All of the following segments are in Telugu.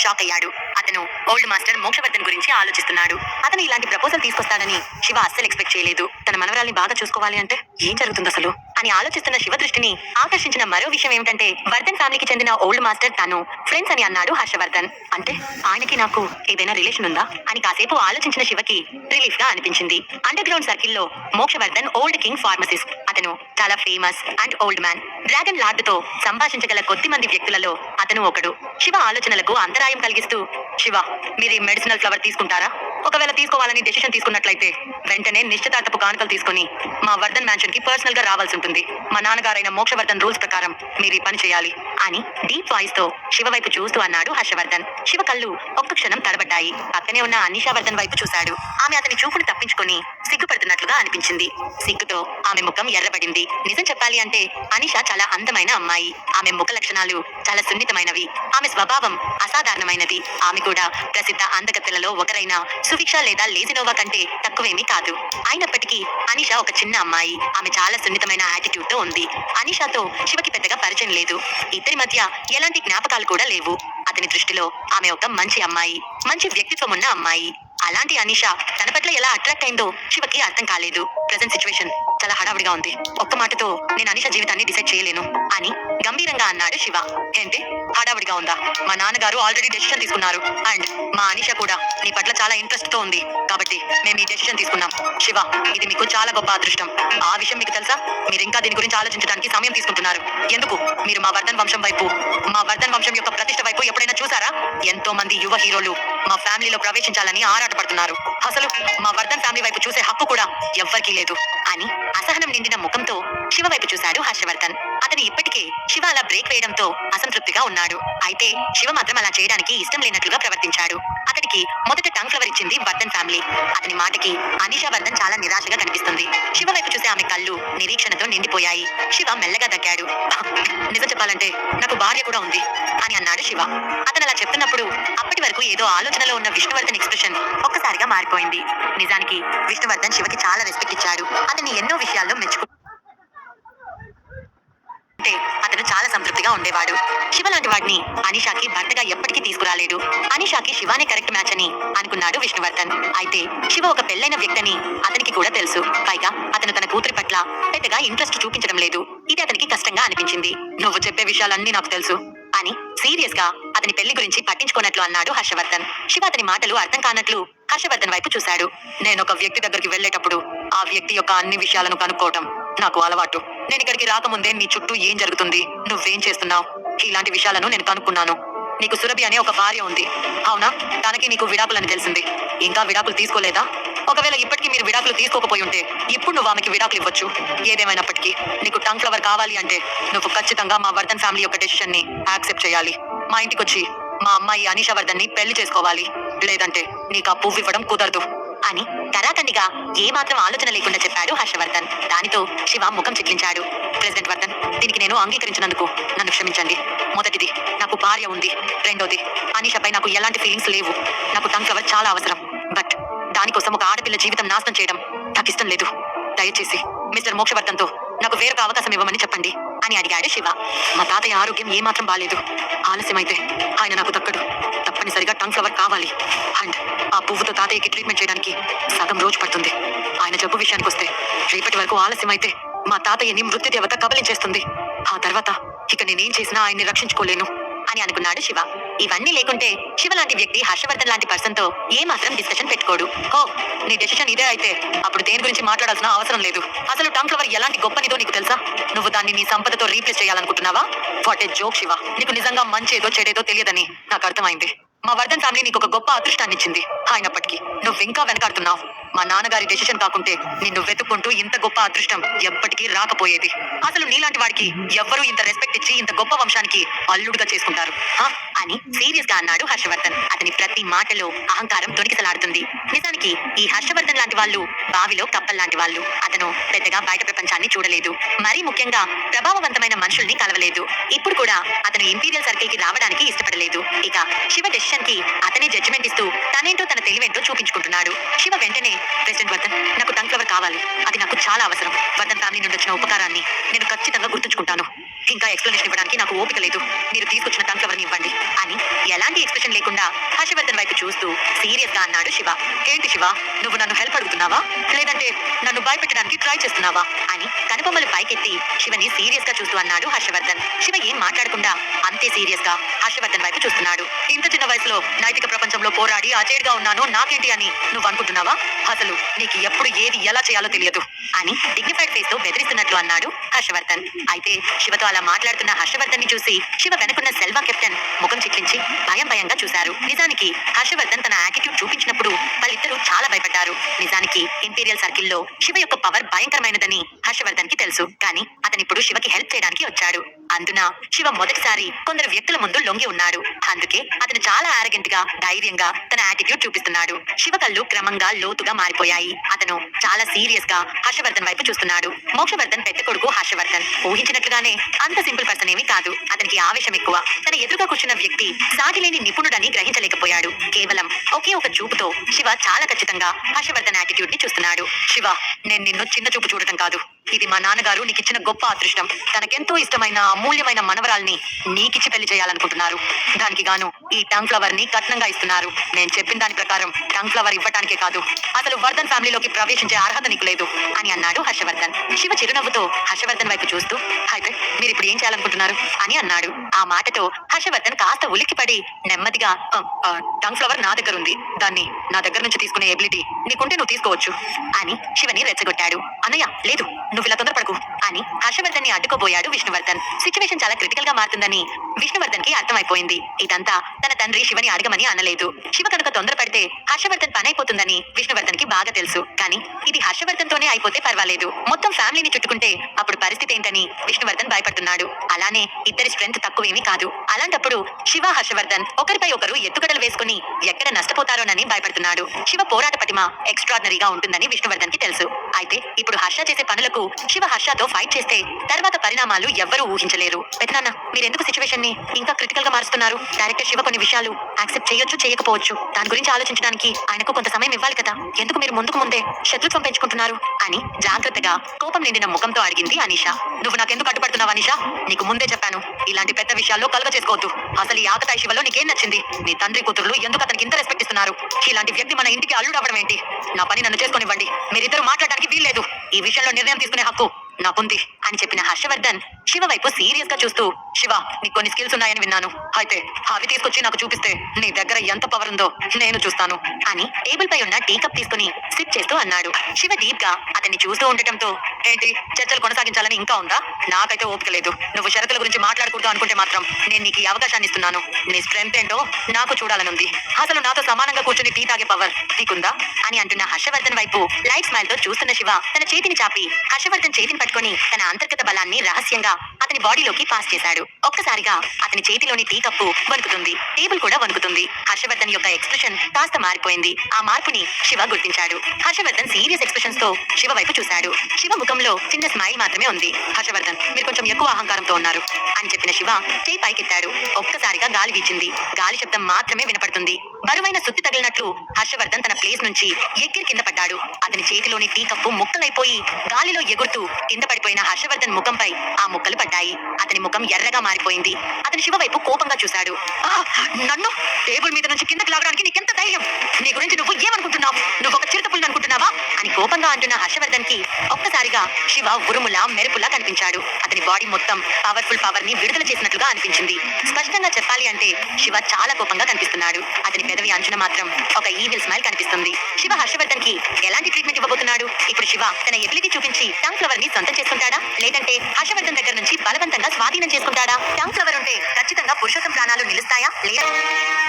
షాక్ అయ్యాడు. అతను ఓల్డ్ మాస్టర్ మోక్షవర్ధన్ గురించి ఆలోచిస్తున్నాడు. అతను ఇలాంటి ప్రపోజల్ తీసుకొస్తాడని శివ అస్సలు ఎక్స్పెక్ట్ చేయలేదు. తన మనవరాల్ని బాగా చూసుకోవాలి అంటే ఏం జరుగుతుంది అసలు అని ఆలోచిస్తున్న శివ దృష్టిని ఆకర్షించిన మరో విషయం ఏమిటంటే వర్ధన్ ఫ్యామిలీకి చెందిన ఓల్డ్ మాస్టర్ తను ఫ్రెండ్స్ అని అన్నాడు హర్షవర్ధన్. అంటే ఆయనకి నాకు ఏదైనా రిలేషన్ ఉందా అని కాసేపు ఆలోచించిన శివకి రిలీఫ్ గా అనిపించింది. అండర్ గ్రౌండ్ సర్కిల్లో మోక్షవర్ధన్ ఓల్డ్ కింగ్ ఫార్మసిస్ట్. అతను చాలా famous and old man. Dragon lord తో సంభాషించగల కొద్ది మంది వ్యక్తులలో అతను ఒకడు. శివ ఆలోచనలకు అంతరాయం కలిగిస్తూ, శివ, మీరు మెడిసినల్ ఫ్లవర్ తీసుకుంటారా? ఒకవేళ తీసుకోవాలని డెసిషన్ తీసుకున్నట్లయితే వెంటనే నిశ్చితార్థపు కానుకలు తీసుకుని మా వర్ధన్ మ్యాన్షన్ కి పర్సనల్ గా రావాల్సి ఉంటుంది. మా నాన్నగారైన మోక్షవర్ధన్ రూల్స్ ప్రకారం మీరు ఈ పని చేయాలి అని డీప్ వాయిస్ తో శివ వైపు చూస్తూ అన్నాడు హర్షవర్ధన్. శివ కళ్ళు ఒక్క క్షణం తడబడ్డాయి. పక్కనే ఉన్న అనిషావర్ధన్ వైపు చూశాడు. ఆమె అతని చూపును తప్పించుకొని సిగ్గుపడుతున్నట్లుగా అనిపించింది. సిగ్గుతో ఆమె ముఖం ఎర్రబడింది. నిజం చెప్పాలి అంటే అనిషా చాలా అందమైన అమ్మాయి. ఆమె ముఖ లక్షణాలు చాలా సున్నితమైనవి. ఆమె స్వభావం అసాధారణమైనది. ఆమె కూడా ప్రసిద్ధ అందగత్తెలలో ఒకరైన సువిక్ష లేదా లేజినోవా కంటే తక్కువేమీ కాదు. అయినప్పటికీ అనిషా ఒక చిన్న అమ్మాయి. ఆమె చాలా సున్నితమైన యాటిట్యూడ్ తో ఉంది. అనిషాతో శివకి పెద్దగా పరిచయం లేదు. ఇద్దరి మధ్య ఎలాంటి జ్ఞాపకాలు కూడా లేవు. అతని దృష్టిలో ఆమె ఒక మంచి అమ్మాయి, మంచి వ్యక్తిత్వం ఉన్న అమ్మాయి. అలాంటి అనిషా తన పట్ల ఎలా అట్రాక్ట్ అయిందో శివకి అర్థం కాలేదు. ప్రెజెంట్ సిచ్యువేషన్ చాలా హడావిడిగా ఉంది. ఒక్క మాటతో నేను అనిషా జీవితాన్ని డిసైడ్ చేయలేను అని గంభీరంగా అన్నాడు శివ. ఏంటి హడావిడిగా ఉందా? మా నాన్నగారు ఆల్రెడీ డెసిషన్ తీసుకున్నారు. అండ్ మా అనిషా కూడా నీ పట్ల చాలా ఇంట్రెస్ట్ తో ఉంది కాబట్టి మేము ఈ డెసిషన్ తీసుకున్నాం. శివ, ఇది మీకు చాలా గొప్ప అదృష్టం. ఆ విషయం మీకు తెలుసా? మీరు ఇంకా దీని గురించి ఆలోచించడానికి సమయం తీసుకుంటున్నారు. ఎందుకు? మీరు మా వర్ధన్ వంశం వైపు, మా వర్ధన్ వంశం యొక్క ప్రతిష్ట వైపు ఎప్పుడైనా చూసారా? ఎంతో మంది యువ హీరోలు మా ఫ్యామిలీలో ప్రవేశించాలని ఆరాటపడుతున్నారు. అసలు మా వర్ధన్ ఫ్యామిలీ వైపు చూసే హక్కు కూడా ఎవ్వరికీ లేదు అని అసహనం నిండిన ముఖంతో శివ వైపు చూశాడు హర్షవర్ధన్. అతను ఇప్పటికే శివ అలా బ్రేక్ వేయడంతో అసంతృప్తిగా ఉన్నాడు. అయితే శివ మాత్రం అలా చేయడానికి ఇష్టం లేనట్లుగా ప్రవర్తించాడు. అతడికి మొదట టంగ్ ఫ్లవర్ ఇచ్చింది వర్ధన్ ఫ్యామిలీ. అతని మాటకి అనిషా వర్ధన్ చాలా నిరాశగా కనిపిస్తుంది. శివ వైపు చూసే ఆమె కళ్ళు నిరీక్షణతో నిండిపోయాయి. శివ మెల్లగా దగ్గాడు. నిజం చెప్పాలంటే నాకు భార్య కూడా ఉంది అని అన్నాడు శివ. అతను అలా చెప్తున్నప్పుడు అప్పటి వరకు ఏదో ఆలోచనలో ఉన్న విష్ణువర్ధన్ ఎక్స్ప్రెషన్ ఒక్కసారిగా మారిపోయింది. నిజానికి విష్ణువర్ధన్ శివకి చాలా రెస్పెక్ట్ ఇచ్చాడు. అతన్ని ఎన్నో విషయాల్లో మెచ్చుకు అతను చాలా సంతృప్తిగా ఉండేవాడు. శివ లాంటి వాడిని అనిషాకి భర్తగా ఎప్పటికీ తీసుకురాలేడు. అనిషాకి శివానే కరెక్ట్ మ్యాచ్ అని అనుకున్నాడు విష్ణువర్ధన్. అయితే శివ ఒక పెళ్లైన వ్యక్తిని అతనికి కూడా తెలుసు. పైగా అతను తన కూతురి పట్ల పెద్దగా ఇంట్రెస్ట్ చూపించడం లేదు. ఇది అతనికి కష్టంగా అనిపించింది. నువ్వు చెప్పే విషయాలన్నీ నాకు తెలుసు అని సీరియస్ గా అతని పెళ్లి గురించి పట్టించుకున్నట్లు అన్నాడు హర్షవర్ధన్. శివ అతని మాటలు అర్థం కానట్లు హర్షవర్ధన్ వైపు చూశాడు. నేను ఒక వ్యక్తి దగ్గరికి వెళ్లేటప్పుడు ఆ వ్యక్తి యొక్క అన్ని విషయాలను కనుక్కోవటం నాకు అలవాటు. నేను ఇక్కడికి రాకముందే నీ చుట్టూ ఏం జరుగుతుంది, నువ్వేం చేస్తున్నావు, ఇలాంటి విషయాలను నేను కనుక్కున్నాను. నీకు సురభి అనే ఒక భార్య ఉంది, అవునా? తనకి నీకు విడాకులని తెలిసింది. ఇంకా విడాకులు తీసుకోలేదా? ఒకవేళ ఇప్పటికీ మీరు విడాకులు తీసుకోకపోయి ఉంటే ఇప్పుడు నువ్వు ఆమెకి విడాకులు ఇవ్వచ్చు. ఏదేమైనప్పటికీ నీకు టంగ్ ఫ్లవర్ కావాలి అంటే నువ్వు ఖచ్చితంగా మా వర్ధన్ ఫ్యామిలీ యొక్క డెసిషన్ ని యాక్సెప్ట్ చేయాలి. మా ఇంటికి వచ్చి మా అమ్మాయి అనిషా వర్ధన్ ని పెళ్లి చేసుకోవాలి. లేదంటే నీకు ఆ పువ్వు ఇవ్వడం కుదరదు అని కరాఖండిగా ఏమాత్రం ఆలోచన లేకుండా చెప్పాడు హర్షవర్ధన్. దానితో శివ ముఖం చిట్లించాడు. ప్రెసిడెంట్ వర్ధన్, దీనికి నేను అంగీకరించినందుకు నన్ను క్షమించండి. మొదటిది, నాకు భార్య ఉంది. రెండోది, అనిషపై నాకు ఎలాంటి ఫీలింగ్స్ లేవు. నాకు టంగ్ ఫ్లవర్ చాలా అవసరం. బట్ దానికోసం ఒక ఆడపిల్ల జీవితం నాశనం చేయడం నాకు ఇష్టం లేదు. దయచేసి మిస్టర్ మోక్షవర్ధన్తో నాకు వేరొక అవకాశం ఇవ్వమని చెప్పండి అని అడిగాడు శివ. మా తాతయ్య ఆరోగ్యం ఏమాత్రం బాలేదు. ఆలస్యమైతే ఆయన నాకు దక్కడు. తప్పనిసరిగా టంగ్ ఫ్లవర్ కావాలి. అండ్ ఆ పువ్వుతో తాతయ్యకి ట్రీట్మెంట్ చేయడానికి సగం రోజు పడుతుంది. ఆయన జబ్బు విషయానికి వస్తే రేపటి వరకు ఆలస్యమైతే మా తాతయ్యని మృత్యుదేవత కబలించేస్తుంది. ఆ తర్వాత ఇక నేనేం చేసినా ఆయన్ని రక్షించుకోలేను అని అనుకున్నాడు శివ. ఇవన్నీ లేకుంటే శివ లాంటి వ్యక్తి హర్షవర్ధన్ లాంటి పర్సన్ తో ఏ మాత్రం డిస్కషన్ పెట్టుకోడు. ఓ, నీ డెసిషన్ ఇదే అయితే అప్పుడు దేని గురించి మాట్లాడాల్సిన అవసరం లేదు. అసలు టంగ్ ఫ్లవర్ ఎలాంటి గొప్పనిదో నీకు తెలుసా? నువ్వు దాన్ని నీ సంపదతో రీప్లేస్ చేయాలనుకుంటున్నావా? What a joke Shiva. నీకు నిజంగా మంచేదో చెడేదో తెలియదని నాకు అర్థమైంది. మా వర్ధన్ ఫ్యామిలీ నీకు ఒక గొప్ప అదృష్టాన్ని ఇచ్చింది. అయినప్పటికీ నువ్వు ఇంకా వెనకాడుతున్నావు. మా నాన్నగారి డెసిషన్ కాకుంటే నిన్ను వెతుక్కుంటూ ఇంత గొప్ప అదృష్టం ఎప్పటికీ రాకపోయేది. అసలు నీలాంటి వాడికి ఎవ్వరూ ఇంత రెస్పెక్ట్ ఇచ్చి ఇంత గొప్ప వంశానికి అల్లుడుగా చేసుకుంటారు అని సీరియస్ గా అన్నాడు హర్షవర్ధన్. అతని ప్రతి మాటలో అహంకారం తొణికిసలాడుతుంది. నిజానికి ఈ హర్షవర్ధన్ లాంటి వాళ్ళు బావిలో కప్పల్లాంటి వాళ్ళు. అతను పెద్దగా బయట ప్రపంచాన్ని చూడలేదు. మరీ ముఖ్యంగా ప్రభావవంతమైన మనుషుల్ని కలవలేదు. ఇప్పుడు కూడా అతను ఇంపీరియల్ సర్కిల్ కి రావడానికి ఇష్టపడలేదు. ఇక శివ డెసిషన్ కి అతనే జడ్జిమెంట్ ఇస్తూ తనేంటో తన తెలివేంటో చూపించుకుంటున్నాడు. శివ వెంటనే ప్రెసిడెంట్ వర్ధన్, నాకు టంగ్ ఫ్లవర్ కావాలి. అది నాకు చాలా అవసరం. వర్ధన్ ఫ్యామిలీ నుండి వచ్చిన ఉపకారాన్ని నేను ఖచ్చితంగా గుర్తుంచుకుంటాను. ఇంకా ఎక్స్ప్లెనేషన్ ఇవ్వడానికి నాకు ఓపిక లేదు. మీరు తీసుకొచ్చిన టంగ్ ఫ్లవర్ ని ఇవ్వండి అని ఎలాంటి ఎక్స్ప్రెషన్ లేకుండా హర్షవర్ధన్ వైపు చూస్తూ సీరియస్ గా అన్నాడు శివ. ఏంటి శివ, నువ్వు నన్ను హెల్ప్ అడుగుతున్నావా, లేదంటే నన్ను భయపెట్టడానికి ట్రై చేస్తున్నావా అని కనుబొమ్మలు పైకెత్తి శివని సీరియస్ గా చూస్తూ అన్నాడు హర్షవర్ధన్. శివ ఏం మాట్లాడకుండా అంతే సీరియస్ గా హర్షవర్ధన్ వైపు చూస్తున్నాడు. ఇంత చిన్న వయసులో నైతిక ప్రపంచంలో పోరాడి అజేడ్గా ఉన్నాను, నాకేంటి అని నువ్వు అనుకుంటున్నావా? అసలు నీకు ఎప్పుడు ఏది ఎలా చేయాలో తెలియదు అని డిగ్నిఫైడ్ ఫేస్ తో బెదిరిస్తున్నట్లు అన్నాడు హర్షవర్ధన్. అయితే శివతో అలా మాట్లాడుతున్న హర్షవర్ధన్ ని చూసి శివ వెనుకున్న సెల్వా కెప్టెన్ ముఖం చిట్లించి భయంగా చూశారు. నిజానికి హర్షవర్ధన్ తన యాటిట్యూడ్ చూపించినప్పుడు వాళ్ళిద్దరూ చాలా భయపడ్డారు. నిజానికి ఇంపీరియల్ సర్కిల్ లో శివ యొక్క పవర్ భయంకరమైనదని హర్షవర్ధన్ కి తెలుసు. కానీ అతనిప్పుడు శివకి హెల్ప్ చేయడానికి వచ్చాడు. అందున శివ మొదటిసారి కొందరు వ్యక్తుల ముందు లొంగి ఉన్నాడు. అందుకే అతను చాలా ఆరగెంట్ గా ధైర్యంగా తన యాటిట్యూడ్ చూపిస్తున్నాడు. శివ కళ్ళు క్రమంగా లోతుగా మారిపోయాయి. అతను చాలా సీరియస్ గా హర్షవర్ధన్ వైపు చూస్తున్నాడు. మోక్షవర్ధన్ పెద్ద కొడుకు హర్షవర్ధన్ ఊహించినట్లుగానే అంత సింపుల్ పర్సన్ ఏమీ కాదు. అతనికి ఆవేశం ఎక్కువ. తన ఎదురుగా కూర్చున్న వ్యక్తి సాటిలేని నిపుణుడని గ్రహించలేకపోయాడు. కేవలం ఒకే ఒక చూపుతో శివ చాలా ఖచ్చితంగా హర్షవర్ధన్ యాటిట్యూడ్ ని చూస్తున్నాడు. శివ, నేను నిన్ను చిన్న చూపు చూడటం కాదు, ఇది మా నాన్నగారు నీకిచ్చిన గొప్ప అదృష్టం. తనకెంతో ఇష్టమైన అమూల్యమైన మనవరాల్ని నీకిచ్చి పెళ్లి చేయాలనుకుంటున్నారు. దానికి గాను ఈ టంగ్ ఫ్లవర్ ని కట్నంగా ఇస్తున్నారు. నేను చెప్పిన దాని ప్రకారం టంగ్ ఫ్లవర్ ఇవ్వటానికే కాదు, అసలు వర్ధన్ ఫ్యామిలీలోకి ప్రవేశించే అర్హత నీకు లేదు అని అన్నాడు హర్షవర్ధన్. శివ చిరునవ్వుతో హర్షవర్ధన్ వైపు చూస్తూ, అయితే మీరు ఇప్పుడు ఏం చేయాలనుకుంటున్నారు అని అన్నాడు. ఆ మాటతో హర్షవర్ధన్ కాస్త ఉలిక్కిపడి నెమ్మదిగా టంగ్ ఫ్లవర్ నా దగ్గర ఉంది, దాన్ని నా దగ్గర నుంచి తీసుకునే ఎబిలిటీ నీకుంటే నువ్వు తీసుకోవచ్చు అని శివని రెచ్చగొట్టాడు. అన్నయ్య లేదు, నువ్వు ఇలా తొందరపడకు అని హర్షవర్ధన్ ని అడ్డుకోబోయాడు విష్ణువర్ధన్. సిచ్యువేషన్ చాలా క్రిటికల్ గా మారుతుందని విష్ణువర్ధన్ కి అర్థమైపోయింది. ఇదంతా తన తండ్రి శివని అడగమని అనలేదు. శివ కనుక తొందరపడితే హర్షవర్ధన్ పని అయిపోతుందని విష్ణువర్ధన్ కి బాగా తెలుసు. కానీ ఇది హర్షవర్ధన్ తోనే అయిపోతే పర్వాలేదు, మొత్తం ఫ్యామిలీని చుట్టుకుంటే అప్పుడు పరిస్థితి ఏంటని విష్ణువర్ధన్ భయపడుతున్నాడు. అలానే ఇద్దరి స్ట్రెంత్ తక్కువేమీ కాదు. అలాంటప్పుడు శివ హర్షవర్ధన్ ఒకరిపై ఒకరు ఎత్తుగడలు వేసుకుని ఎక్కడ నష్టపోతారోనని భయపడుతున్నాడు. శివ పోరాట పటిమ ఎక్స్ట్రాడినరీగా ఉంటుందని విష్ణువర్ధన్ కి తెలుసు. అయితే ఇప్పుడు హర్ష చేసే పనులకు శివ హర్షతో ఫైట్ చేస్తే తర్వాత పరిణామాలు ఎవ్వరూ ఊహించలేరు. పెద్దనాన్న, మీరెందుకు సిచ్యువేషన్ ని ఇంకా క్రిటికల్ గా మారుస్తున్నారు? డైరెక్టర్ శివ కొన్ని విషయాలు యాక్సెప్ట్ చేయొచ్చు, చేయకపోవచ్చు. దాని గురించి ఆలోచించడానికి ఆయనకు కొంత సమయం ఇవ్వాలి కదా. ఎందుకు మీరు ముందే శత్రుత్వం పెంచుకుంటున్నారు అని జాగ్రత్తగా కోపం నిండిన ముఖంతో అడిగింది అనిషా. నువ్వు నాకెందుకు అడ్డుపడుతున్నావు అనిషా? నీకు ముందే చెప్పాను, ఇలాంటి పెద్ద విషయాల్లో కలుగ చేసుకోవద్దు. అసలు ఈ ఆకతాయి శివలో నీకేం నచ్చింది? నీ తండ్రి కూతురులు ఎందుకు అతనికి ఇంత రెస్పెక్ట్ ఇస్తున్నారు? ఇలాంటి వ్యక్తి మన ఇంటికి అల్లుడు అవ్వడం ఏంటి? నా పని నన్ను చేసుకొనివ్వండి. మీరిద్దరు మాట్లాడడానికి వీల్లేదు. ఈ విషయంలో నిర్ణయం తీసుకునే హక్కు నాకుంది అని చెప్పిన హర్షవర్ధన్ శివ వైపు సీరియస్ గా చూస్తూ, శివ, నీకు కొన్ని స్కిల్స్ ఉన్నాయని విన్నాను. అయితే అవి తీసుకొచ్చి నాకు చూపిస్తే నీ దగ్గర ఎంత పవర్ ఉందో నేను చూస్తాను అని టేబుల్ పై ఉన్న టీ కప్ తీసుకుని సిప్ చేస్తూ అన్నాడు. శివ డీప్ గా అతన్ని చూస్తూ ఉండటంతో, ఏంటి చర్చలు కొనసాగించాలని ఇంకా ఉందా? నాకైతే ఓపిక లేదు. నువ్వు షరతుల గురించి మాట్లాడకూడదు అనుకుంటే మాత్రం నేను నీకు ఈ అవకాశాన్ని ఇస్తున్నాను. నీ స్ట్రెంత్ ఏంటో నాకు చూడాలనుంది. అసలు నాతో సమానంగా కూర్చొని టీ తాగే పవర్ నీకుందా అని అంటున్న హర్షవర్ధన్ వైపు లైట్ స్మైల్ తో చూస్తున్న శివ తన చేతిని చాపి హర్షవర్ధన్ చేతిని పట్టుకొని తన అంతర్గత బలాన్ని రహస్యంగా అతని బాడీలోకి పాస్ చేశాడు. ఒక్కసారిగా అతని చేతిలోని టీ కప్పు వణుకుతుంది, టేబుల్ కూడా వణుకుతుంది. హర్షవర్ధన్ యొక్క ఎక్స్ప్రెషన్ కాస్త మారిపోయింది. ఆ మార్పుని శివ గుర్తించాడు. హర్షవర్ధన్ సీరియస్ ఎక్స్ప్రెషన్స్ తో శివ వైపు చూశాడు. శివ ముఖంలో చిన్న స్మైల్ మాత్రమే ఉంది. హర్షవర్ధన్, మీరు కొంచెం ఎక్కువ అహంకారంతో ఉన్నారు అని చెప్పిన శివ చేయి పైకెత్తాడు. ఒక్కసారిగా గాలి వీచింది. గాలి శబ్దం మాత్రమే వినపడుతుంది. బరువైన సుత్తి తగిలినట్లు హర్షవర్ధన్ తన ప్లేస్ నుంచి ఎగిరి కింద పడ్డాడు. అతని చేతిలోని టీ కప్పు ముక్కలైపోయి గాలిలో ఎగురుతూ కింద పడిపోయిన హర్షవర్ధన్ ముఖంపై ఆ ముక్కలు పడ్డాయి. అతని ముఖం ఎర్రగా మారిపోయింది. అతని శివ వైపు కోపంగా చూశాడు. నన్ను టేబుల్ మీద నుంచి కిందకి లాగడానికి నీకెంత ధైర్యం? నీ గురించి నువ్వు ఏమనుకుంటున్నావు? నువ్వు ఒక చిరుతపుల్ని అనుకుంటున్నావా అని కోపంగా అంటున్న హర్షవర్ధన్ కి ఒక్కసారిగా శివ ఉరుములా మెరుపులా కనిపించాడు. అతని బాడీ మొత్తం పవర్ఫుల్ పవర్ ని విడుదల చేసినట్లుగా అనిపించింది. స్పష్టంగా చెప్పాలి అంటే శివ చాలా కోపంగా కనిపిస్తున్నాడు. అతని పెదవి అంచున మాత్రం ఒక ఈవిల్ స్మైల్ కనిపిస్తుంది. శివ హర్షవర్ధన్ కి ఎలాంటి ట్రీట్మెంట్ ఇవ్వబోతున్నాడు? ఇప్పుడు శివ తన ఎబిలిటీ చూపించి టంగ్ ఫ్లవర్ ని సొంతం చేసుకుంటాడా, లేదంటే హర్షవర్ధన్ దగ్గర నుంచి బలవంతంగా స్వాధీనం చేసుకుంటాడా? టంగ్ ఫ్లవర్ ఉంటే ఖచ్చితంగా పురుషోత్తం ప్రాణాలు నిలుస్తాయా లేదా?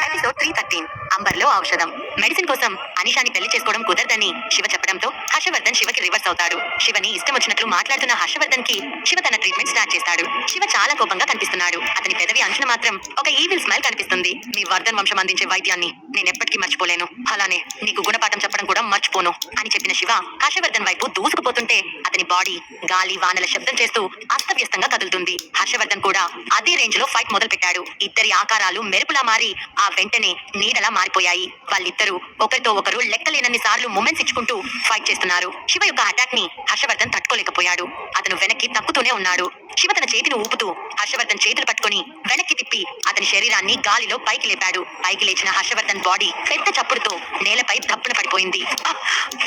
ఎపిసోడ్ 313 అంబర్లో ఔషధం. మెడిసిన్ కోసం అనిషాని పెళ్లి చేసుకోవడం కుదరదని శివ చెప్పడంతో హర్షవర్ధన్ శివకి రివర్స్ అవుతాడు. శివని ఇష్టం వచ్చినట్లు మాట్లాడుతున్న హర్షవర్ధన్ కి శివ తన ట్రీట్మెంట్ స్టార్ట్ చేస్తాడు. శివ చాలా కోపంగా కనిపిస్తున్నాడు. అతని పెదవి అంచున మాత్రం ఒక ఈవిల్ స్మైల్ కనిపిస్తుంది. మీ వర్ధన్ వంశం అందించే వైద్యాన్ని నేను ఎప్పటికీ మర్చిపోలేను, అలానే నీకు గుణపాఠం చెప్పడం కూడా మర్చిపోను అని చెప్పిన శివ హర్షవర్ధన్ వైపు దూసుకుపోతుంటే అతని బాడీ గాలి వానల శబ్దం చేస్తూ అస్తవ్యస్తంగా కదులుతుంది. హర్షవర్ధన్ కూడా అదే రేంజ్ లో ఫైట్ మొదలు పెట్టాడు. ఇద్దరి ఆకారాలు మెరుపులా మారి ఆ వెంటనే నీడలా మారిపోయాయి. వాళ్ళిద్దరూ ఒకరితో ఒకరు లెక్కలేనన్ని సార్లు మూమెంట్స్ ఇచ్చుకుంటూ ఫైట్ చేస్తున్నారు. శివ యొక్క అటాక్ ని హర్షవర్ధన్ తట్టుకోలేకపోయాడు. అతను వెనక్కి తక్కుతూనే ఉన్నాడు. శివ తన చేతిని ఊపుతూ హర్షవర్ధన్ చేతులు పట్టుకొని వెనక్కి తిప్పి అతని శరీరాన్ని గాలిలో పైకి లేపాడు. పైకి లేచిన హర్షవర్ధన్ బాడీ పెద్ద చప్పుడుతో నేలపై దప్పున పడిపోయింది.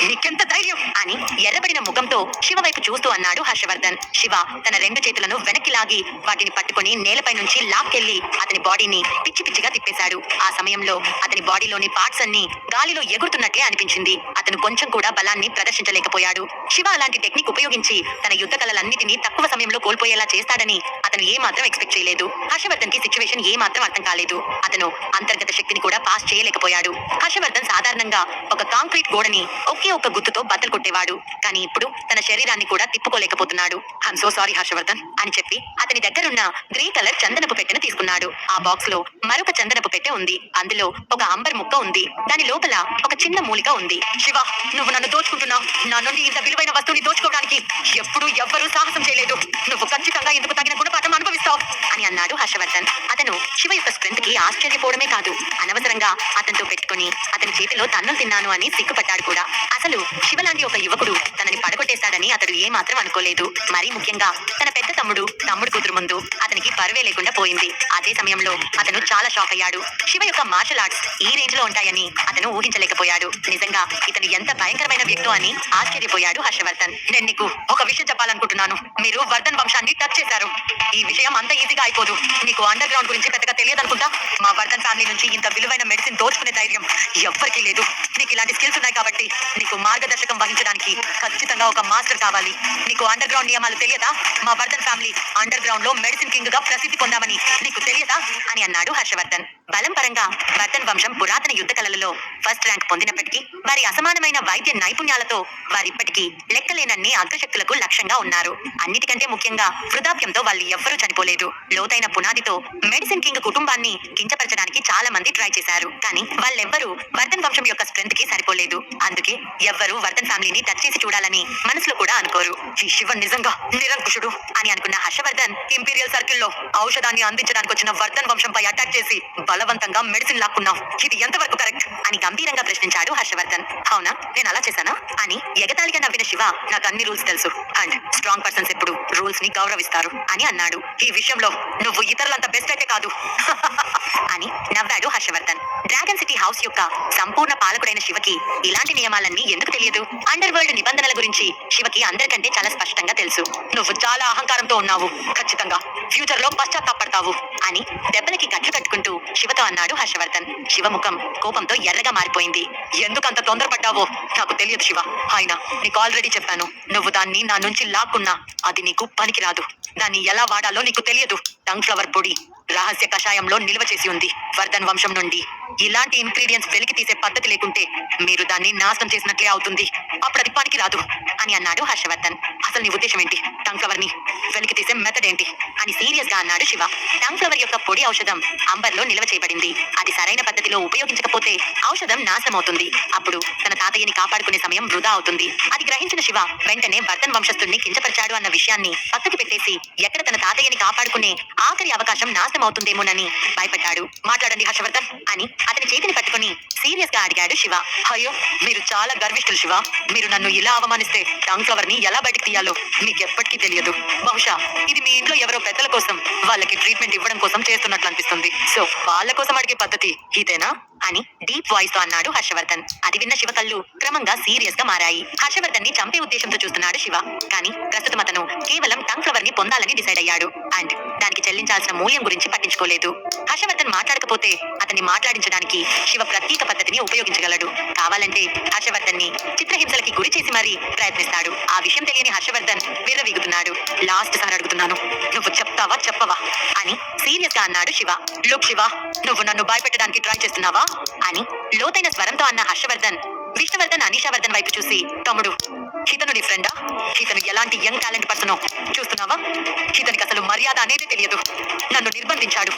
నీకెంత ధైర్యం అని ఎర్రబడిన ముఖంతో శివ వైపు చూస్తూ అన్నాడు హర్షవర్ధన్. శివ తన రెండు చేతులను వెనక్కి లాగి వాటిని పట్టుకొని నేలపై నుంచి లాక్కెళ్లి అతని బాడీని పిచ్చి పిచ్చిగా తిప్పేశాడు. ఆ సమయంలో అతని బాడీలోని పార్ట్స్ అన్ని గాలిలో ఎగురుతున్నట్లే అనిపించింది. అతను కొంచెం కూడా బలాన్ని ప్రదర్శించలేకపోయాడు. శివ అలాంటి టెక్నిక్ ఉపయోగించి తన యుద్ధ కళలన్నిటినీ తక్కువ సమయంలో కోల్పోయేలా చేస్తాడని అతను ఏ మాత్రం ఎక్స్పెక్ట్ చేయలేదు. హర్షవర్ధన్ కి సిచ్యువేషన్ ఏ మాత్రం అర్థం కాలేదు. అతను అంతర్గత శక్తిని కూడా పాస్ చేయలేకపోయాడు. హర్షవర్ధన్ సాధారణంగా ఒక కాంక్రీట్ గోడని ఒకే ఒక్క గుర్తుతో బద్దలు కొట్టేవాడు. కానీ ఇప్పుడు తన శరీరాన్ని కూడా తిప్పుకోలేకపోతున్నాడు. ఐమ్ సో సారీ హర్షవర్ధన్ అని చెప్పి అతని దగ్గరున్న గ్రే కలర్ చందనపు పెట్టెను తీసుకున్నాడు. ఆ బాక్స్ లో మరొక చందనపు పెట్టె ఉంది. అందులో ఒక అంబర్ ముక్క ఉంది. దాని లోపల ఒక చిన్న మూలిక ఉంది. శివ, నువ్వు నన్ను దోచుకుంటున్నావు. నా నుండి ఇంత విలువైన వస్తువుని దోచుకోవడానికి ఎప్పుడూ ఎవ్వరూ సాహసం చేయలేదు. నువ్వు ఖచ్చితంగా ఇందుకు తగిన గుణపాఠం అనుభవిస్తావు అని అన్నాడు హర్షవర్ధన్. అతను శివ యొక్క స్ట్రెంత్ కి ఆశ్చర్యపోవడమే కాదు, అనవసరంగా అతనితో పెట్టుకుని అతని చేతిలో తన్నులు తిన్నాను అని సిగ్గుపడ్డాడు కూడా. అసలు శివ లాంటి ఒక యువకుడు తనని పడగొట్టేశాడని అతడు ఏ మాత్రం అనుకోలేదు. మరీ ముఖ్యంగా తన పెద్ద తమ్ముడు కూతురు ముందు అతనికి పరువే లేకుండా పోయింది. అదే సమయంలో అతను చాలా షాక్ అయ్యాడు. శివ యొక్క మార్షల్ ఆర్ట్స్ ఈ రేంజ్ లో ఉంటాయని అతను ఊహించలేకపోయాడు. నిజంగా ఇతను ఎంత భయంకరమైన వ్యక్తో అని ఆశ్చర్యపోయాడు హర్షవర్ధన్. నేను నీకు ఒక విషయం చెప్పాలనుకుంటున్నాను. మీరు వర్ధన్ వంశాన్ని టచ్ చేశారు. ఈ విషయం అంత ఈజీగా అయిపోదు. నీకు అండర్ గ్రౌండ్ గురించి పెద్దగా తెలియదనుకుంటా. మా వర్ధన్ ఫ్యామిలీ నుంచి ఇంత విలువైన మెడిసిన్ దోచుకునే ధైర్యం ఎవ్వరికీ లేదు. నీకు ఇలాంటి స్కిల్స్ ఉన్నాయి కాబట్టి నీకు మార్గదర్శకం వహించడానికి ఖచ్చితంగా ఒక మాస్టర్ కావాలి. నీకు అండర్ గ్రౌండ్ నియమాలు తెలియదా? మా వర్ధన్ ఫ్యామిలీ అండర్ గ్రౌండ్ లో మెడిసిన్ కింగ్ గా ప్రసిద్ధి పొందామని నీకు తెలియదా అని అన్నాడు హర్షవర్ధన్. బలం పరంగా వర్ధన్ వంశం పురాతన యుద్ధ కళలలో ఫస్ట్ ర్యాంక్ పొందినప్పటికీ వారి అసమానమైన వైద్య నైపుణ్యాలతో వారిప్పటికీ లెక్కలేనన్ని అగ్రశక్తులకు లక్ష్యంగా ఉన్నారు. అన్నిటికంటే ముఖ్యంగా వృద్ధాప్యంతో వాళ్ళు ఎవ్వరూ చనిపోలేదు. లోతైన పునాదితో మెడిసిన్ కింగ్ కుటుంబాన్ని కించపరచడానికి చాలా మంది ట్రై చేశారు. కానీ వాళ్ళెవ్వరూ వర్ధన్ వంశం యొక్క స్ట్రెంత్ కి సరిపోలేదు. అందుకే ఎవ్వరూ వర్ధన్ ఫ్యామిలీని టచ్ చేసి చూడాలని మనసులో కూడా అనుకోరు. ఈ శివ నిజంగా నిరంకుశుడు అని అనుకున్న హర్షవర్ధన్ ఇంపీరియల్ సర్కిల్ లో ఔషధాన్ని అందించడానికి వచ్చిన వర్ధన్ వంశంపై అటాక్ చేసి బలవంతంగా మెడిసిన్ లాక్కున్నావు. ఇది ఎంతవరకు కరెక్ట్ అని గంభీరంగా ప్రశ్నించాడు హర్షవర్ధన్. అవునా, నేను అలా చేశానా అని ఎగతాళిగా నవ్విన శివ, నాకు అన్ని రూల్స్ తెలుసు అండ్ స్ట్రాంగ్ పర్సన్స్ ఎప్పుడు రూల్స్ ని గౌరవిస్తారు అని అన్నాడు. ఈ విషయంలో నువ్వు ఇతరులంత బెస్ట్ అయితే కాదు అని నవ్వాడు హర్షవర్ధన్. డ్రాగన్ సిటీ హౌస్ యొక్క సంపూర్ణ పాలకుడైన శివకి ఇలాంటి నియమాలన్నీ ఎందుకు తెలియదు? అండర్ వరల్డ్ నిబంధనల గురించి శివకి అందరికంటే చాలా స్పష్టంగా తెలుసు. నువ్వు చాలా అహంకారంతో ఉన్నావు. ఖచ్చితంగా ఫ్యూచర్ లో పశ్చాత్తాపడతావు అని దెబ్బలకి గట్లు కట్టుకుంటూ శివతో అన్నాడు హర్షవర్ధన్. శివ ముఖం కోపంతో ఎర్రగా మారిపోయింది. ఎందుకంత తొందరపడ్డావో నాకు తెలియదు శివ. అయినా నీకు ఆల్రెడీ చెప్పాను, నువ్వు దాన్ని నా నుంచి లాక్కున్నా అది నీకు పనికిరాదు. దాన్ని ఎలా వాడాలో నీకు తెలియదు. టంగ్ ఫ్లవర్ పొడి రహస్య కషాయంలో నిల్వ చేసి ఉంది. వర్ధన్ వంశం నుండి ఇలాంటి ఇంగ్రీడియంట్స్ వెలికి తీసే పద్ధతి లేకుంటే మీరు దాన్ని నాశనం చేసినట్లే అవుతుంది. అప్పుడు అది పనికి రాదు అని అన్నాడు హర్షవర్ధన్. అసలు నీ ఉద్దేశం ఏంటి? టంగ్ ఫ్లవర్ ని వెలికి తీసే మెథడ్ ఏంటి అని సీరియస్ గా అన్నాడు శివ. టంగ్ ఫ్లవర్ యొక్క పొడి ఔషధం అంబర్ లో నిల్వ చేయబడింది. అది సరైన పద్ధతిలో ఉపయోగించకపోతే ఔషధం నాశనం అవుతుంది. అప్పుడు తన తాతయ్యని కాపాడుకునే సమయం వృధా అవుతుంది. అది గ్రహించిన శివ వెంటనే వర్ధన్ వంశస్థుల్ని కించపరిచాడు అన్న విషయాన్ని పక్కకి పెట్టేసి ఎక్కడ తన తాతయ్యని కాపాడుకునే ఆఖరి అవకాశం నాశనం అవుతుందేమోనని భయపడ్డాడు. మాట్లాడండి హర్షవర్ధన్ అని అతని చేతిని పట్టుకుని సీరియస్ గా అడిగాడు శివ. అయ్యో, మీరు చాలా గర్విష్ఠులు శివ. మీరు నన్ను ఇలా అవమానిస్తే టంగ్ ఫ్లవర్ ని ఎలా బయటకు తీయాలో మీకు ఎప్పటికీ తెలియదు. బహుశా ఇది మీ ఇంట్లో ఎవరో పెద్దల కోసం వాళ్ళకి ట్రీట్మెంట్ ఇవ్వడం కోసం చేస్తున్నట్లు అనిపిస్తుంది. సో వాళ్ళ కోసం అడిగే పద్ధతి ఇదేనా అని డీప్ వాయిస్ తో అన్నాడు హర్షవర్ధన్. అది విన్న శివ కళ్ళు క్రమంగా సీరియస్ గా మారాయి. హర్షవర్ధన్ ని చంపే ఉద్దేశంతో చూస్తున్నాడు శివ. కానీ ప్రస్తుతం అతను కేవలం టంగ్ ఫ్లవర్ ని పొందాలని డిసైడ్ అయ్యాడు అండ్ దానికి చెల్లించాల్సిన మూల్యం గురించి పట్టించుకోలేదు. హర్షవర్ధన్ మాట్లాడకపోతే అతన్ని మాట్లాడించడానికి శివ ప్రత్యేక పద్ధతిని ఉపయోగించగలడు. కావాలంటే హర్షవర్ధన్ ని చిత్రహింసలకి గురి చేసి మరీ ప్రయత్నిస్తాడు. ఆ విషయం తెలియని హర్షవర్ధన్ విర్రవీగుతున్నాడు. లాస్ట్ సార్ అడుగుతున్నాను, నువ్వు చెప్తావా చెప్పవా అని సీరియస్ గా అన్నాడు శివ. లుక్ శివ, నువ్వు నన్ను భయపెట్టడానికి ట్రై చేస్తున్నావా అని లోతైన స్వరంతో అన్న హర్షవర్ధన్ విష్ణువర్ధన్ అనీషావర్ధన్ వైపు చూసి, తమ్ముడు, ఇతను నీ ఫ్రెండా? ఇతను ఎలాంటి యంగ్ టాలెంట్ పర్సనో చూస్తున్నావా? ఇతనికి అసలు మర్యాద అనేది తెలియదు. నన్ను నిర్బంధించాడు.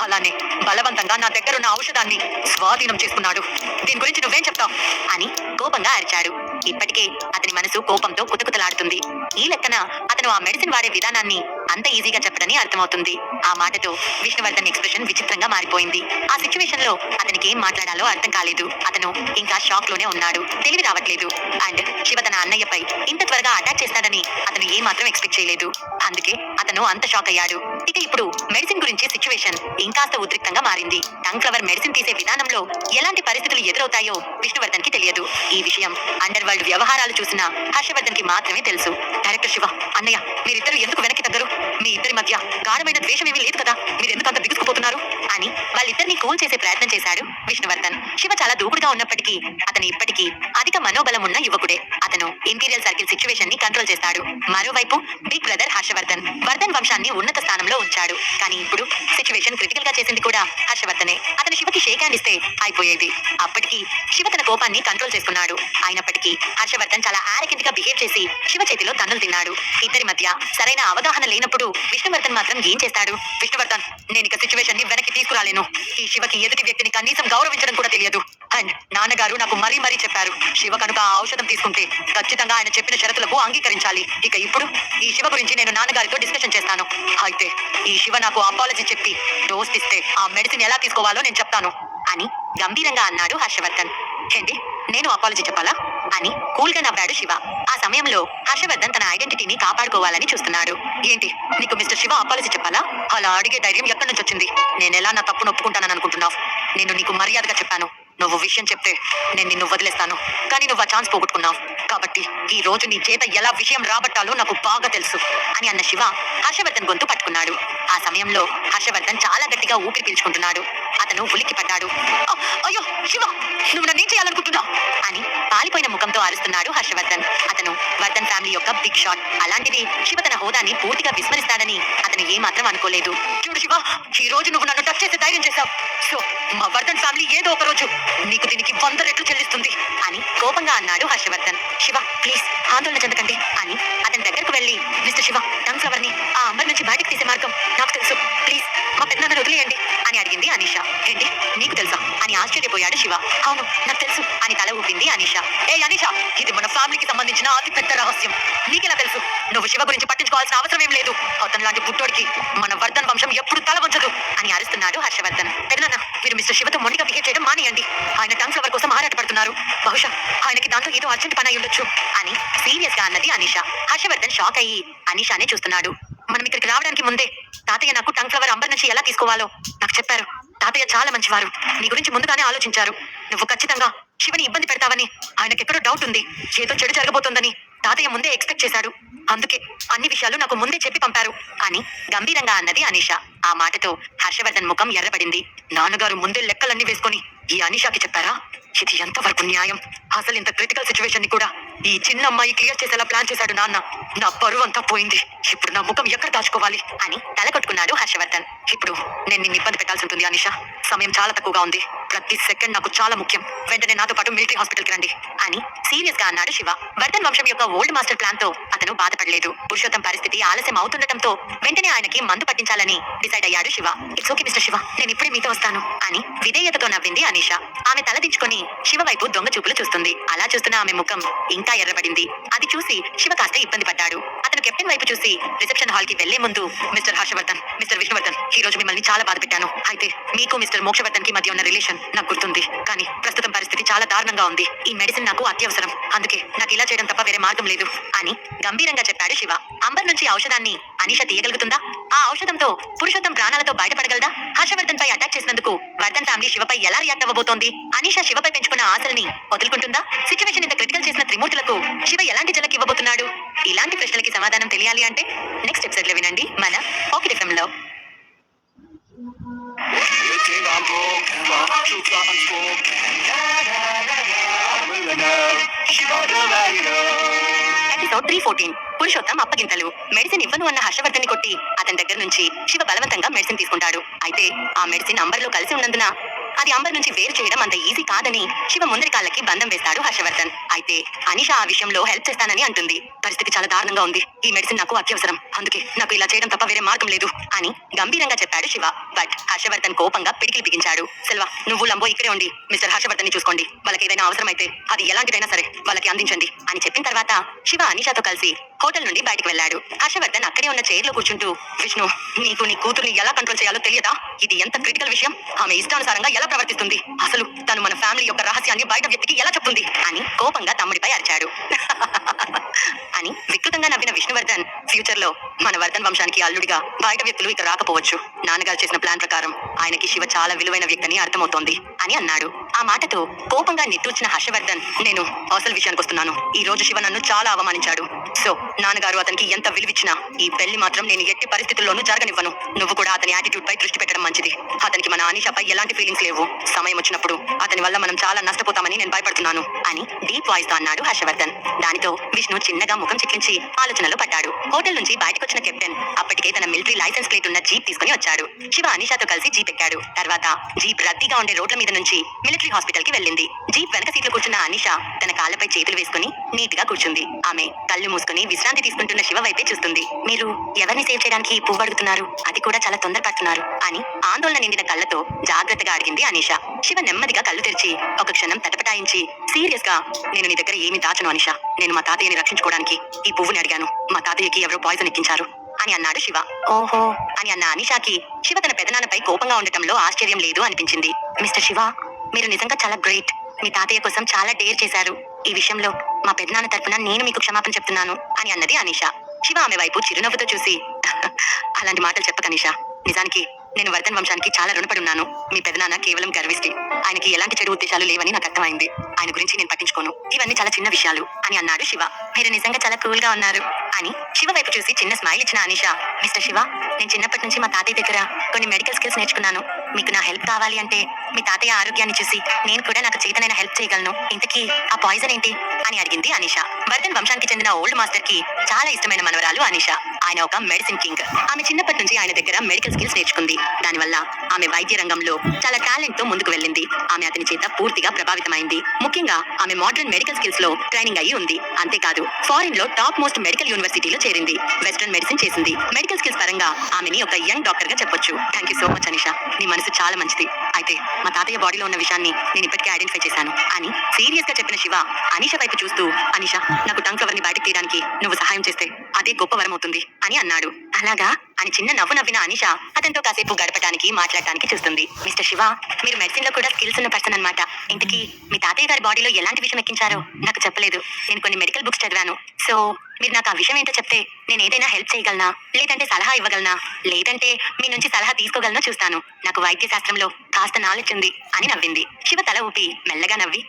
అలానే బలవంతంగా నా దగ్గరున్న ఔషధాన్ని స్వాధీనం చేసుకున్నాడు. దీని గురించి నువ్వేం చెప్తావు అని కోపంగా అరిచాడు. ఇప్పటికే అతని మనసు కోపంతో కుతకుతలాడుతుంది. ఈ లెక్కన అతను ఆ మెడిసిన్ వాడే విధానాన్ని అంత ఈజీగా చెప్పడని అర్థమవుతుంది. ఆ మాటతో విష్ణువర్ధన్ ఎక్స్ప్రెషన్ విచిత్రంగా మారిపోయింది. ఆ సిచ్యువేషన్ లో అతనికి ఏం మాట్లాడాలో అర్థం కాలేదు. అతను ఇంకా షాక్ లోనే ఉన్నాడు. తెలివి రావట్లేదు. అండ్ శివ తన అన్నయ్యపై ఇంత త్వరగా అటాక్ చేస్తాడని అతను ఏ మాత్రం ఎక్స్పెక్ట్ చేయలేదు. అందుకే అతను అంత షాక్ అయ్యాడు. ఇక ఇప్పుడు మెడిసిన్ గురించి సిచ్యువేషన్ ఇంకాస్త ఉద్రిక్తంగా మారింది. టంగ్ ఫ్లవర్ మెడిసిన్ తీసే విధానంలో ఎలాంటి పరిస్థితులు ఎదురవుతాయో విష్ణువర్ధన్ కి తెలియదు. ఈ విషయం అండర్ వరల్డ్ వ్యవహారాలు చూసిన హర్షవర్ధన్ కి మాత్రమే తెలుసు. డైరెక్టర్ శివ, అన్నయ్య, మీరిద్దరు ఎందుకు వెనక్కి తగ్గరు? మీ ఇద్దరి మధ్య గాఢమైన ద్వేషం ఏమీ లేదు కదా? మీరు ఎందుకు అంత బిగుసుకుపోతున్నారు అని వాళ్ళిద్దరిని కూల్ చేసే ప్రయత్నం చేశాడు విష్ణువర్ధన్. శివ చాలా దూకుడుగా ఉన్నప్పటికీ అతను ఇప్పటికీ అధిక మనోబలం ఉన్న యువకుడే. అతను ఇంపీరియల్ సర్కిల్ సిచ్యువేషన్ ని కంట్రోల్ చేస్తాడు. మరోవైపు బిగ్ బ్రదర్ హర్షవర్ధన్ వర్ధన్ వంశాన్ని ఉన్నత స్థానంలో ఉంచాడు. కానీ ఇప్పుడు సిచ్యువేషన్ క్రిటికల్ గా చేసింది కూడా హర్షవర్ధనే. అతను శివకి షేక్ హ్యాండ్ ఇస్తే అయిపోయేది. అప్పటికి శివ తన కోపాన్ని కంట్రోల్ చేసుకున్నాడు. అయినప్పటికీ హర్షవర్ధన్ చాలా ఆరకెంట్ గా బిహేవ్ చేసి శివ చేతిలో తన్నులు తిన్నాడు. ఇద్దరి మధ్య సరైన అవగాహన లేనప్పుడు విష్ణువర్ధన్ మాత్రం ఏం చేస్తాడు? విష్ణువర్ధన్, నేను ఇక సిచ్యువేషన్ ని వెనక్కి తీసుకురాలేను. ఈ శివకి ఎదుటి వ్యక్తిని కనీసం గౌరవించడం కూడా తెలియదు. అండ్ నాన్నగారు నాకు మరీ మరీ చెప్పారు, శివ కనుక ఆ ఔషధం తీసుకుంటే ఖచ్చితంగా ఆయన చెప్పిన షరతులకు అంగీకరించాలి. ఇక ఇప్పుడు ఈ శివ గురించి నేను నాన్నగారితో డిస్కషన్ చేస్తాను. అయితే ఈ శివ నాకు అపాలజీ చెప్పి డోస్ ఇస్తే ఆ మెడిసిన్ ఎలా తీసుకోవాలో నేను చెప్తాను అని గంభీరంగా అన్నాడు హర్షవర్ధన్. ఏంటి, నేను అపాలజీ చెప్పాలా అని కూల్ గా నవ్వాడు శివ. ఆ సమయంలో హర్షవర్ధన్ తన ఐడెంటిటీని కాపాడుకోవాలని చూస్తున్నాడు. ఏంటి, నీకు మిస్టర్ శివ అపాలజీ చెప్పాలా? అలా అడిగే ధైర్యం ఎక్కడి నుంచి వచ్చింది? నేనెలా నా తప్పును ఒప్పుకుంటానని అనుకుంటున్నావు? నేను నీకు మర్యాదగా చెప్పాను, నువ్వు విషయం చెప్తే నేను నిన్ను వదిలేస్తాను. కానీ నువ్వు ఆ ఛాన్స్ పోగొట్టుకున్నావు. కాబట్టి ఈ రోజు నీ చేత ఎలా విషయం రాబట్టాలో నాకు బాగా తెలుసు అని అన్న శివ హర్షవర్ధన్ గొంతు పట్టుకున్నాడు. ఆ సమయంలో హర్షవర్ధన్ చాలా గట్టిగా ఊపిరి పీల్చుకుంటున్నాడు. అతను ఉలిక్కి పడ్డాడు. అయ్యో శివ, నువ్వు నన్నేం చేయాలనుకుంటున్నావు అని పాలిపోయిన ముఖంతో అరుస్తున్నాడు హర్షవర్ధన్. అతను వర్ధన్ ఫ్యామిలీ యొక్క బిగ్ షాట్. అలాంటిది శివ తన హోదాని పూర్తిగా విస్మరిస్తాడని అతను ఏ మాత్రం అనుకోలేదు. చూడు శివ, ఈ రోజు నువ్వు నన్ను టచ్ చేసే ధైర్యం చేశావు. సో మా వర్ధన్ ఫ్యామిలీ ఏదో ఒక రోజు నీకు దీనికి 100 రెట్లు చెల్లిస్తుంది అని కోపంగా అన్నాడు హర్షవర్ధన్. శివ, ప్లీజ్ ఆందోళన చెందకండి అని అతని దగ్గరకు వెళ్లి, మిస్టర్ శివ, టంగ్ ఫ్లవర్ ని ఆ అంబర్ నుంచి బయటకు తీసే మార్గం నాకు తెలుసు. ప్లీజ్ మా పెద్దనాన్నను వదిలేయండి అని అడిగింది అనీష. ఏంటి, నీకు తెలుసా అని ఆశ్చర్యపోయాడు శివ. అవును, నాకు తెలుసు అని తల ఊపింది అనీష. ఏ అనీష, ఇది మన ఫ్యామిలీకి సంబంధించిన అతి పెద్ద రహస్యం. నీకెలా తెలుసు? నువ్వు శివ గురించి పట్టించుకోవాల్సిన అవసరం ఏం లేదు. అతను లాంటి పుట్టోడికి మన వర్ధన్ వంశం ఎప్పుడు తల వంచదు అని అరుస్తున్నాడు హర్షవర్ధన్. పెద్దనాన్న, మీరు మిస్టర్ శివతో మొండిగా బిహేవ్ చేయడం మానేయండి. ఆయన టంగ్ ఫ్లవర్ కోసం ఆరాటపడుతున్నారు. బహుశా ఆయనకి దాంట్లో ఏదో అర్జెంట్ పని అయి ఉండొచ్చు అని సీరియస్ గా అన్నది అనీష. హర్షవర్ధన్ షాక్ అయ్యి అనీషానే చూస్తున్నాడు. మనం ఇక్కడికి రావడానికి ముందే తాతయ్య నాకు టంగ్ ఫ్లవర్ అంబర్ నుంచి ఎలా తీసుకోవాలో నాకు చెప్పారు. తాతయ్య చాలా మంచివారు. నీ గురించి ముందుగానే ఆలోచించారు. నువ్వు ఖచ్చితంగా శివని ఇబ్బంది పెడతావని ఆయనకెక్కడో డౌట్ ఉంది. ఏదో చెడు జరగబోతోందని తాతయ్య ముందే ఎక్స్పెక్ట్ చేశాడు. అందుకే అన్ని విషయాలు నాకు ముందే చెప్పి పంపారు అని గంభీరంగా అన్నది అనీష. ఆ మాటతో హర్షవర్ధన్ ముఖం ఎర్రబడింది. నాన్నగారు ముందే లెక్కలన్నీ వేసుకొని ఈ అనీషాకి చెప్పారా? ఇది ఎంతవరకు న్యాయం? అసలు ఇంత క్రిటికల్ సిచ్యువేషన్ ని కూడా ఈ చిన్న అమ్మాయి క్లియర్ చేసేలా ప్లాన్ చేశాడు నాన్న. నా బరువు అంతా పోయింది. ఇప్పుడు నా ముఖం ఎక్కడ దాచుకోవాలి అని తల కొట్టుకున్నాడు హర్షవర్ధన్. ఇప్పుడు నేను నిన్ను ఇబ్బంది పెట్టాల్సి ఉంటుంది అనీష. సమయం చాలా తక్కువగా ఉంది. ప్రతి సెకండ్ నాకు చాలా ముఖ్యం. వెంటనే నాతో పాటు మిలిటరీ హాస్పిటల్ కి రండి అని సీరియస్ గా అన్నాడు శివ. వర్ధన్ వంశం యొక్క ఓల్డ్ మాస్టర్ ప్లాన్ తో అతను బాధపడలేదు. పురుషోత్తం పరిస్థితి ఆలస్యం అవుతుండటంతో వెంటనే ఆయనకి మందు పట్టించాలని డిసైడ్ అయ్యాడు Shiva. It's okay mister Shiva, నేను ఇప్పుడే మీతో వస్తాను అని విధేయతతో నవ్వింది అనీష. ఆమె తలదించుకొని శివ వైపు దొంగ చూపులు చూస్తుంది. అలా చూస్తున్న ఆమె ముఖం ఇంకా ఎర్రబడింది. అది చూసి శివ కాస్త ఇబ్బంది పడ్డాడు. అతను కెప్టెన్ వైపు చూసి రిసెప్షన్ హాల్ కి వెళ్లే ముందు, మిస్టర్ హర్షవర్ధన్, మిస్టర్ విష్ణువర్ధన్, ఈ రోజు మిమ్మల్ని చాలా బాధ పెట్టాను. అయితే మీకు మిస్టర్ మోక్షవర్ధన్ కి మధ్య ఉన్న రిలేషన్ నాకు గుర్తుంది. కానీ ప్రస్తుతం పరిస్థితి చాలా దారుణంగా ఉంది. ఈ మెడిసిన్ నాకు అత్యవసరం. అందుకే నాకు ఇలా చేయడం తప్ప వేరే మార్గం లేదు అని గంభీరంగా చెప్పాడు శివ. అంబర్ నుంచి ఔషధాన్ని అనీష తీయగలుగుతుందా? ఆ ఔషధంతో పురుషోత్తం ప్రాణాలతో బయటపడగలదా? హర్షవర్ధన్ పై అటాక్ చేసినందుకు వర్ధన్ ఫ్యామిలీ శివపై ఎలా రియాక్ట్ అవ్వబోతోంది? అనీష శివపై పెంచుకున్న ఆశల్ని వదులుకుంటుందా? సిచ్యువేషన్ ఇంత క్రిటికల్ చేసిన త్రిమూర్తులకు శివ ఎలాంటి జలకి ఇవ్వబోతున్నాడు? ఇలాంటి ప్రశ్నలకి సమాధానం తెలియాలి అంటే నెక్స్ట్ ఎపిసోడ్ లో వినండి మన పాకెట్ ఎఫ్ఎం లో. ఎపిసోడ్ 314 పురుషోత్తం అప్పగింతలు. మెడిసిన్ ఇవ్వను అన్న హర్షవర్ధన్ ని కొట్టి అతని దగ్గర నుంచి శివ బలవంతంగా మెడిసిన్ తీసుకుంటాడు. అయితే ఆ మెడిసిన్ అంబర్ లో కలిసి ఉన్నందున అది అంబర్ నుంచి వేరు చేయడం అంత ఈజీ కాదని శివ ముందరి కాళ్ళకి బంధం వేస్తాడు హర్షవర్ధన్. అయితే అనిష ఆ విషయంలో హెల్ప్ చేస్తానని అంటుంది. పరిస్థితి చాలా దారుణంగా ఉంది. ఈ మెడిసిన్ నాకు అత్యవసరం. అందుకే నాకు ఇలా చేయడం తప్ప వేరే మార్గం లేదు అని గంభీరంగా చెప్పాడు శివ. బట్ హర్షవర్ధన్ కోపంగా పిడికిలి బిగించాడు. సెల్వా, నువ్వు లంబో ఇక్కడే ఉండి మిస్టర్ హర్షవర్ధన్ ని చూసుకోండి. వాళ్ళకి ఏదైనా అవసరమైతే అది ఎలాంటిదైనా సరే వాళ్ళకి అందించండి అని చెప్పిన తర్వాత శివ అనిషాతో కలిసి హోటల్ నుండి బయటకు వెళ్లాడు. హర్షవర్ధన్ అక్కడే ఉన్న చైర్ లో కూర్చుంటూ, విష్ణు, నీకు నీ కూతుర్ని ఎలా కంట్రోల్ చేయాలో తెలియదా? ఇది ఎంత క్రిటికల్ విషయం. ఆమె ఇష్టానుసారంగా ఎలా ప్రవర్తిస్తుంది? అసలు తను మన ఫ్యామిలీ యొక్క రహస్యాన్ని బయట వ్యక్తికి ఎలా చెప్తుంది అని కోపంగా తమ్ముడిపై అరిచాడు. అని వికృతంగా నవ్విన విష్ణువర్ధన్, ఫ్యూచర్ లో మన వర్ధన్ వంశానికి అల్లుడిగా బయట వ్యక్తులు ఇక రాకపోవచ్చు. నాన్నగారు చేసిన ప్లాన్ ప్రకారం ఆయనకి శివ చాలా విలువైన వ్యక్తిని అర్థమవుతోంది అని అన్నాడు. ఆ మాటతో కోపంగా నిట్టూర్చిన హర్షవర్ధన్, నేను అసలు విషయానికి వస్తున్నాను. ఈ రోజు శివ నన్ను చాలా అవమానించాడు. సో నాన్నగారు అతనికి ఎంత విలువిచ్చినా ఈ పెళ్లి మాత్రం నేను ఎట్టి పరిస్థితుల్లోనూ జరగనివ్వను. నువ్వు కూడా అతని యాటిట్యూడ్ పై దృష్టి పెట్టడం మంచిది. అతనికి మన అనిషపై ఎలాంటి ఫీలింగ్స్ లేవు. సమయం వచ్చినప్పుడు అతని వల్ల మనం చాలా నష్టపోతామని నేను భయపడుతున్నాను అని డీప్ వాయిస్ తో అన్నాడు హర్షవర్ధన్. దానితో విష్ణు చిన్నగా ముఖం చిట్లించి ఆలోచనలో పడ్డాడు. హోటల్ నుంచి బయటకొచ్చిన కెప్టెన్ అప్పటికే తన మిలిటరీ లైసెన్స్ ప్లేట్ ఉన్న జీప్ తీసుకుని వచ్చాడు. శివ అనిషాతో కలిసి జీప్ ఎక్కాడు. తర్వాత జీప్ రద్దీగా ఉండే రోడ్ల మీద నుంచి మిలిటరీ హాస్పిటల్ కి వెళ్ళింది. జీప్ వెనక సీట్లో కూర్చున్న అనిష తన కాళ్ళపై చేతులు వేసుకుని నీట్ గా కూర్చుంది. ఆమె కళ్ళు మూసుకుని విశ్రాంతి తీసుకుంటున్న శివ వైపే చూస్తుంది. మీరు ఎవరిని సేవ్ చేయడానికి పువ్వు అడుగుతున్నారు? అది కూడా చాలా తొందరపడుతున్నారు అని ఆందోళన నిండిన కళ్ళతో జాగ్రత్తగా అడిగింది అనిష. శివ నెమ్మదిగా కళ్ళు తెరిచి ఒక క్షణం తటపటాయించి సీరియస్ గా, నేను నీ దగ్గర ఏమీ దాచను అనిష. నేను మా తాతయ్యని రక్షించుకోవడానికి ఈ పువ్వుని అడిగాను. మా తాతయ్యకి ఎవరో పాయిజన్ ఎక్కించారు అని అన్నాడు శివ. ఓహో అని అన్న అనిషాకి శివ తన పెదనాన్నపై కోపంగా ఉండటంలో ఆశ్చర్యం లేదు అనిపించింది. మిస్టర్ శివ, మీరు నిజంగా చాలా గ్రేట్. మీ తాతయ్య కోసం చాలా డేర్ చేశారు. ఈ విషయంలో మా పెదనాన్న తరపున నేను మీకు క్షమాపణ చెప్తున్నాను అని అన్నది అనిష. శివ ఆమె వైపు చిరునవ్వుతో చూసి, అలాంటి మాటలు చెప్పక అనిష. నిజానికి నేను వర్ధన్ వంశానికి చాలా రుణపడి ఉన్నాను. మీ పెదనాన్న కేవలం గర్విష్టి. ఆయనకి ఎలాంటి చెడు ఉద్దేశాలు లేవని నాకు అర్థమైంది. ఆయన గురించి నేను పట్టించుకోను. ఇవన్నీ చాలా చిన్న విషయాలు అని అన్నాడు శివ. మీరు నిజంగా చాలా కూల్ గా ఉన్నారు అని శివ వైపు చూసి చిన్న స్మైల్ ఇచ్చిన అనిష, మిస్టర్ శివ, నేను చిన్నప్పటి నుంచి మా తాతయ్య దగ్గర కొన్ని మెడికల్ స్కిల్స్ నేర్చుకున్నాను. మీకు నా హెల్ప్ కావాలి అంటే మీ తాతయ్య ఆరోగ్యాన్ని చూసి నేను కూడా నాకు చేతనైన హెల్ప్ చేయగలను. ఇంతకీ ఆ పాయిజన్ ఏంటి అని అడిగింది అనిష. వర్ధన్ వంశానికి చెందిన ఓల్డ్ మాస్టర్ కి చాలా ఇష్టమైన మనవరాలు అనిష. ఆయన ఒక మెడిసిన్ కింగ్. ఆమె చిన్నప్పటి నుంచి ఆయన దగ్గర మెడికల్ స్కిల్స్ నేర్చుకుంది. దానివల్ల ఆమె వైద్య రంగంలో చాలా టాలెంట్ తో ముందుకు వెళ్ళింది. ఆమె అతని చేత పూర్తిగా ప్రభావితమైంది. ముఖ్యంగా ఆమె మోడర్న్ మెడికల్ స్కిల్స్ లో ట్రైనింగ్ అయ్యి ఉంది. అంతేకాదు ఫారిన్ లో టాప్ మోస్ట్ మెడికల్ యూనివర్సిటీలో చేరింది. వెస్టర్న్ మెడిసిన్ చేసింది. మెడికల్ స్కిల్స్ పరంగా ఆమెని ఒక యంగ్ డాక్టర్ గా చెప్పొచ్చు. Thank you so much Anisha. నీ మనసు చాలా మంచిది. అయితే మా తాతయ్య బాడీలో ఉన్న విషయాన్ని నేను ఇప్పటికే ఐడెంటిఫై చేశాను అని సీరియస్ గా చెప్పిన శివ అనిష వైపు చూస్తూ, అనిష, నాకు టంగ్ కవర్ ని బయటకు తీయడానికి నువ్వు సహాయం చేస్తే అదే గొప్ప వరం అవుతుంది అని అన్నాడు. అలాగా అని చిన్న నవ్వు నవ్విన అనిష అతనితో కాసేపు గడపడానికి మాట్లాడటానికి చూస్తుంది. మిస్టర్ శివ, మీరు మెడిసిన్ లో కూడా స్కిల్స్ ఉన్న పర్సన్ అన్నమాట. ఇంతకీ మీ తాతయ్య గారి బాడీలో ఎలాంటి విషయం ఎక్కించారో నాకు చెప్పలేదు. నేను కొన్ని మెడికల్ బుక్స్ చదివాను. సో మీరు నాకు ఆ విషయం ఏంటో చెప్తే నేను ఏదైనా హెల్ప్ చేయగలనా, లేదంటే సలహా ఇవ్వగలనా, లేదంటే మీ నుంచి సలహా తీసుకోగలనో చూస్తాను. నాకు వైద్య శాస్త్రంలో కాస్త నాలెడ్జ్ ఉంది అని నవ్వింది. శివ తల ఊపి మెల్లగా నవ్వి,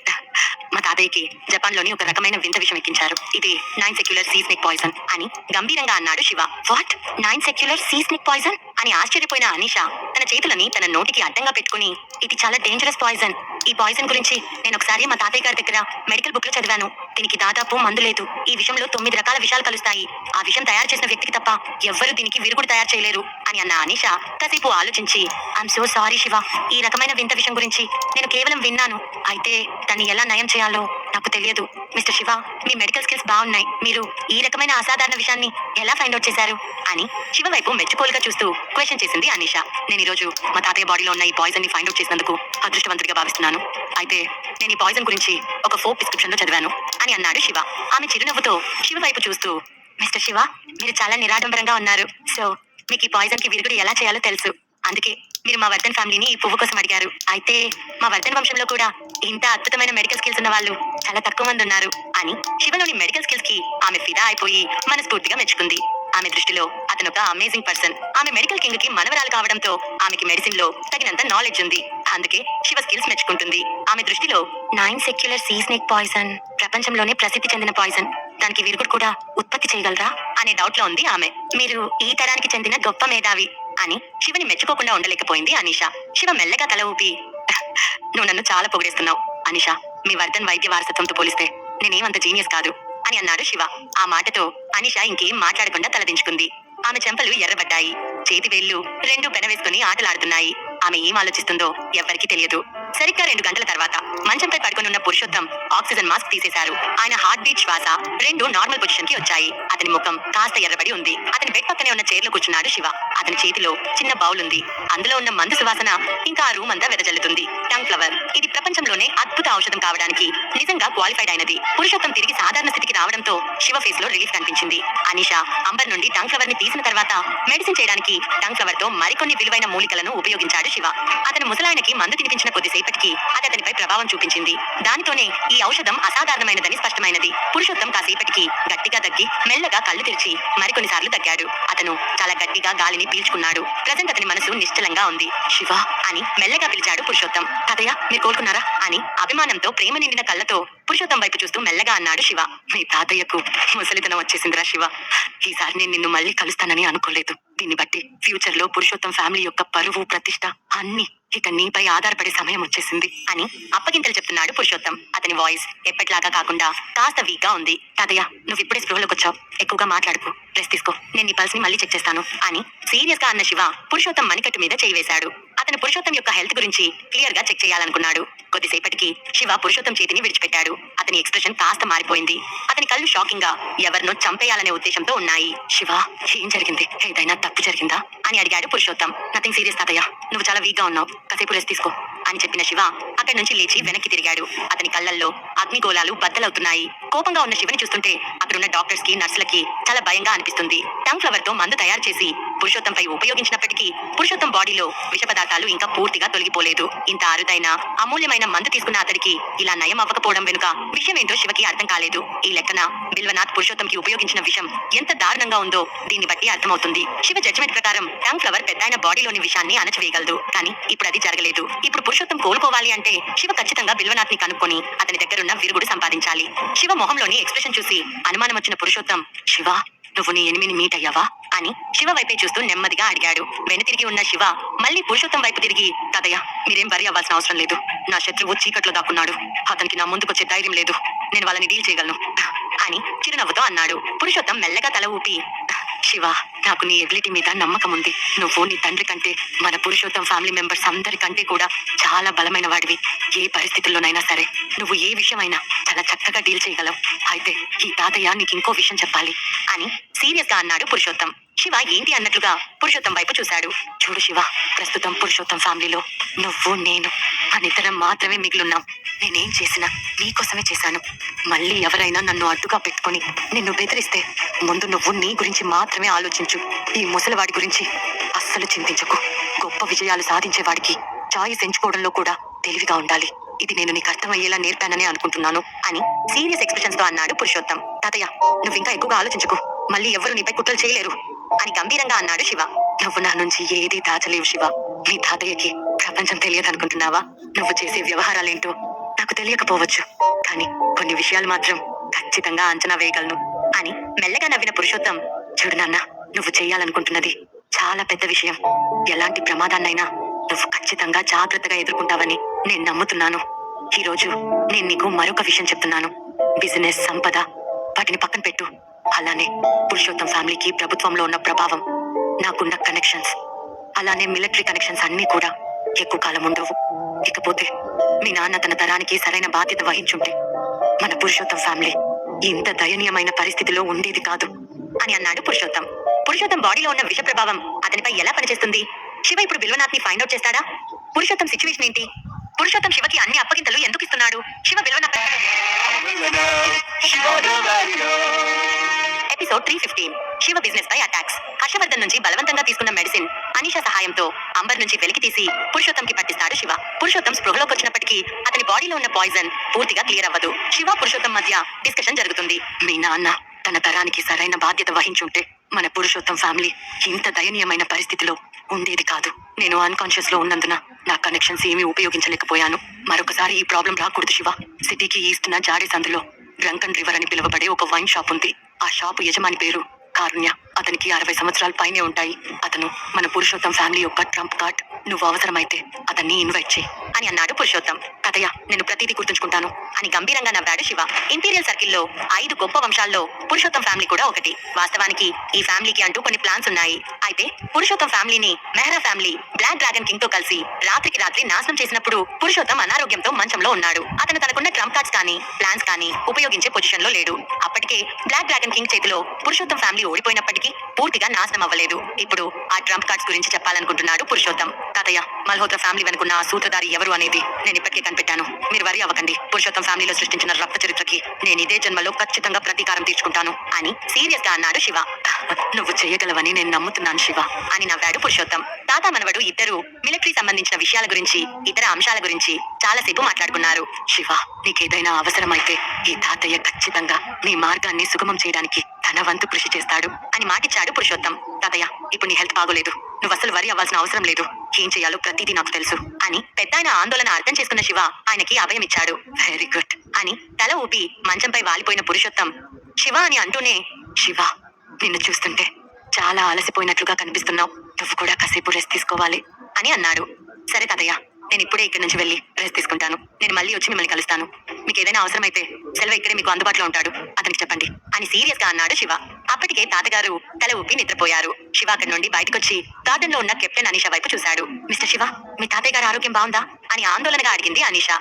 మా తాతయ్యకి జపాన్ లోని ఒక రకమైన వింత విషయం ఎక్కించారు. ఇది 9 సెక్యులర్ సీ స్నేక్ పాయిజన్ అని గంభీరంగా అన్నాడు Shiva. What, 9 secular sea snake poison అని ఆశ్చర్యపోయిన అనిష తన చేతులని తన నోటికి అడ్డంగా పెట్టుకుని, ఇది చాలా డేంజరస్ పాయిజన్. ఈ పాయిజన్ గురించి నేను ఒకసారి మా తాతయ్య గారి దగ్గర మెడికల్ బుక్ లో చదివాను. దీనికి దాదాపు మందు లేదు. ఈ విషయంలో 9 రకాల విషయాలు కలుస్తాయి. ఆ విషయం తయారు చేసిన వ్యక్తికి తప్ప ఎవ్వరూ దీనికి విరుగుడు తయారు చేయలేరు అని అన్న అనిష కాసేపు ఆలోచించి, ఐఎమ్ సో సారీ శివ, ఈ రకమైన వింత విషయం గురించి నేను కేవలం విన్నాను. అయితే దాన్ని ఎలా నయం చేయాలో నాకు తెలియదు. మిస్టర్ శివ, మీ మెడికల్ స్కిల్స్ బాగున్నాయి. మీరు ఈ రకమైన అసాధారణ విషయాన్ని ఎలా ఫైండ్ అవుట్ చేశారు అని శివ వైపు మెచ్చుకోలుగా చూస్తూ క్వశ్చన్ చేసింది అనిష. నేను ఈ రోజు మా తాతయ్య బాడీలో ఉన్న ఈ పాయిజన్ ని ఫైండ్ అవుట్ చేసినందుకు అదృష్టవంతుడిగా భావిస్తున్నాను. అయితే నేను ఈ పాయిజన్ గురించి ఒక ఫోక్ డిస్క్రిప్షన్ లో చదివాను అని అన్నాడు శివ. ఆమె చిరునవ్వుతో శివ వైపు చూస్తూ, మిస్టర్ శివ, మీరు చాలా నిరాడంబరంగా ఉన్నారు. సో మీకు ఈ పాయిజన్ కి విరుగుడు ఎలా చేయాలో తెలుసు. అందుకే మీరు మా వర్ధన్ ఫ్యామిలీని ఈ పువ్వు కోసం అడిగారు. అయితే మా వర్ధన్ వంశంలో కూడా ఇంత అద్భుతమైన మెడికల్ స్కిల్స్ ఉన్న వాళ్ళు చాలా తక్కువ మంది ఉన్నారు అని శివలోని మెడికల్ స్కిల్స్ కి ఆమె ఫిదా అయిపోయి మనస్ఫూర్తిగా మెచ్చుకుంది. ఆమె దృష్టిలో అతను ఒక అమేజింగ్ పర్సన్. ఆమె మెడికల్ కింగ్ కి మనవరాలు కావడంతో ఆమెకి మెడిసిన్ లో తగినంత నాలెడ్జ్ ఉంది. అందుకే శివ స్కిల్స్ మెచ్చుకుంటుంది. ఆమె దృష్టిలో 9 సెక్యులర్ సీ స్నేక్ పాయిజన్ ప్రపంచంలోనే ప్రసిద్ధి చెందిన పాయిజన్. దానికి విరుగుడు కూడా ఉత్పత్తి చేయగలరా అనే డౌట్ లో ఉంది ఆమె. మీరు ఈ తరానికి చెందిన గొప్ప మేధావి అని శివని మెచ్చుకోకుండా ఉండలేకపోయింది అనిష. శివ మెల్లగా తల ఊపి, నువ్వు నన్ను చాలా పొగిడేస్తున్నావు అనిష. మీ వర్ధన్ వైద్య వారసత్వంతో పోలిస్తే నేనేమంత జీనియస్ కాదు అని అన్నాడు శివ. ఆ మాటతో అనిష ఇంకేం మాట్లాడకుండా తలదించుకుంది. ఆమె చెంపలు ఎర్రబడ్డాయి. చేతి వేళ్లు 2 పెనవేసుకుని ఆటలాడుతున్నాయి. ఆమె ఏం ఆలోచిస్తుందో ఎవ్వరికీ తెలియదు. సరిగ్గా 2 గంటల తర్వాత మంచంపై పడుకొని ఉన్న పురుషోత్తం ఆక్సిజన్ మాస్క్ తీసేశారు. ఆయన హార్ట్ బీట్, శ్వాస 2 నార్మల్ పొజిషన్ కి వచ్చాయి. అతని ముఖం కాస్త ఎర్రబడి ఉంది. అతని బెడ్ పక్కనే ఉన్న చైర్లో కూర్చున్నాడు శివ. అతని చేతిలో చిన్న బౌల్ ఉంది. అందులో ఉన్న మందు సువాసన ఇంకా ఆ రూమ్ అంతా వెదజల్లుతుంది. టంగ్ ఫ్లవర్ ఇది ప్రపంచంలోనే అద్భుత ఔషధం కావడానికి నిజంగా క్వాలిఫైడ్ అయినది. పురుషోత్తం తిరిగి సాధారణ స్థితికి రావడంతో శివ ఫేస్ లో రిలీఫ్ కనిపించింది. అనిషా అంబర్ నుండి టంగ్ ఫ్లవర్ ని తీసిన తర్వాత మెడిసిన్ చేయడానికి టంగ్ ఫ్లవర్ తో మరికొన్ని విలువైన మూలికలను ఉపయోగించాడు శివ. అతను ముసలాయనకి మందు తినిపించిన కొద్దిసేపటికి అది అతనిపై ప్రభావం చూపించింది. దానితోనే ఈ ఔషధం అసాధారణమైనదని స్పష్టమైనది. పురుషోత్తం కాసేపటికి గట్టిగా దగ్గి మెల్లగా కళ్ళు తెరిచి మరికొన్నిసార్లు దగ్గాడు. అతను చాలా గట్టిగా గాలిని పీల్చుకున్నాడు. ప్రజెంట్ అతని మనసు నిశ్చలంగా ఉంది. శివ అని మెల్లగా పిలిచాడు పురుషోత్తం. తాతయ్య మీరు కోలుకున్నారా అని అభిమానంతో ప్రేమ నిండిన కళ్ళతో పురుషోత్తం వైపు చూస్తూ మెల్లగా అన్నాడు శివ. మీ తాతయ్యకు ముసలితనం వచ్చేసిందిరా శివ. ఈసారి నేను నిన్ను మళ్ళీ కలుస్తానని అనుకోలేదు. దీన్ని బట్టి ఫ్యూచర్ లో పురుషోత్తం ఫ్యామిలీ యొక్క పరువు, ప్రతిష్ట అన్ని ఇక నీపై ఆధారపడే సమయం వచ్చేసింది అని అప్పగింతలు చెప్తున్నాడు పురుషోత్తం. అతని వాయిస్ ఎప్పటిలాగా కాకుండా కాస్త వీక్ గా ఉంది. తాతయ్య నువ్వు ఇప్పుడే స్పృహలోకి వచ్చావు. ఎక్కువగా మాట్లాడుకో, రెస్ట్ తీసుకో. నేను నీ పల్స్ ని మళ్ళీ చెక్ చేస్తాను అని సీరియస్ గా అన్న శివ పురుషోత్తం మణికట్టు మీద చేయి వేశాడు. అతను పురుషోత్తం యొక్క హెల్త్ గురించి క్లియర్ గా చెక్ చేయాలనుకున్నాడు. కొద్దిసేపటికి శివ పురుషోత్తం చేతిని విడిచిపెట్టాడు. అతని ఎక్స్ప్రెషన్ కాస్త మారిపోయింది. అతని కళ్ళు షాకింగ్ గా ఎవరినో చంపేయాలనే ఉద్దేశంతో ఉన్నాయి. శివ ఏం జరిగింది? ఏదైనా తప్పు జరిగిందా అని అడిగాడు పురుషోత్తం. నథింగ్ సీరియస్ తాతయ్య, నువ్వు చాలా వీక్ గా ఉన్నావు, కాసేపు రెస్ట్ తీసుకో అని చెప్పిన శివ అక్కడి నుంచి లేచి వెనక్కి తిరిగాడు. అతని కళ్ళల్లో అగ్నిగోళాలు బద్దలవుతున్నాయి. కోపంగా ఉన్న శివని చూస్తుంటే అక్కడున్న డాక్టర్స్ కి, నర్సులకి చాలా భయంగా అనిపిస్తుంది. టంగ్ ఫ్లవర్ తో మందు తయారు చేసి పురుషోత్తంపై ఉపయోగించినప్పటికీ పురుషోత్తం బాడీలో విష పదార్థాలు ఇంకా పూర్తిగా తొలగిపోలేదు. ఇంత అరుదైన అమూల్యమైన మందు తీసుకున్న అతడికి ఇలా నయం అవ్వకపోవడం వెనుక విషయం ఏంటో శివకి అర్థం కాలేదు. ఈ లెక్కన బిల్వనాథ్ పురుషోత్తంకి ఉపయోగించిన విషం ఎంత దారుణంగా ఉందో దీన్ని బట్టి అర్థమవుతుంది. శివ జడ్జిమెంట్ ప్రకారం టంగ్ ఫ్లవర్ పెద్దాయన బాడీలోని విషాన్ని అణచివేయగలదు. కానీ ఇప్పుడు అది జరగలేదు. ఇప్పుడు పురుషోత్తం కోలుకోవాలి అంటే శివ ఖచ్చితంగా బిల్వనాథ్ ని కనుక్కొని అతని దగ్గరున్న విరుగుడు సంపాదించాలి. శివ మొహంలోని ఎక్స్ప్రెషన్ చూసి అనుమానం వచ్చిన పురుషోత్తం, శివ నువ్వు నీ ఎనిమిని మీట్ అయ్యావా అని శివ వైపే చూస్తూ నెమ్మదిగా అడిగాడు. వెనుతిరిగి ఉన్న శివ మళ్ళీ పురుషోత్తం వైపు తిరిగి, తాతయ్య మీరేం వరి అవ్వాల్సిన అవసరం లేదు. నా శత్రువు చీకట్లో దాక్కున్నాడు. అతనికి నా ముందుకొచ్చే ధైర్యం లేదు. నేను వాళ్ళని డీల్ చేయగలను అని చిరునవ్వుతో అన్నాడు. పురుషోత్తం మెల్లగా తల ఊపి, శివ నాకు నీ ఎబిలిటీ మీద నమ్మకం ఉంది. నువ్వు నీ తండ్రి కంటే, మన పురుషోత్తం ఫ్యామిలీ మెంబర్స్ అందరికంటే కూడా చాలా బలమైన వాడివి. ఏ పరిస్థితుల్లోనైనా సరే నువ్వు ఏ విషయమైనా చాలా చక్కగా డీల్ చేయగలవు. అయితే ఈ తాతయ్య నీకు ఇంకో విషయం చెప్పాలి అని సీరియస్ గా అన్నాడు పురుషోత్తం. శివ ఏంటి అన్నట్లుగా పురుషోత్తం వైపు చూశాడు. చూడు శివ, ప్రస్తుతం పురుషోత్తం ఫ్యామిలీలో నువ్వు, నేను మనిద్దరం మాత్రమే మిగిలిన్నాం. నేనేం చేసినా నీకోసమే చేశాను. మళ్ళీ ఎవరైనా నన్ను అడ్డుగా పెట్టుకొని నిన్ను బెదిరిస్తే ముందు నువ్వు నీ గురించి మాత్రమే ఆలోచించు. ఈ ముసలివాడి గురించి అస్సలు చింతించకు. గొప్ప విజయాలు సాధించేవాడికి చాయిస్ ఎంచుకోవడంలో కూడా తెలివిగా ఉండాలి. ఇది నేను నీకు అర్థమయ్యేలా నేర్పానని అనుకుంటున్నాను అని సీరియస్ ఎక్స్ప్రెషన్స్ తో అన్నాడు పురుషోత్తం. తాతయ్య నువ్వు ఇంకా ఎక్కువగా ఆలోచించకు. మళ్ళీ ఎవరు నీపై కుట్రలు చేయలేరు అని గంభీరంగా అన్నాడు శివ. నువ్వు నా నుంచి ఏదీ దాచలేవు శివ. మీ తాతయ్యకి ప్రపంచం తెలియదనుకుంటున్నావా? నువ్వు చేసే వ్యవహారాలేంటో నాకు తెలియకపోవచ్చు, కానీ కొన్ని విషయాలు మాత్రం ఖచ్చితంగా అంచనా వేయగలను అని మెల్లగా నవ్విన పురుషోత్తం, చూడు నాన్న, నువ్వు చేయాలనుకుంటున్నది చాలా పెద్ద విషయం. ఎలాంటి ప్రమాదాన్నైనా నువ్వు ఖచ్చితంగా జాగ్రత్తగా ఎదుర్కొంటావని నేను నమ్ముతున్నాను. ఈ రోజు నేను నీకు మరొక విషయం చెప్తున్నాను. బిజినెస్, సంపద వాటిని పక్కన పెట్టు. అలానే పురుషోత్తం ఫ్యామిలీకి ప్రభుత్వంలో ఉన్న ప్రభావం, నాకున్న కనెక్షన్స్, అలానే మిలిటరీ కనెక్షన్స్ అన్నీ కూడా ఎక్కువ కాలం ఉండవు. ఇకపోతే మీ నాన్న తన తరానికి సరైన బాధ్యత వహించుంటే మన పురుషోత్తం ఫ్యామిలీ ఇంత దయనీయమైన పరిస్థితిలో ఉండేది కాదు అని అన్నాడు పురుషోత్తం. పురుషోత్తం బాడీలో ఉన్న విష ప్రభావం అతనిపై ఎలా పనిచేస్తుంది? శివ ఇప్పుడు బిల్వనాథ్ ని ఫైండ్ అవుట్ చేస్తాడా? పురుషోత్తం సిచ్యువేషన్ ఏంటి? పురుషోత్తం శివకి అన్ని అప్పగింతలు ఎందుకు ఇస్తున్నాడు? శివ బిల్వనాథ్ ఎపిసోడ్ 315 శివ బిజినెస్ పై అటాక్స్. హర్షవర్ధన్ నుంచి బలవంతంగా తీసుకున్న మెడిసిన్ అనిషా సహాయంతో అంబర్ నుంచి వెలికి తీసి పురుషోత్తంకి పట్టిస్తాడు శివ. పురుషోత్తం స్పృహలోకి వచ్చినప్పటికీ అతని బాడీలో ఉన్న పాయిజన్ పూర్తిగా క్లియర్ అవ్వదు. శివ పురుషోత్తం మధ్య డిస్కషన్ జరుగుతుంది. మీ నాన్న తన తరానికి సరైన బాధ్యత వహించుంటే మన పురుషోత్తం ఫ్యామిలీ ఇంత దయనీయమైన పరిస్థితిలో ఉండేది కాదు. నేను అన్కాన్షియస్ లో ఉన్నందున నా కనెక్షన్స్ ఏమీ ఉపయోగించలేకపోయాను. మరొకసారి ఈ ప్రాబ్లం రాకూడదు శివ. సిటీకి ఈస్ట్ న జాడే సందులో డ్రంకన్ రివర్ అని పిలువబడే ఒక వైన్ షాప్ ఉంది. ఆ షాపు యజమాని పేరు కారుణ్య. అతనికి 60 సంవత్సరాల పైనే ఉంటాయి. అతను మన పురుషోత్తం ఫ్యామిలీ యొక్క ట్రంప్ కార్డ్. నువ్వు అవసరమైతే అతన్ని ఇన్వైట్ చేయి అని అన్నాడు పురుషోత్తం. తాతయ్య నేను ప్రతిదీ గుర్తుంచుకుంటాను. అని గంభీరంగా నవ్వాడు శివ. ఇంపీరియల్ సర్కిల్లో 5 గొప్ప వంశాల్లో పురుషోత్తం ఫ్యామిలీ కూడా ఒకటి. వాస్తవానికి ఈ ఫ్యామిలీకి అంటూ కొన్ని ప్లాన్స్ ఉన్నాయి. అయితే పురుషోత్తం ఫ్యామిలీని Mehra family black dragon king తో కలిసి రాత్రికి రాత్రి నాశనం చేసినప్పుడు పురుషోత్తం అనారోగ్యంతో మంచంలో ఉన్నాడు. అతను తనకున్న ట్రంప్ కార్డ్స్ కానీ ప్లాన్స్ కానీ ఉపయోగించే పొజిషన్ లో లేడు. అప్పటికే బ్లాక్ డ్రాగన్ కింగ్ చేతిలో పురుషోత్తం ఫ్యామిలీ ఓడిపోయినప్పటికీ పూర్తిగా నాశనం అవ్వలేదు. ఇప్పుడు ఆ ట్రంప్ కార్డ్స్ గురించి చెప్పాలనుకుంటున్నాడు పురుషోత్తం. తాతయ్య, మల్హోత్రా ఫ్యామిలీ వెనుకున్న ఆ సూత్రధారి ఎవరు అనేది నేను ఇప్పటికే కనిపెట్టాను. మీరు వరి అవ్వకండి. పురుషోత్తం ఫ్యామిలీలో సృష్టించిన రక్త చరిత్రకి నేను ఇదే జన్మలో ఖచ్చితంగా ప్రతీకారం తీర్చుకుంటాను అని సీరియస్ గా అన్నాడు శివ. నువ్వు చేయగలవని నేను నమ్ముతున్నాను శివ అని నవ్వాడు పురుషోత్తం. తాత మనవడు ఇద్దరు మిలిటరీ సంబంధించిన విషయాల గురించి ఇతర అంశాల గురించి చాలాసేపు మాట్లాడుకున్నారు. శివ, నీకేదైనా అవసరమైతే ఈ తాతయ్య ఖచ్చితంగా నీ మార్గాన్ని సుగమం చేయడానికి తన వంతు కృషి చేస్తాడు అని మాటిచ్చాడు పురుషోత్తం. తాతయ్య, ఇప్పుడు నీ హెల్త్ బాగోలేదు. నువ్వు అసలు వరి అవ్వాల్సిన అవసరం లేదు. ఏం చేయాలో ప్రతిదీ నాకు తెలుసు అని పెద్దాయన ఆందోళన అర్థం చేసుకున్న శివ ఆయనకి అభయం ఇచ్చాడు. వెరీ గుడ్ అని తల ఊపి మంచంపై వాలిపోయిన పురుషోత్తం శివ అని అంటూనే, శివ, నిన్ను చూస్తుంటే చాలా అలసిపోయినట్లుగా కనిపిస్తున్నావు. నువ్వు కూడా కాసేపు రెస్ట్ తీసుకోవాలి అని అన్నాడు. సరే తాతయ్య, నేను ఇప్పుడే ఇక్కడి నుంచి వెళ్ళి రెస్ట్ తీసుకుంటాను. నేను మళ్ళీ వచ్చి మిమ్మల్ని కలుస్తాను. మీకు ఏదైనా అవసరమైతే సెల్వ ఇక్కడే మీకు అందుబాటులో ఉంటాడు. అతనికి చెప్పండి అని సీరియస్ గా అన్నాడు శివ. అప్పటికే తాతగారు తల ఊపి నిద్రపోయారు. శివ అక్కడి నుండి బయటకొచ్చి గార్డెన్ లో ఉన్న కెప్టెన్ అనీషా వైపు చూశాడు. మిస్టర్ శివ, మీ తాతయ్య గారి ఆరోగ్యం బాగుందా అని ఆందోళనగా అడిగింది అనీషా.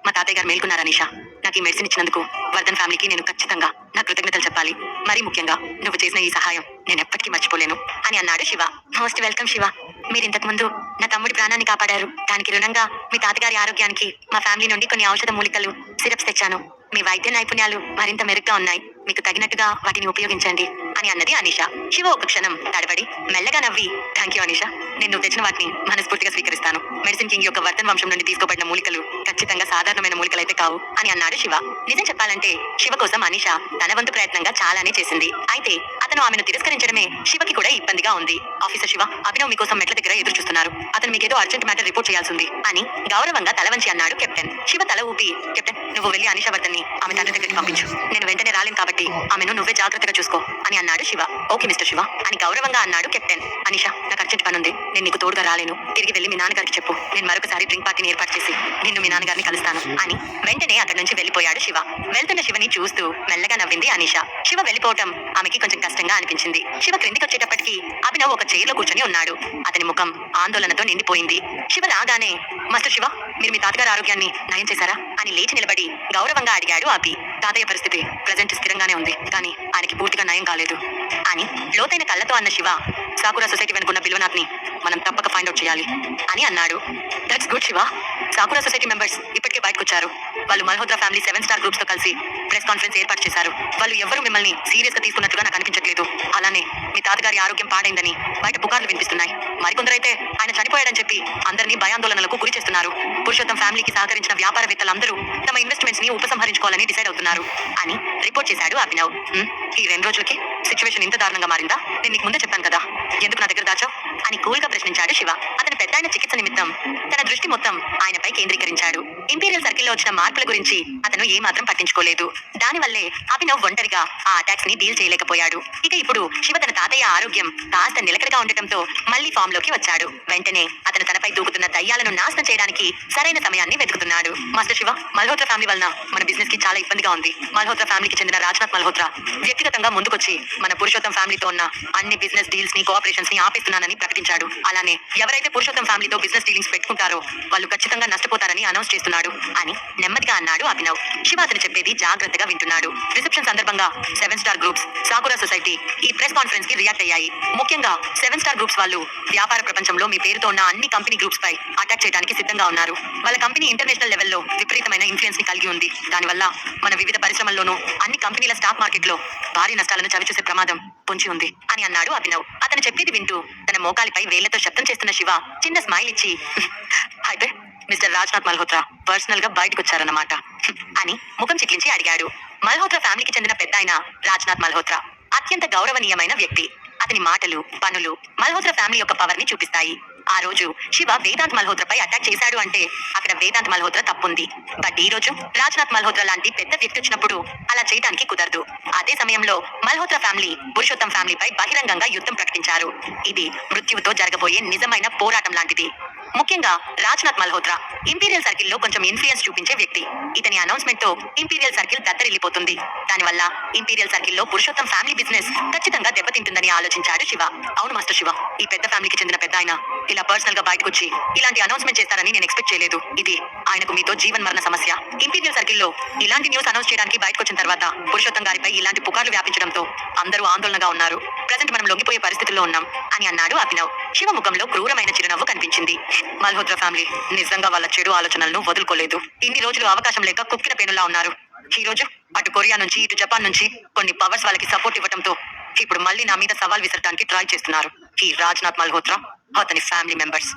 మా తాతయ్య గారు మేల్కొన్నారు అనీషా. నాకు ఈ మెడిసిన్ ఇచ్చినందుకు వర్ధన్ ఫ్యామిలీకి నేను ఖచ్చితంగా నా కృతజ్ఞతలు చెప్పాలి. మరీ ముఖ్యంగా నువ్వు చేసిన ఈ సహాయం నేను ఎప్పటికీ మర్చిపోలేను అని అన్నాడు శివ. Most welcome Shiva. మీరు ఇంతకు ముందు నా తమ్ముడి ప్రాణాన్ని కాపాడారు. దానికి రుణంగా మీ తాతగారి ఆరోగ్యానికి మా ఫ్యామిలీ నుండి కొన్ని ఔషధ మూలికలు, సిరప్స్ తెచ్చాను. మీ వైద్య నైపుణ్యాలు మరింత మెరుగ్గా ఉన్నాయి. మీకు తగినట్టుగా వాటిని ఉపయోగించండి అని అన్నది అనీషా. శివ ఒక క్షణం తడబడి మెల్లగా నవ్వి, థ్యాంక్ యూ అనీషా. నేను నువ్వు తెచ్చిన వాటిని మనస్ఫూర్తిగా స్వీకరిస్తాను. మెడిసిన్ కింగ్ యొక్క వర్ధన్ వంశం నుండి తీసుకోబడిన మూలికలు ఖచ్చితంగా సాధారణమైన మూలికలైతే కావు అని అన్నాడు శివ. నిజం చెప్పాలంటే శివ కోసం అనీషా తన వంతు ప్రయత్నంగా చాలానే చేసింది. అయితే అతను ఆమెను తిరస్కరించడమే శివకి కూడా ఇబ్బందిగా ఉంది. ఆఫీసర్ శివ, అభినవ్ మీకోసం మెట్ల దగ్గర ఎదురు చూస్తున్నారు. అతను మీకేదో అర్జెంట్ మ్యాటర్ రిపోర్ట్ చేయాల్సి ఉంది అని గౌరవంగా తల వంచి అన్నాడు కెప్టెన్. శివ తల ఊపి, కెప్టెన్, నువ్వు వెళ్ళి అనీషా వర్ధన్ని ఆమె తండ్రి దగ్గరికి పంపించు. నేను వెంటనే రాలేను కాబట్టి ఆమెను నువ్వే జాగ్రత్తగా చూసుకో అని అన్నాడు శివ. ఓకే మిస్టర్ శివ అని గౌరవంగా అన్నాడు కెప్టెన్. అనీషా, నాకు అర్జెంట్ పనుంది. నేను నీకు తోడుగా రాలేను. తిరిగి వెళ్ళి మీ నాన్నగారికి చెప్పు. నేను మరొకసారి డ్రింక్ పార్టీని ఏర్పాటు చేసి నిన్ను మీ నాన్నగారిని కలుస్తాను అని వెంటనే అక్కడి నుంచి వెళ్ళిపోయాడు శివ. వెళ్తున్న శివని చూస్తూ మెల్లగా నవ్వింది అనీషా. శివ వెళ్ళిపోవటం ఆమెకి కొంచెం కష్టంగా అనిపించింది. శివ క్రిందికి వచ్చేటప్పటికి అభినవ్ ఒక చైర్ లో కూర్చొని ఉన్నాడు. అతని ముఖం ఆందోళనతో నిండిపోయింది. శివ రాగానే, మాస్టర్ శివ, మీరు మీ తాతగారి ఆరోగ్యాన్ని నయం చేశారా అని లేచి నిలబడి గౌరవంగా అడిగాడు అభి. తాతయ్య పరిస్థితి ప్రజెంట్ స్థిరంగానే ఉంది, కానీ ఆయనకి పూర్తిగా నయం కాలేదు అని లోతైన కళ్ళతో అన్న శివ, సాకురా సొసైటీ వెనుకున్న బిల్వనాథ్ ని మనం తప్పక ఫైండ్ అవుట్ చేయాలి అని అన్నాడు. That's good Shiva. Sakura society members ఇప్పటికే బయటకు వచ్చారు. వాళ్ళు మల్హోత్రా ఫ్యామిలీ 7 స్టార్ గ్రూప్స్ తో కలిసి ప్రెస్ కాన్ఫరెన్స్ ఏర్పాటు చేశారు. వాళ్ళు ఎవరు మిమ్మల్ని సీరియస్ గా తీసుకున్నట్టుగా నాకు అనిపించట్లేదు. అలానే మీ తాతగారి ఆరోగ్యం పాడైందని బయట పుకార్లు వినిపిస్తున్నాయి. మరికొందరైతే ఆయన చనిపోయాడని చెప్పి అందరినీ భయాందోళనలకు గురి చేస్తున్నారు. పురుషోత్తం ఫ్యామిలీకి సహకరించిన వ్యాపారవేత్తలందరూ తమ ఇన్వెస్ట్మెంట్స్ ని ఉపసంహరించుకోవాలని డిసైడ్ అవుతున్నారు అని రిపోర్ట్ చేశాడు అభినవ్. ఈ 2 రోజులకి సిచ్యువేషన్ ఇంత దారుణంగా మారిందా? నేను నీకు ముందే చెప్పాను కదా, ఎందుకు నా దగ్గర దాచావు అని కూల్ గా ప్రశ్నించాడు శివ. అతని పెద్దాయన చికిత్స నిమిత్తం తన దృష్టి మొత్తం ఆయనపై కేంద్రీకరించాడు. ఇంపీరియల్ సర్కిల్లో వచ్చిన మార్పుల గురించి అతను ఏమాత్రం పట్టించుకోలేదు. దానివల్లే అభినవ్ ఒంటరిగా ఆ అటాక్స్ ని డీల్ చేయలేకపోయాడు. ఇక ఇప్పుడు శివ తన తాతయ్య ఆరోగ్యం కాస్త నిలకడగా ఉండటంతో మళ్లీ ఫామ్ లోకి వచ్చాడు. వెంటనే అతను తనపై దూకుతున్న దయ్యాలను నాశనం చేయడానికి సరైన సమయాన్ని వెతుకుతున్నాడు. మాస్టర్ శివ, మల్హోత్రా ఫ్యామిలీ వలన మన బిజినెస్ కి చాలా ఇబ్బందిగా ఉంది. మల్హోత్రా ఫ్యామిలీకి చెందిన రాజ్నాథ్ మల్హోత్రా వ్యక్తిగతంగా ముందుకొచ్చి మన పురుషోత్తం ఫ్యామిలీతో ఉన్న అన్ని బిజినెస్ డీల్స్ ని, కోఆపరేషన్స్ ని ఆపేస్తున్నానని ప్రకటించాడు. అలానే ఎవరైతే పురుషోత్తం ఫ్యామిలీతో బిజినెస్ డీలింగ్స్ పెట్టుకుంటారో వాళ్ళు ఖచ్చితంగా నష్టపోతారని అనౌన్స్ చేస్తున్నాడు అని నెమ్మదిగా అన్నాడు అభినవ్. శివ అతను చెప్పేది జాగ్రత్తగా వింటున్నాడు. రిసెప్షన్ సందర్భంగా 7 స్టార్ గ్రూప్స్, సాకురా సొసైటీ ఈ ప్రెస్ కాన్ఫరెన్స్ కి రియాక్ట్ అయ్యాయి. ముఖ్యంగా 7 స్టార్ గ్రూప్స్ వాళ్ళు వ్యాపార ప్రపంచంలో మీ పేరుతో ఉన్న అన్ని కంపెనీ గ్రూప్స్ పై అటాక్ చేయడానికి సిద్ధంగా ఉన్నారు. వాళ్ళ కంపెనీ ఇంటర్నేషనల్ లెవెల్లో విపరీతమైన ఇన్ఫ్లుయెన్స్ ని కలిగి ఉంది. దానివల్ల మన వివిధ పరిశ్రమల్లోనూ అన్ని కంపెనీల స్టాక్ మార్కెట్ లో భారీ నష్టాలను చవిచూసే ప్రమాదం పొంచి ఉంది అని అన్నాడు అభినవ్. అతను చెప్పేది వింటూ తన మోకాలిపై వేళ్లతో శబ్దం చేస్తున్న శివ చిన్న స్మైల్ ఇచ్చి, అయితే మిస్టర్ రాజ్నాథ్ మల్హోత్రా పర్సనల్ గా బయటకు వచ్చారన్నమాట అని ముఖం చిట్లించి అడిగాడు. మల్హోత్రా ఫ్యామిలీకి చెందిన పెద్దాయన రాజ్నాథ్ మల్హోత్రా అత్యంత గౌరవనీయమైన వ్యక్తి. అతని మాటలు, పనులు మల్హోత్రా ఫ్యామిలీ యొక్క పవర్ ని చూపిస్తాయి. ఆ రోజు శివ వేదాంత్ మల్హోత్రాపై అటాక్ చేశాడు అంటే అక్కడ వేదాంత్ మల్హోత్రా తప్పుంది. బట్ ఈ రోజు రాజ్నాథ్ మల్హోత్రా లాంటి పెద్ద వ్యక్తి వచ్చినప్పుడు అలా చేయడానికి కుదరదు. అదే సమయంలో మల్హోత్రా ఫ్యామిలీ పురుషోత్తం ఫ్యామిలీపై బహిరంగంగా యుద్ధం ప్రకటించారు. ఇది మృత్యువుతో జరగబోయే నిజమైన పోరాటం లాంటిది. ముఖ్యంగా రాజ్నాథ్ మల్హోత్రా ఇంపీరియల్ సర్కిల్ లో కొంచెం ఇన్ఫ్లుయెన్స్ చూపించే వ్యక్తి. ఇతని అనౌన్స్మెంట్ తో ఇంపీరియల్ సర్కిల్ దత్తరిల్లిపోతుంది. దానివల్ల ఇంపీరియల్ సర్కిల్ లో పురుషోత్తం ఫ్యామిలీ బిజినెస్ ఖచ్చితంగా దెబ్బతింటుందని ఆలోచించాడు శివ. అవును మాస్టర్ శివ, ఈ పెద్ద ఫ్యామిలీకి చెందిన పెద్ద ఆయన ఇలా పర్సనల్ గా బయటకు వచ్చి ఇలాంటి అనౌన్స్మెంట్ చేస్తారని నేను ఎక్స్పెక్ట్ చేయలేదు. ఇది ఆయనకు మీతో జీవన్ మరణ సమస్య. ఇంపీరియల్ సర్కిల్ లో ఇలాంటి న్యూస్ అనౌన్స్ చేయడానికి బయటకు వచ్చిన తర్వాత పురుషోత్తం గారిపై ఇలాంటి పుకార్లు వ్యాపించడంతో అందరూ ఆందోళనగా ఉన్నారు. ప్రజెంట్ మనం లొంగిపోయే పరిస్థితుల్లో ఉన్నాం అని అన్నాడు అభినవ్. శివ ముఖంలో క్రూరమైన చిరునవ్వు కనిపించింది. మల్హోత్రా ఫ్యామిలీ నిజంగా వాళ్ళ చెడు ఆలోచనలను వదులుకోలేదు. ఇన్ని రోజులు అవకాశం లేక కుక్కిన పేనులా ఉన్నారు. ఈ రోజు అటు కొరియా నుంచి ఇటు జపాన్ నుంచి కొన్ని పవర్స్ వాళ్ళకి సపోర్ట్ ఇవ్వడంతో ఇప్పుడు మళ్ళీ నా మీద సవాల్ విసరడానికి ట్రై చేస్తున్నారు ఈ రాజ్నాథ్ మల్హోత్రా, అతని ఫ్యామిలీ మెంబర్స్.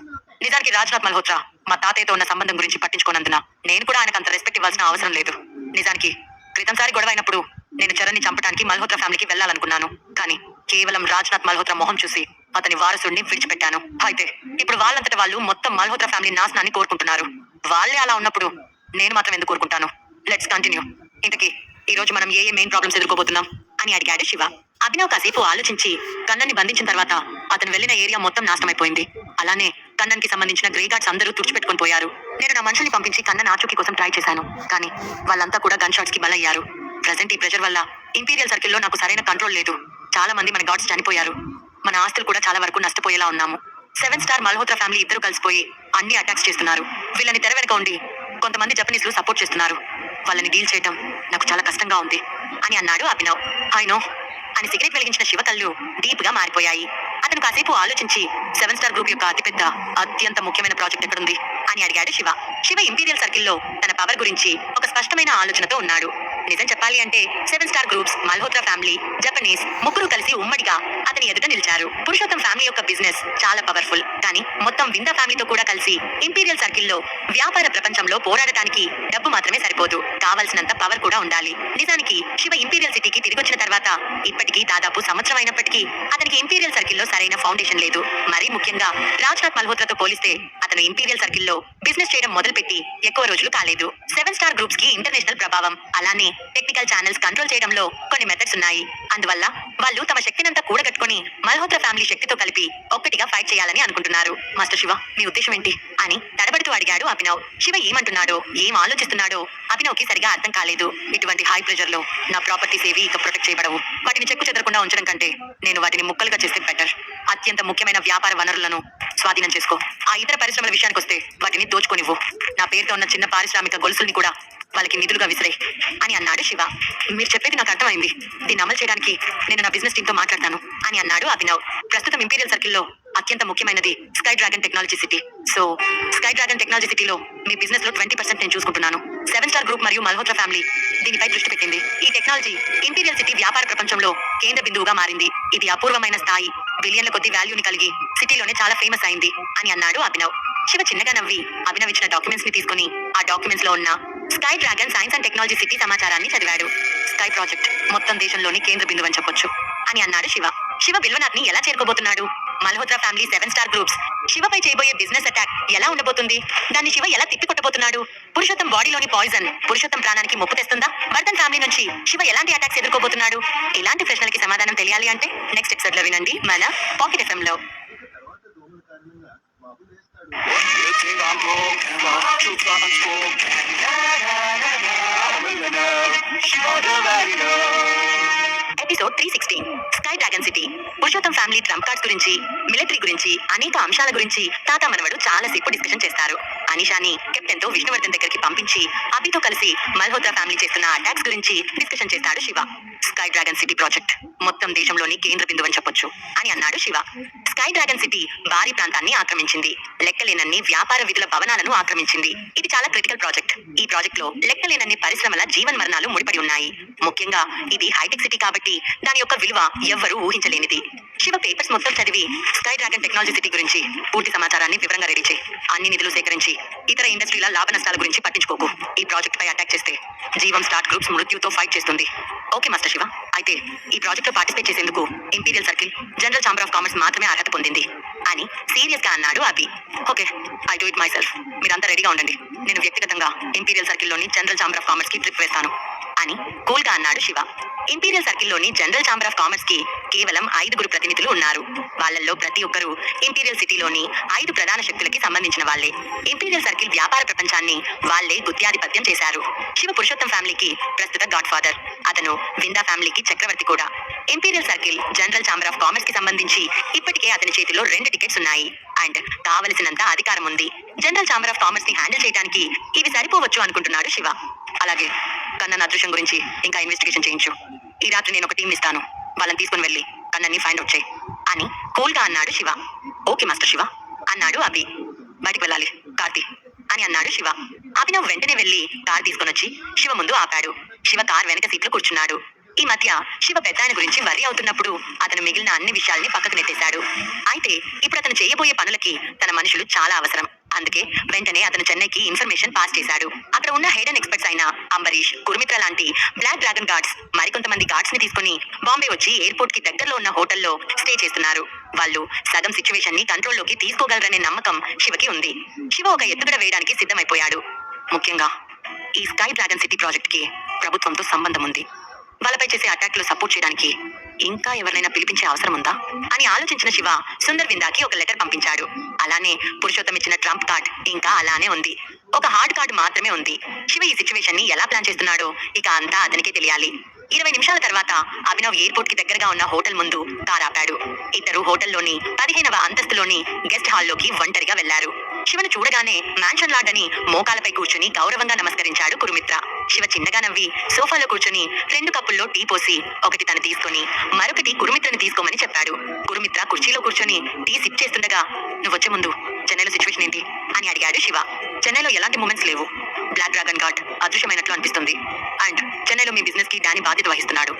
నిజానికి రాజ్నాథ్ మల్హోత్రా మా తాతయ్యతో ఉన్న సంబంధం గురించి పట్టించుకోనందున నేను కూడా ఆయనకు అంత రెస్పెక్ట్ ఇవ్వాల్సిన అవసరం లేదు. నిజానికి క్రితంసారి గొడవ అయినప్పుడు నేను చరణ్ని చంపడానికి మల్హోత్రా ఫ్యామిలీకి వెళ్ళాలనుకున్నాను. కానీ కేవలం రాజ్నాథ్ మల్హోత్రా మొహం చూసి అతని వారసుడిని విడిచిపెట్టాను. అయితే ఇప్పుడు వాళ్ళంతట వాళ్ళు మొత్తం మల్హోత్రా ఫ్యామిలీ నాశనాన్ని కోరుకుంటున్నారు. వాళ్ళే అలా ఉన్నప్పుడు నేను మాత్రం ఎందుకు కోరుకుంటాను? Let's continue. ఇంతకీ ఈ రోజు మనం ఏ మెయిన్ ప్రాబ్లమ్స్ ఎదుర్కోబోతున్నాం అని అడిగాడు శివ. అభినవ్ కాసేపు ఆలోచించి కన్నన్ని బంధించిన తర్వాత అతను వెళ్లిన ఏరియా మొత్తం నాశనమైపోయింది. అలానే కన్నన్ కి సంబంధించిన గ్రే గార్డ్స్ అందరూ తుడిచిపెట్టుకుని పోయారు. నేను నా మనుషుల్ని పంపించి కన్నన్ ఆచూకీ కోసం ట్రై చేశాను. కానీ వాళ్ళంతా కూడా గన్ షాట్స్ కి బలయ్యారు. ప్రెసెంట్ ఈ ప్రెషర్ వల్ల ఇంపీరియల్ సర్కిల్ లో నాకు సరైన కంట్రోల్ లేదు. చాలా మంది మన గార్డ్స్ చనిపోయారు. మన ఆస్తులు కూడా చాలా వరకు నష్టపోయేలా ఉన్నాము. 7 స్టార్ మల్హోత్రా ఫ్యామిలీ ఇద్దరు కలిసిపోయి అన్ని అటాక్స్ చేస్తున్నారు. వీళ్ళని తెర వెనక ఉండి కొంతమంది జపనీస్లు సపోర్ట్ చేస్తున్నారు. వాళ్ళని డీల్ చేయటం నాకు చాలా కష్టంగా ఉంది అని అన్నాడు అభినవ్. అయినో అని సిగరెట్ వెలిగించిన శివ కళ్ళు డీప్ గా మారిపోయాయి. అతను కాసేపు ఆలోచించి 7 స్టార్ గ్రూప్ యొక్క అతిపెద్ద అత్యంత ముఖ్యమైన ప్రాజెక్ట్ ఎక్కడుంది అని అడిగాడు శివ. శివ ఇంపీరియల్ సర్కిల్లో తన పవర్ గురించి ఒక స్పష్టమైన ఆలోచనతో ఉన్నాడు. నిజం చెప్పాలి అంటే 7 star groups, Malhotra family, Japanese ముగ్గురు కలిసి ఉమ్మడిగా అతని ఎదుట నిలిచారు. పురుషోత్తం ఫ్యామిలీ యొక్క బిజినెస్ చాలా పవర్ఫుల్. కానీ మొత్తం విందా ఫ్యామిలీతో కూడా కలిసి ఇంపీరియల్ సర్కిల్లో వ్యాపార ప్రపంచంలో పోరాడటానికి డబ్బు మాత్రమే సరిపోదు, కావాల్సినంత పవర్ కూడా ఉండాలి. నిజానికి శివ ఇంపీరియల్ సిటీకి తిరిగి వచ్చిన తర్వాత ఇప్పటికీ దాదాపు సంవత్సరం అయినప్పటికీ అతనికి ఇంపీరియల్ సర్కిల్లో సరైన ఫౌండేషన్ లేదు. మరీ ముఖ్యంగా రాజ్నాథ్ మల్హోత్రాతో పోలిస్తే అతను ఇంపీరియల్ సర్కిల్లో బిజినెస్ చేయడం మొదలుపెట్టి ఎక్కువ రోజులు కాలేదు. 7 స్టార్ గ్రూప్స్ కి ఇంటర్నేషనల్ ప్రభావం, అలానే టెక్నికల్ ఛానల్స్ కంట్రోల్ చేయడంలో కొన్ని మెథడ్స్ ఉన్నాయి. అందువల్ల వాళ్ళు తమ శక్తినంతా కూడగట్టుకుని మల్హోత్రా ఫ్యామిలీ శక్తితో కలిపి ఒక్కటిగా ఫైట్ చేయాలని అనుకుంటున్నారు. మాస్టర్ శివ, మీ ఉద్దేశం ఏంటి అని తడబడుతూ అడిగాడు అభినవ్. శివ ఏమంటున్నాడో ఏం ఆలోచిస్తున్నాడో అభినవ్ కి సరిగా అర్థం కాలేదు. ఇటువంటి హై ప్రెషర్ లో నా ప్రాపర్టీస్ ఏవి ఇక ప్రొటెక్ట్ చేయబడవు. వాటిని చెక్కు చెదరకుండా ఉంచడం కంటే నేను వాటిని ముక్కలుగా చేస్తే బెటర్. అత్యంత ముఖ్యమైన వ్యాపార వనరులను స్వాధీనం చేసుకో. ఆ ఇతర పరిశ్రమల విషయానికి వస్తే వాటిని దోచుకోనివ్వు. నా పేరుతో ఉన్న చిన్న పారిశ్రామిక గొలుసుల్ని కూడా వాళ్ళకి నిధులుగా విసిరే అని అన్నాడు శివ. మీరు చెప్పేది నాకు అర్థమైంది. దీన్ని అమలు చేయడానికి నేను నా బిజినెస్ టీమ్ తో మాట్లాడతాను అని అన్నాడు అభినవ్. ప్రస్తుతం ఇంపీరియల్ సర్కిల్లో అత్యంత ముఖ్యమైనది sky dragon technology city. So sky dragon technology సిటీలో మీ బిజినెస్ లో 20% నేను చూసుకుంటున్నాను. 7 స్టార్ గ్రూప్ మరియు మల్హోత్రా ఫ్యామిలీ దీనిపై దృష్టి పెట్టింది. ఈ టెక్నాలజీ ఇంపీరియల్ సిటీ వ్యాపార ప్రపంచంలో కేంద్ర బిందువుగా మారింది. ఇది అపూర్వమైన స్థాయి, బిలియన్ల కొద్ది వాల్యూని కలిగి సిటీలోనే చాలా ఫేమస్ అయింది అని అన్నాడు అభినవ్. శివ చిన్నగా నవ్వి అభినవ్ ఇచ్చిన డాక్యుమెంట్స్ ని తీసుకుని ఆ డాక్యుమెంట్స్ లో ఉన్న sky dragon science and technology city సమాచారాన్ని చదివాడు. స్కై ప్రాజెక్ట్ మొత్తం దేశంలోని కేంద్ర బిందువు అని చెప్పొచ్చు అని అన్నాడు శివ. శివ బిల్వనాథ్ ని ఎలా చేరుకోబోతున్నాడు? మల్హోత్రా ఫ్యామిలీ 7 స్టార్ గ్రూప్స్ శివపై చేయబోయే బిజినెస్ అటాక్ ఎలా ఉండబోతుంది? దాన్ని శివ ఎలా తిప్పికొట్టబోతున్నాడు? పురుషోత్తం బాడీలోని పాయిజన్ పురుషోత్తం ప్రాణానికి ముప్పు తెస్తుందా? వర్ధన్ ఫ్యామిలీ నుంచి శివ ఎలాంటి అటాక్స్ ఎదుర్కోబోతున్నాడు? ఇలాంటి ప్రశ్నలకి సమాధానం తెలియాలి అంటే నెక్స్ట్ ఎపిసోడ్ లో వినండి మన పాకెట్ ఎఫ్ఎం లో. Episode 316 sky dragon city. Purushottam family Trump cards గురించి, మిలిటరీ గురించి, అనేక అంశాల గురించి తాత మనవడు చాలా సేపు డిస్కషన్ చేస్తారు. అనిషాని కెప్టెన్ తో విష్ణువర్ధన్ దగ్గరికి పంపించి అభితో కలిసి మల్హోత్రా ఫ్యామిలీ చేస్తున్న అటాక్స్ గురించి డిస్కషన్ చేస్తాడు Shiva. Sky dragon city project మొత్తం దేశంలోని కేంద్ర బిందువు అని చెప్పొచ్చు అని అన్నాడు శివ. స్కై డ్రాగన్ సిటీ భారీ ప్రాంతాన్ని ఆక్రమించింది. లెక్కలేనన్ని వ్యాపార విధుల భవనాలను ఆక్రమించింది. ఇది చాలా క్రిటికల్ ప్రాజెక్ట్. ఈ ప్రాజెక్ట్ లో లెక్కలేనన్ని పరిశ్రమల జీవన్ మరణాలు ముడిపడి ఉన్నాయి. ముఖ్యంగా ఇది హైటెక్ సిటీ కాబట్టి దాని యొక్క విలువ ఎవ్వరూ ఊహించలేనిది. శివ పేపర్స్ మొత్తం చదివి స్కై డ్రాగన్ టెక్నాలజీ సిటీ గురించి పూర్తి సమాచారాన్ని వివరంగా రెడీ చేయి. అన్ని నిధులు సేకరించి ఇతర ఇండస్ట్రీల లాభ నష్టాల గురించి పట్టించుకోకు. ఈ ప్రాజెక్ట్ పై అటాక్ చేస్తే జీవం స్టార్ట్ గ్రూప్స్ మృత్యుతో ఫైట్ చేస్తుంది. ఓకే మాస్టర్ శివ, అయితే ఈ ప్రాజెక్ట్ లో పార్టిసిపేట్ చేసేందుకు imperial circle, general chamber of commerce మాత్రమే అర్హత పొందింది అని సీరియస్ గా అన్నాడు Abhi. Okay, I do it myself. మీరంతా రెడీగా ఉండండి. నేను వ్యక్తిగతంగా ఇంపీరియల్ సర్కిల్ లోని జనరల్ ఛాంబర్ ఆఫ్ కామర్స్ కి ట్రిప్ వేస్తాను. అని కూల్ గా అన్నాడు శివ. ఇంపీరియల్ సర్కిల్లోని జనరల్ ఛాంబర్ ఆఫ్ కామర్స్ కి కేవలం 5 ప్రతినిధులు ఉన్నారు. వాళ్ళల్లో ప్రతి ఒక్కరూ ఇంపీరియల్ సిటీలోని 5 ప్రధాన శక్తులకి సంబంధించిన వాళ్ళే. ఇంపీరియల్ సర్కిల్ వ్యాపార ప్రపంచాన్ని వాళ్ళే గుత్యాధిపత్యం చేశారు. శివ పురుషోత్తం ఫ్యామిలీకి ప్రస్తుత గాడ్ ఫాదర్. అతను విందా ఫ్యామిలీకి చక్రవర్తి కూడా. Imperial circle general chamber of commerce కి సంబంధించి ఇప్పటికే అతని చేతిలో 2 టికెట్స్ ఉన్నాయి. అండ్ కావలసినంత అధికారం ఉంది. జనరల్ ఛాంబర్ ఆఫ్ కామర్స్ ని హ్యాండిల్ చేయడానికి ఇవి సరిపోవచ్చు అనుకుంటున్నాడు శివ. అలాగే కన్నన్ అదృశ్యం గురించి ఇంకా ఇన్వెస్టిగేషన్ చేయించు. ఈ రాత్రి నేను ఒక టీం ఇస్తాను. వాళ్ళని తీసుకుని వెళ్ళి కన్నన్ని ఫైండ్ అవుట్ చేయి అని కూల్ గా అన్నాడు శివ. ఓకే మాస్టర్ శివ అన్నాడు అభి. బయటికి వెళ్ళాలి కార్తీ అని అన్నాడు శివ. అభినవ్ వెంటనే వెళ్లి కార్ తీసుకొని వచ్చి శివ ముందు ఆపాడు. శివ కార్ వెనక సీట్లో కూర్చున్నాడు. ఈ మధ్య శివ పెద్దాయన గురించి వర్రీ అవుతున్నప్పుడు అతను మిగిలిన అన్ని విషయాల్ని పక్కకు నెట్టేశాడు. అయితే ఇప్పుడు అతను చేయబోయే పనులకి తన మనుషులు చాలా అవసరం. అందుకే వెంటనే అతను చెన్నైకి ఇన్ఫర్మేషన్ పాస్ చేశాడు. అక్కడ ఉన్న హెడెన్ ఎక్స్పర్ట్స్ అయిన అంబరీష్, కుర్మిత్ర లాంటి బ్లాక్ డ్రాగన్ గార్డ్స్ మరికొంతమంది గార్డ్స్ ని తీసుకుని బాంబే వచ్చి ఎయిర్పోర్ట్ కి దగ్గరలో ఉన్న హోటల్లో స్టే చేస్తున్నారు. వాళ్ళు సగం సిచ్యువేషన్ ని కంట్రోల్లోకి తీసుకోగలరనే నమ్మకం శివకి ఉంది. శివ ఒక ఎత్తుగడ వేయడానికి సిద్ధమైపోయాడు. ముఖ్యంగా ఈ స్కై డ్రాగన్ సిటీ ప్రాజెక్ట్ కి ప్రభుత్వంతో సంబంధం ఉంది. వాళ్ళపై చేసే అటాక్ లో సపోర్ట్ చేయడానికి ఇంకా ఎవరినైనా పిలిపించే అవసరం ఉందా అని ఆలోచించిన శివ సుందర్ విందాకి ఒక లెటర్ పంపించాడు. అలానే పురుషోత్తం ఇచ్చిన ట్రంప్ కార్డ్ ఇంకా అలానే ఉంది. ఒక హార్డ్ కార్డ్ మాత్రమే ఉంది. శివ ఈ సిచ్యువేషన్ ని ఎలా ప్లాన్ చేస్తున్నాడో ఇక అంతా అతనికే తెలియాలి. 20 నిమిషాల తర్వాత అభినవ్ ఎయిర్పోర్ట్ కి దగ్గరగా ఉన్న హోటల్ ముందు కార్ ఆపాడు. ఇద్దరు హోటల్లోని 15వ అంతస్తులోని గెస్ట్ హాల్లోకి ఒంటరిగా వెళ్లారు. శివను చూడగానే మ్యాన్షన్ లార్డ్ అని మోకాలపై కూర్చుని గౌరవంగా నమస్కరించాడు కురుమిత్ర. శివ చిన్నగా నవ్వి సోఫాలో కూర్చుని 2 కప్పుల్లో టీ పోసి ఒకటి తను తీసుకుని మరొకటి కురుమిత్రని తీసుకోమని చెప్పాడు. కురుమిత్ర కుర్చీలో కూర్చొని టీ సిప్ చేస్తుండగా, నువ్వొచ్చే ముందు చెన్నైలో సిచ్యువేషన్ ఏంటి అని అడిగాడు శివ. చెన్నైలో ఎలాంటి మూమెంట్స్ లేవు. బ్లాక్ డ్రాగన్ గార్డ్ అదృశ్యమైనట్లు అనిపిస్తుంది. అండ్ చెన్నైలో మీ బిజినెస్ కి డానీ బాధ్యత వహిస్తున్నాడు.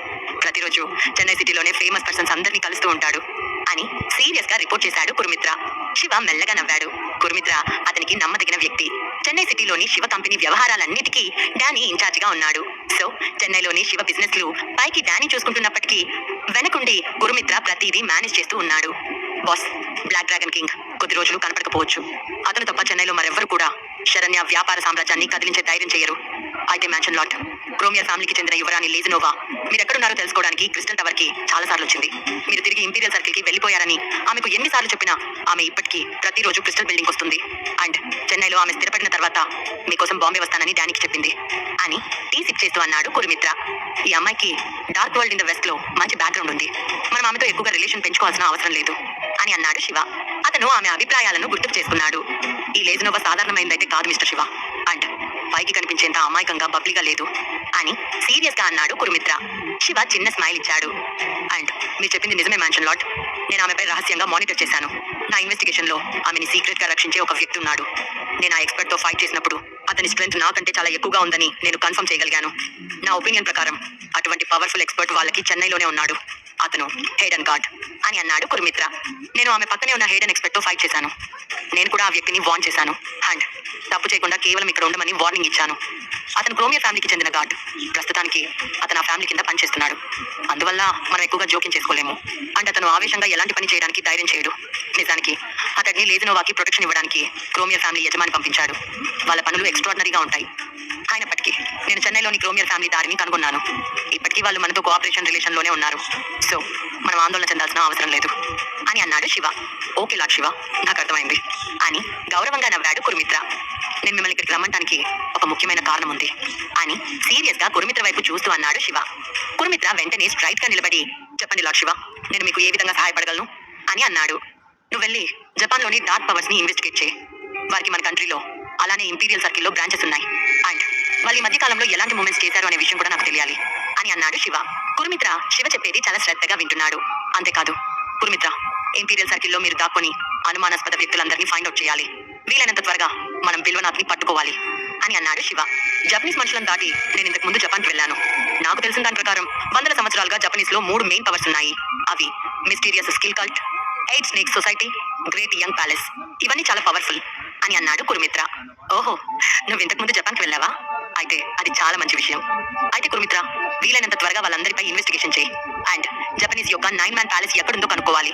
ప్రతిరోజు చెన్నై సిటీలోనే ఫేమస్ పర్సన్స్ అందరినీ కలుస్తూ ఉంటాడు అని సీరియస్ గా రిపోర్ట్ చేశాడు కురుమిత్ర. శివ మెల్లగా నవ్వాడు. కురుమిత్ర అతనికి నమ్మదగిన వ్యక్తి. చెన్నై సిటీలోని శివ కంపెనీ వ్యవహారాలన్నిటికీ డానీ ఇన్ఛార్జ్ గా ఉన్నాడు. సో చెన్నైలోని శివ బిజినెస్ లు పైకి డానీ చూసుకుంటున్నప్పటికీ వెనకుండి కురుమిత్ర ప్రతిదీ మేనేజ్ చేస్తూ ఉన్నాడు. బాస్, బ్లాక్ డ్రాగన్ కింగ్ కొద్ది రోజులు కనపడకపోవచ్చు. అతను తప్ప చెన్నైలో మరెవ్వరు కూడా శరణ్య వ్యాపార సామ్రాజ్యాన్ని కదిలించే ధైర్యం చేయరు. అయితే మ్యాన్షన్ లాట్ క్రోమియర్ ఫ్యామిలీకి చెందిన యువరాణి లేజినోవా మీరెక్కడున్నారో తెలుసుకోవడానికి క్రిస్టల్ టవర్ కి చాలా సార్లు వచ్చింది. మీరు తిరిగి ఇంపీరియల్ సర్కిల్ కి వెళ్ళిపోయారని ఆమెకు ఎన్నిసార్లు చెప్పినా ఆమె ఇప్పటికీ ప్రతిరోజు క్రిస్టల్ బిల్డింగ్ వస్తుంది. అండ్ చెన్నైలో ఆమె స్థిరపడిన తర్వాత మీకోసం బాంబే వస్తానని డానీకి చెప్పింది అని టీ సిప్ చేస్తూ అన్నాడు కురుమిత్ర. ఈ అమ్మాయికి dark world in the west లో మంచి బ్యాక్గ్రౌండ్ ఉంది. మనం ఆమెతో ఎక్కువగా రిలేషన్ పెంచుకోవాల్సిన అవసరం లేదు అని అన్నాడు శివ. అతను ఆమె అభిప్రాయాలను గుర్తుకు చేసుకున్నాడు. ఈ లేజినోవా సాధారణమైందైతే కాదు మిస్టర్ శివ. అండ్ పైకి కనిపించేంత అమాయకంగా బబ్లీగా లేదు అని సీరియస్ గా అన్నాడు కురుమిత్ర. శివ చిన్న స్మైల్ ఇచ్చాడు. అండ్ మీరు చెప్పింది నిజమే మ్యాన్షన్ లాట్. నేను ఆమెపై రహస్యంగా మానిటర్ చేశాను. నా ఇన్వెస్టిగేషన్ లో ఆమెని సీక్రెట్ గా రక్షించే ఒక వ్యక్తి ఉన్నాడు. నేను ఆ ఎక్స్పర్ట్ తో ఫైట్ చేసినప్పుడు అతని స్ట్రెంత్ నాకంటే చాలా ఎక్కువగా ఉందని నేను కన్ఫర్మ్ చేయగలిగాను. నా ఒపీనియన్ ప్రకారం అటువంటి పవర్ఫుల్ ఎక్స్పర్ట్ వాళ్ళకి చెన్నైలోనే ఉన్నాడు. అతను హేడెన్ గార్డ్ అని అన్నాడు కురుమిత్ర. నేను ఆమె పక్కనే ఉన్న హేడెన్ ఎక్స్పర్ట్ తో ఫైట్ చేశాను. నేను కూడా ఆ వ్యక్తిని వార్న్ చేశాను. అండ్ తప్పు చేయకుండా కేవలం ఇక్కడ ఉండమని వార్నింగ్ ఇచ్చాను. అతను క్రోమియర్ ఫ్యామిలీకి చెందిన గార్డ్. ప్రస్తుతానికి అతను ఆ ఫ్యామిలీ కింద పనిచేస్తున్నాడు. అందువల్ల మనం ఎక్కువగా జోక్యం చేసుకోలేము. అండ్ అతను ఆవేశంగా ఎలాంటి పని చేయడానికి ధైర్యం చేయడు. నిజానికి అతన్ని లేజినోవాకి ప్రొటెక్షన్ ఇవ్వడానికి క్రోమియర్ ఫ్యామిలీ యజమాని పంపించాడు. వాళ్ళ పనులు ఎక్స్ట్రాడినరీగా ఉంటాయి. అయినప్పటికీ నేను చెన్నైలోని క్రోమియర్ ఫ్యామిలీ దారిని కనుగొన్నాను. ఇప్పటికీ వాళ్ళు మనతో కోఆపరేషన్ రిలేషన్ లోనే ఉన్నారు. సో మనం ఆందోళన చెందాల్సిన అవసరం లేదు అని అన్నాడు శివ. ఓకే లార్డ్ శివ, నాకు అర్థమైంది అని గౌరవంగా నవ్వాడు కురుమిత్ర. నేను మిమ్మల్ని ఇక్కడికి రమ్మంటానికి ఒక ముఖ్యమైన కారణం ఉంది అని సీరియస్ గా కురుమిత్ర వైపు చూస్తూ అన్నాడు శివ. కురుమిత్ర వెంటనే స్ట్రైట్ గా నిలబడి, చెప్పండి లార్డ్ శివ, నేను మీకు ఏ విధంగా సహాయపడగలను అని అన్నాడు. నువ్వు వెళ్ళి జపాన్ లోని డార్క్ పవర్స్ ని ఇన్వెస్టిగేట్ చేయి. వారికి మన కంట్రీలో అలానే ఇంపీరియల్ సర్కిల్లో బ్రాంచెస్ ఉన్నాయి. అండ్ వాళ్ళు ఈ మధ్య కాలంలో ఎలాంటి మూమెంట్స్ చేశారు అనే విషయం కూడా నాకు తెలియాలి అని అన్నాడు శివ. కురుమిత్ర శివ చెప్పేది చాలా శ్రద్ధగా వింటున్నాడు. అంతేకాదు, కురుమిత్ర, ఇంపీరియల్ సర్కిల్లో మీరు దాక్కుని అనుమానాస్పద వ్యక్తులందరినీ ఫైండ్ అవుట్ చేయాలి. వీలైనంత త్వరగా మనం బిల్వనాథ్ని పట్టుకోవాలి అని అన్నాడు శివ. జపనీస్ మనుషులను దాటి నేను ఇంతకు ముందు జపాన్కి వెళ్ళాను. నాకు తెలిసిన దాని ప్రకారం 100 సంవత్సరాలుగా జపనీస్ లో 3 మెయిన్ పవర్స్ ఉన్నాయి. అవి mysterious skill cult, 8 snake society, great young palace. ఇవన్నీ చాలా పవర్ఫుల్ అని అన్నాడు కురుమిత్ర. ఓహో, నువ్వు ఇంతకు ముందు జపాన్కి వెళ్ళావా? అయితే అది చాలా మంచి విషయం. అయితే కురుమిత్ర, వీలైనంత త్వరగా వాళ్ళందరిపై ఇన్వెస్టిగేషన్ చేయి. అండ్ జపనీస్ యొక్క 9 మ్యాన్ ప్యాలెస్ ఎక్కడుందో కనుక్కోవాలి.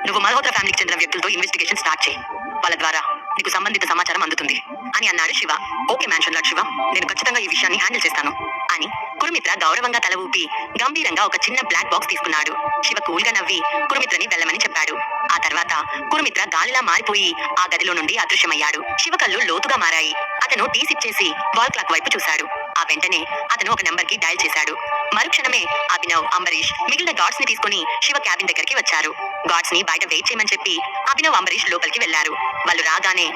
నువ్వు మల్హోత్రా ఫ్యామిలీకి చెందిన వ్యక్తులతో ఇన్వెస్టిగేషన్ స్టార్ట్ చేయి. వాళ్ళ ద్వారా నీకు సంబంధిత సమాచారం అందుతుంది అని అన్నాడు Shiva. Okay mansion lord Shiva, నేను ఖచ్చితంగా ఈ విషయాన్ని హ్యాండిల్ చేస్తాను అని కురుమిత్ర గౌరవంగా తల ఊపి గంభీరంగా ఒక చిన్న బ్లాక్ బాక్స్ తీసుకున్నాడు. శివ కూల్ గా నవ్వి కురుమిత్రని వెళ్ళమని చెప్పాడు. ఆ తర్వాత కురుమిత్ర గాలిలా మారిపోయి ఆ గదిలో నుండి అదృశ్యమయ్యాడు. శివ కళ్ళు లోతుగా మారాయి. అతను టీ సిప్ చేసి వాల్ క్లాక్ వైపు చూశాడు. ఆ వెంటనే అతను ఒక నంబర్ కి డయల్ చేశాడు. మరుక్షణమే అభినవ్, అంబరీష్ మిగిలిన గార్డ్స్ ని తీసుకుని శివ క్యాబిన్ దగ్గరికి వచ్చారు. గార్డ్స్ ని బయట వెయిట్ చేయమని చెప్పి అభినవ్, అంబరీష్ లోపలికి వెళ్లారు. వాళ్ళు రాగానే,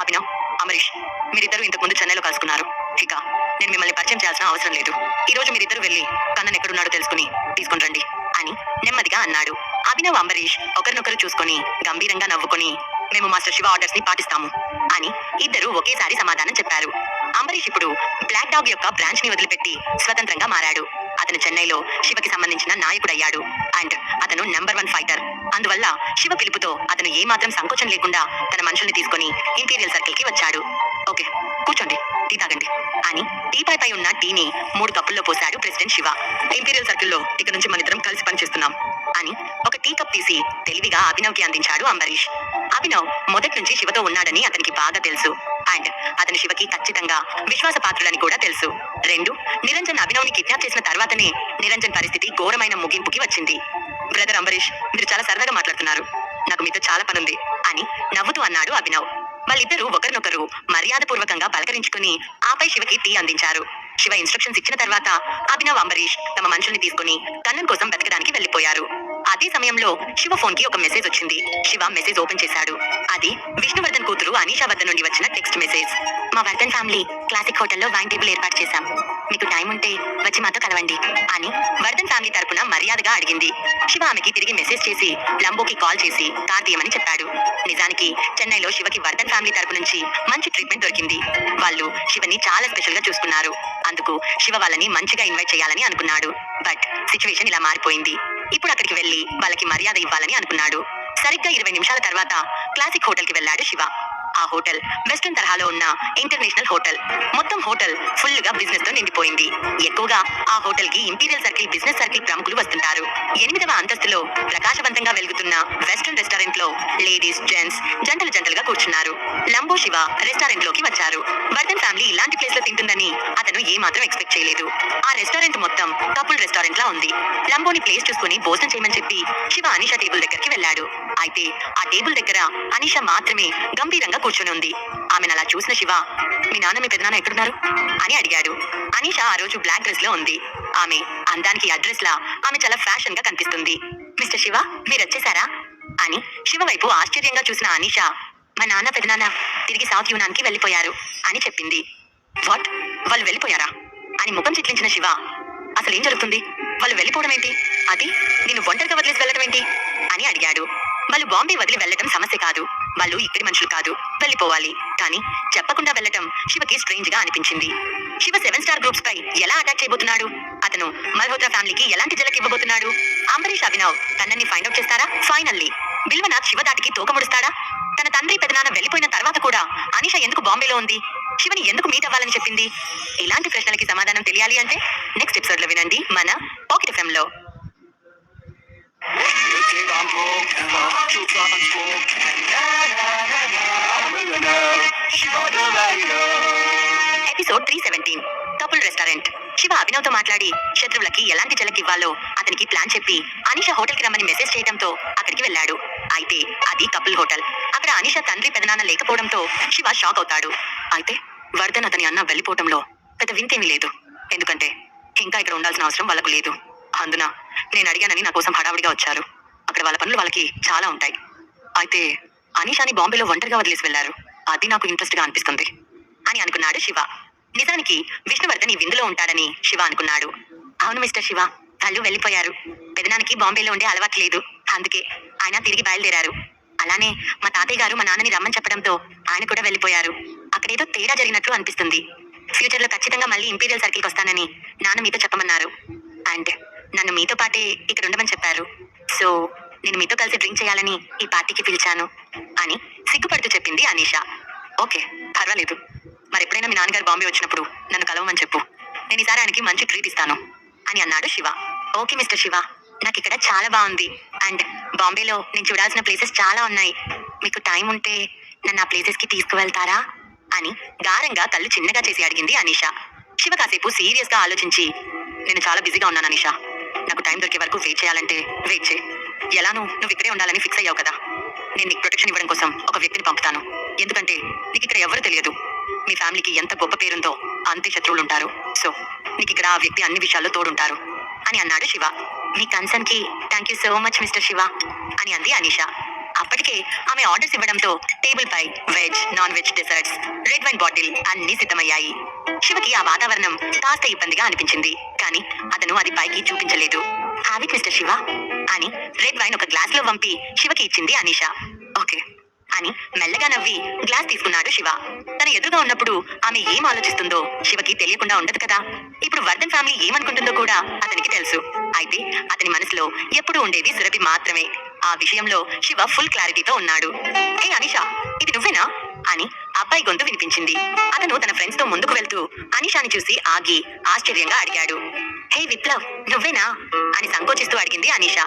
అభినవ్, అంబరీష్, మీరిద్దరు ఇంతకు ముందు చెన్నైలో కలుసుకున్నారు. ఇక నేను మిమ్మల్ని పరిచయం చేయాల్సిన అవసరం లేదు. ఈ రోజు మీరిద్దరు వెళ్ళి కన్నన్ ఎక్కడున్నాడో తెలుసుకుని తీసుకుని రండి అని నెమ్మదిగా అన్నాడు. అభినవ్, అంబరీష్ ఒకరినొకరు చూసుకొని గంభీరంగా నవ్వుకొని, మేము మాస్టర్ శివ ఆర్డర్స్ ని పాటిస్తాము అని ఇద్దరు ఒకేసారి సమాధానం చెప్పారు. అంబరీష్ ఇప్పుడు బ్లాక్ డాగ్ యొక్క బ్రాంచ్ ని వదిలిపెట్టి స్వతంత్రంగా మారాడు. అతను చెన్నైలో శివకి సంబంధించిన నాయకుడయ్యాడు. అండ్ అతను #1 ఫైటర్. అందువల్ల శివ పిలుపుతో అతను ఏమాత్రం సంకోచం లేకుండా తన మనుషుల్ని తీసుకొని ఇంపీరియల్ సర్కిల్ కి వచ్చాడు. ఓకే, కూర్చోండి, టీ తాగండి అని టీపాయ్ పై ఉన్న టీని 3 కప్పుల్లో పోశాడు ప్రెసిడెంట్ శివ. ఇంపీరియల్ సర్కిల్లో ఇక నుంచి మనిద్దరం కలిసి పనిచేస్తున్నాం అని ఒక టీ కప్ తీసి తెలివిగా అభినవ్ కి అందించాడు అంబరీష్. అభినవ్ మొదటి నుంచి శివతో ఉన్నాడని అతనికి బాగా తెలుసు. అండ్ అతను శివకి ఖచ్చితంగా విశ్వాసపాత్రులని కూడా తెలుసు. 2, నిరంజన్ అభినవ్ ని కిడ్నాప్ చేసిన తర్వాతనే నిరంజన్ పరిస్థితి ఘోరమైన ముగింపుకి వచ్చింది. బ్రదర్ అంబరీష్, మీరు చాలా సరదాగా మాట్లాడుతున్నారు. నాకు మీతో చాలా పనుంది అని నవ్వుతూ అన్నాడు అభినవ్. వాళ్ళిద్దరూ ఒకరినొకరు మర్యాదపూర్వకంగా పలకరించుకుని ఆపై శివకి టీ అందించారు. శివ ఇన్స్ట్రక్షన్స్ ఇచ్చిన తర్వాత అభినవ్, అంబరీష్ తమ మనుషుల్ని తీసుకుని కన్నన్ కోసం వెతకడానికి వెళ్లిపోయారు. అదే సమయంలో శివ ఫోన్ కి ఒక మెసేజ్ వచ్చింది. శివ మెసేజ్ ఓపెన్ చేశాడు. అది విష్ణువర్ధన్ కూతురు అనీషా వద్ద నుండి వచ్చిన టెక్స్ట్ మెసేజ్. మా వర్ధన్ ఫ్యామిలీ క్లాసిక్ హోటల్లో వైన్ టేబుల్ ఏర్పాటు చేశాం. మీకు టైం ఉంటే వచ్చి మాతో కలవండి అని వర్ధన్ ఫ్యామిలీ తరపున మర్యాదగా అడిగింది. శివ ఆమెకి తిరిగి మెసేజ్ చేసి లంబోకి కాల్ చేసి కార్ తీయమని చెప్పాడు. నిజానికి చెన్నైలో శివకి వర్ధన్ ఫ్యామిలీ తరపు నుంచి మంచి ట్రీట్మెంట్ దొరికింది. వాళ్ళు శివని చాలా స్పెషల్ గా చూసుకున్నారు. అందుకు శివ వాళ్ళని మంచిగా ఇన్వైట్ చేయాలని అనుకున్నాడు. బట్ సిచ్యువేషన్ ఇలా మారిపోయింది. ఇప్పుడు అక్కడికి వెళ్లి వాళ్ళకి మర్యాద ఇవ్వాలని అనుకున్నాడు. సరిగ్గా 20 నిమిషాల తర్వాత క్లాసిక్ హోటల్ కి వెళ్ళాడు శివ. ఆ హోటల్ వెస్టర్న్ తరహాలో ఉన్న ఇంటర్నేషనల్ హోటల్. మొత్తం హోటల్ ఫుల్ గా బిజినెస్ తో నిండిపోయింది. ఎక్కువగా ఆ హోటల్ కి ఇంపీరియల్ సర్కిల్, బిజినెస్ సర్కిల్ ప్రముఖులు వస్తుంటారు. 8వ అంతస్తులో ప్రకాశవంతంగా వెలుగుతున్న వెస్టర్న్ రెస్టారెంట్ లో లేడీస్, జెంట్స్ జంటలుగా కూర్చున్నారు. లంబో, శివ రెస్టారెంట్ లోకి వచ్చారు. వర్ధన్ ఫ్యామిలీ ఇలాంటి ప్లేస్ లో తింటుందని అతను ఏమాత్రం ఎక్స్పెక్ట్ చేయలేదు. ఆ రెస్టారెంట్ మొత్తం కపుల్ రెస్టారెంట్ లా ఉంది. లంబోని ప్లేస్ చూసుకుని భోజనం చేయమని చెప్పి శివ అనీషా టేబుల్ దగ్గరికి వెళ్ళాడు. అయితే ఆ టేబుల్ దగ్గర అనీషా మాత్రమే గంభీరంగా కూర్చొని ఉంది. ఆమెను అలా చూసిన శివ, మీ నాన్న, మీ పెదనాన్న ఎక్కడున్నారు అని అడిగాడు. అనీషా ఆ రోజు బ్లాక్ డ్రెస్ లో ఉంది. ఆమె అందానికి అడ్రస్ లా ఆమె చాలా ఫ్యాషన్ గా కనిపిస్తుంది. మిస్టర్ శివ, మీరు వచ్చేసారా అని శివ వైపు ఆశ్చర్యంగా చూసిన అనీషా, మా నాన్న, పెదనాన్న తిరిగి సౌత్ యూనాన్ కి వెళ్ళిపోయారు అని చెప్పింది. వాట్, వాళ్ళు వెళ్ళిపోయారా అని ముఖం చిట్లించిన శివ, అసలు ఏం జరుగుతుంది? వాళ్ళు వెళ్ళిపోవడం ఏంటి? అది నేను ఒంటరిగా వదిలేసి వెళ్ళడం ఏంటి అని అడిగాడు. వాళ్ళు బాంబే వదిలి వెళ్ళటం సమస్య కాదు. వాళ్ళు ఇక్కడి మనుషులు కాదు, వెళ్ళిపోవాలి. కానీ చెప్పకుండా వెళ్ళటం శివకి స్ట్రేంజ్ గా అనిపించింది. శివ 7 స్టార్ గ్రూప్స్ పై ఎలా అటాక్ చేయబోతున్నాడు? అతను మల్హోత్రా ఫ్యామిలీకి ఎలాంటి జలక్ ఇవ్వబోతున్నాడు? అంబరీష్, అభినవ్ కన్నన్ని ఫైండ్ అవుట్ చేస్తారా? ఫైనల్లీ బిల్వనాథ్ శివ దాటికి తోకముడుస్తాడా? తన తండ్రి, పెదనాన్న వెళ్ళిపోయిన తర్వాత కూడా అనీషా ఎందుకు బాంబేలో ఉంది? శివని ఎందుకు మీట్ అవ్వాలని చెప్పింది? ఇలాంటి ప్రశ్నలకి సమాధానం తెలియాలి అంటే నెక్స్ట్ ఎపిసోడ్ లో వినండి మన పాకెట్ ఎఫ్ఎం లో. Episode 317 couple restaurant. Shiva Abhinav తో మాట్లాడి శత్రువులకి ఎలాంటి జలక్ ఇవ్వాలో అతనికి ప్లాన్ చెప్పి అనీషా హోటల్ కి రమ్మని మెసేజ్ చేయడంతో అక్కడికి వెళ్ళాడు. అయితే అది కపుల్ హోటల్. అక్కడ అనీషా తండ్రి, పెదనాన్న లేకపోవడంతో శివ షాక్ అవుతాడు. అయితే వర్ధన్ అతని అన్న వెళ్ళిపోవడంలో పెద్ద వింతేమీ లేదు. ఎందుకంటే ఇంకా ఇక్కడ ఉండాల్సిన అవసరం వాళ్ళకు లేదు. అందున నేను అడిగానని నా కోసం హడావుడిగా వచ్చారు. అక్కడ వాళ్ళ పనులు వాళ్ళకి చాలా ఉంటాయి. అయితే అనీషాని బాంబేలో ఒంటరిగా వదిలేసి వెళ్లారు. అది నాకు ఇంట్రెస్ట్ గా అనిపిస్తుంది అని అనుకున్నాడు శివ. నిజానికి విష్ణువర్ధన్ ఈ విందులో ఉంటాడని శివ అనుకున్నాడు. అవును మిస్టర్ శివ, వాళ్ళు వెళ్ళిపోయారు. పెదనానికి బాంబేలో ఉండే అలవాటు లేదు. అందుకే ఆయన తిరిగి బయలుదేరారు. అలానే మా తాతయ్య గారు మా నాన్నని రమ్మని చెప్పడంతో ఆయన కూడా వెళ్ళిపోయారు. అక్కడేదో తేడా జరిగినట్లు అనిపిస్తుంది. ఫ్యూచర్ లో ఖచ్చితంగా మళ్ళీ ఇంపీరియల్ సర్కిల్కి వస్తానని నాన్న మీతో చెప్పమన్నారు. అండ్ నన్ను మీతో పాటే ఇక్కడ ఉండమని చెప్పారు. సో నేను మీతో కలిసి డ్రింక్ చేయాలని ఈ పార్టీకి పిలిచాను అని సిగ్గుపడుతూ చెప్పింది అనీషా. ఓకే, పర్వాలేదు. మరి ఎప్పుడైనా మీ నాన్నగారు బాంబే వచ్చినప్పుడు నన్ను కలవమని చెప్పు. నేను ఈసారి ఆయనకి మంచి ట్రీట్ ఇస్తాను అని అన్నాడు శివ. ఓకే మిస్టర్ శివ, నాకు ఇక్కడ చాలా బాగుంది. అండ్ బాంబేలో నేను చూడాల్సిన ప్లేసెస్ చాలా ఉన్నాయి. మీకు టైం ఉంటే నన్ను ఆ ప్లేసెస్ కి తీసుకువెళ్తారా అని గారంగా కళ్ళు చిన్నగా చేసి అడిగింది అనీషా. శివ కాసేపు సీరియస్ గా ఆలోచించి, నేను చాలా బిజీగా ఉన్నాను అనిషా. నాకు టైం దొరికే వరకు వెయిట్ చేయాలంటే వెయిట్ చేయి. ఎలానూ నువ్వు ఇక్కడే ఉండాలని ఫిక్స్ అయ్యావు కదా. నేను నీకు ప్రొటెక్షన్ ఇవ్వడం కోసం ఒక వ్యక్తిని పంపుతాను. ఎందుకంటే నీకు ఇక్కడ ఎవరు తెలియదు. మీ ఫ్యామిలీకి ఎంత గొప్ప పేరుందో అంతే శత్రువులుంటారు. సో నీకు ఇక్కడ ఆ వ్యక్తి అన్ని విషయాల్లో తోడుంటారు అని అన్నాడు శివ. మీ కన్సర్న్ కి thank you so much mister Shiva అని అంది అనిషా. అప్పటికే ఆమె ఆర్డర్స్ ఇవ్వడంతో టేబుల్ పై veg, non veg desserts, red wine bottle అన్ని సిద్ధమయ్యాయి. శివకి ఆ వాతావరణం కాస్త ఇబ్బందిగా అనిపించింది. కానీ అతను అది పైకి చూపించలేదు. హ్యావ్ ఇట్ మిస్టర్ శివ అని రెడ్ వైన్ ఒక గ్లాస్ లో వంపి శివకి ఇచ్చింది అనిషా. ఓకే అని మెల్లగా నవ్వి గ్లాస్ తీసుకున్నాడు శివ. తన ఎదురుగా ఉన్నప్పుడు ఆమె ఏం ఆలోచిస్తుందో శివకి తెలియకుండా ఉండదు కదా. ఇప్పుడు వర్ధన్ ఫ్యామిలీ ఏమనుకుంటుందో కూడా అతనికి తెలుసు. అయితే అతని మనసులో ఎప్పుడు ఉండేది సురభి మాత్రమే. ఆ విషయంలో శివ ఫుల్ క్లారిటీతో ఉన్నాడు. ఏ అనిషా, ఇది నువ్వేనా అని అబ్బాయి గొంతు వినిపించింది. అతను తన ఫ్రెండ్స్ తో ముందుకు వెళ్తూ అనిషాని చూసి ఆగి ఆశ్చర్యంగా అడిగాడు. హే విప్లవ్, నువ్వేనా అని సంకోచిస్తూ అడిగింది అనిషా.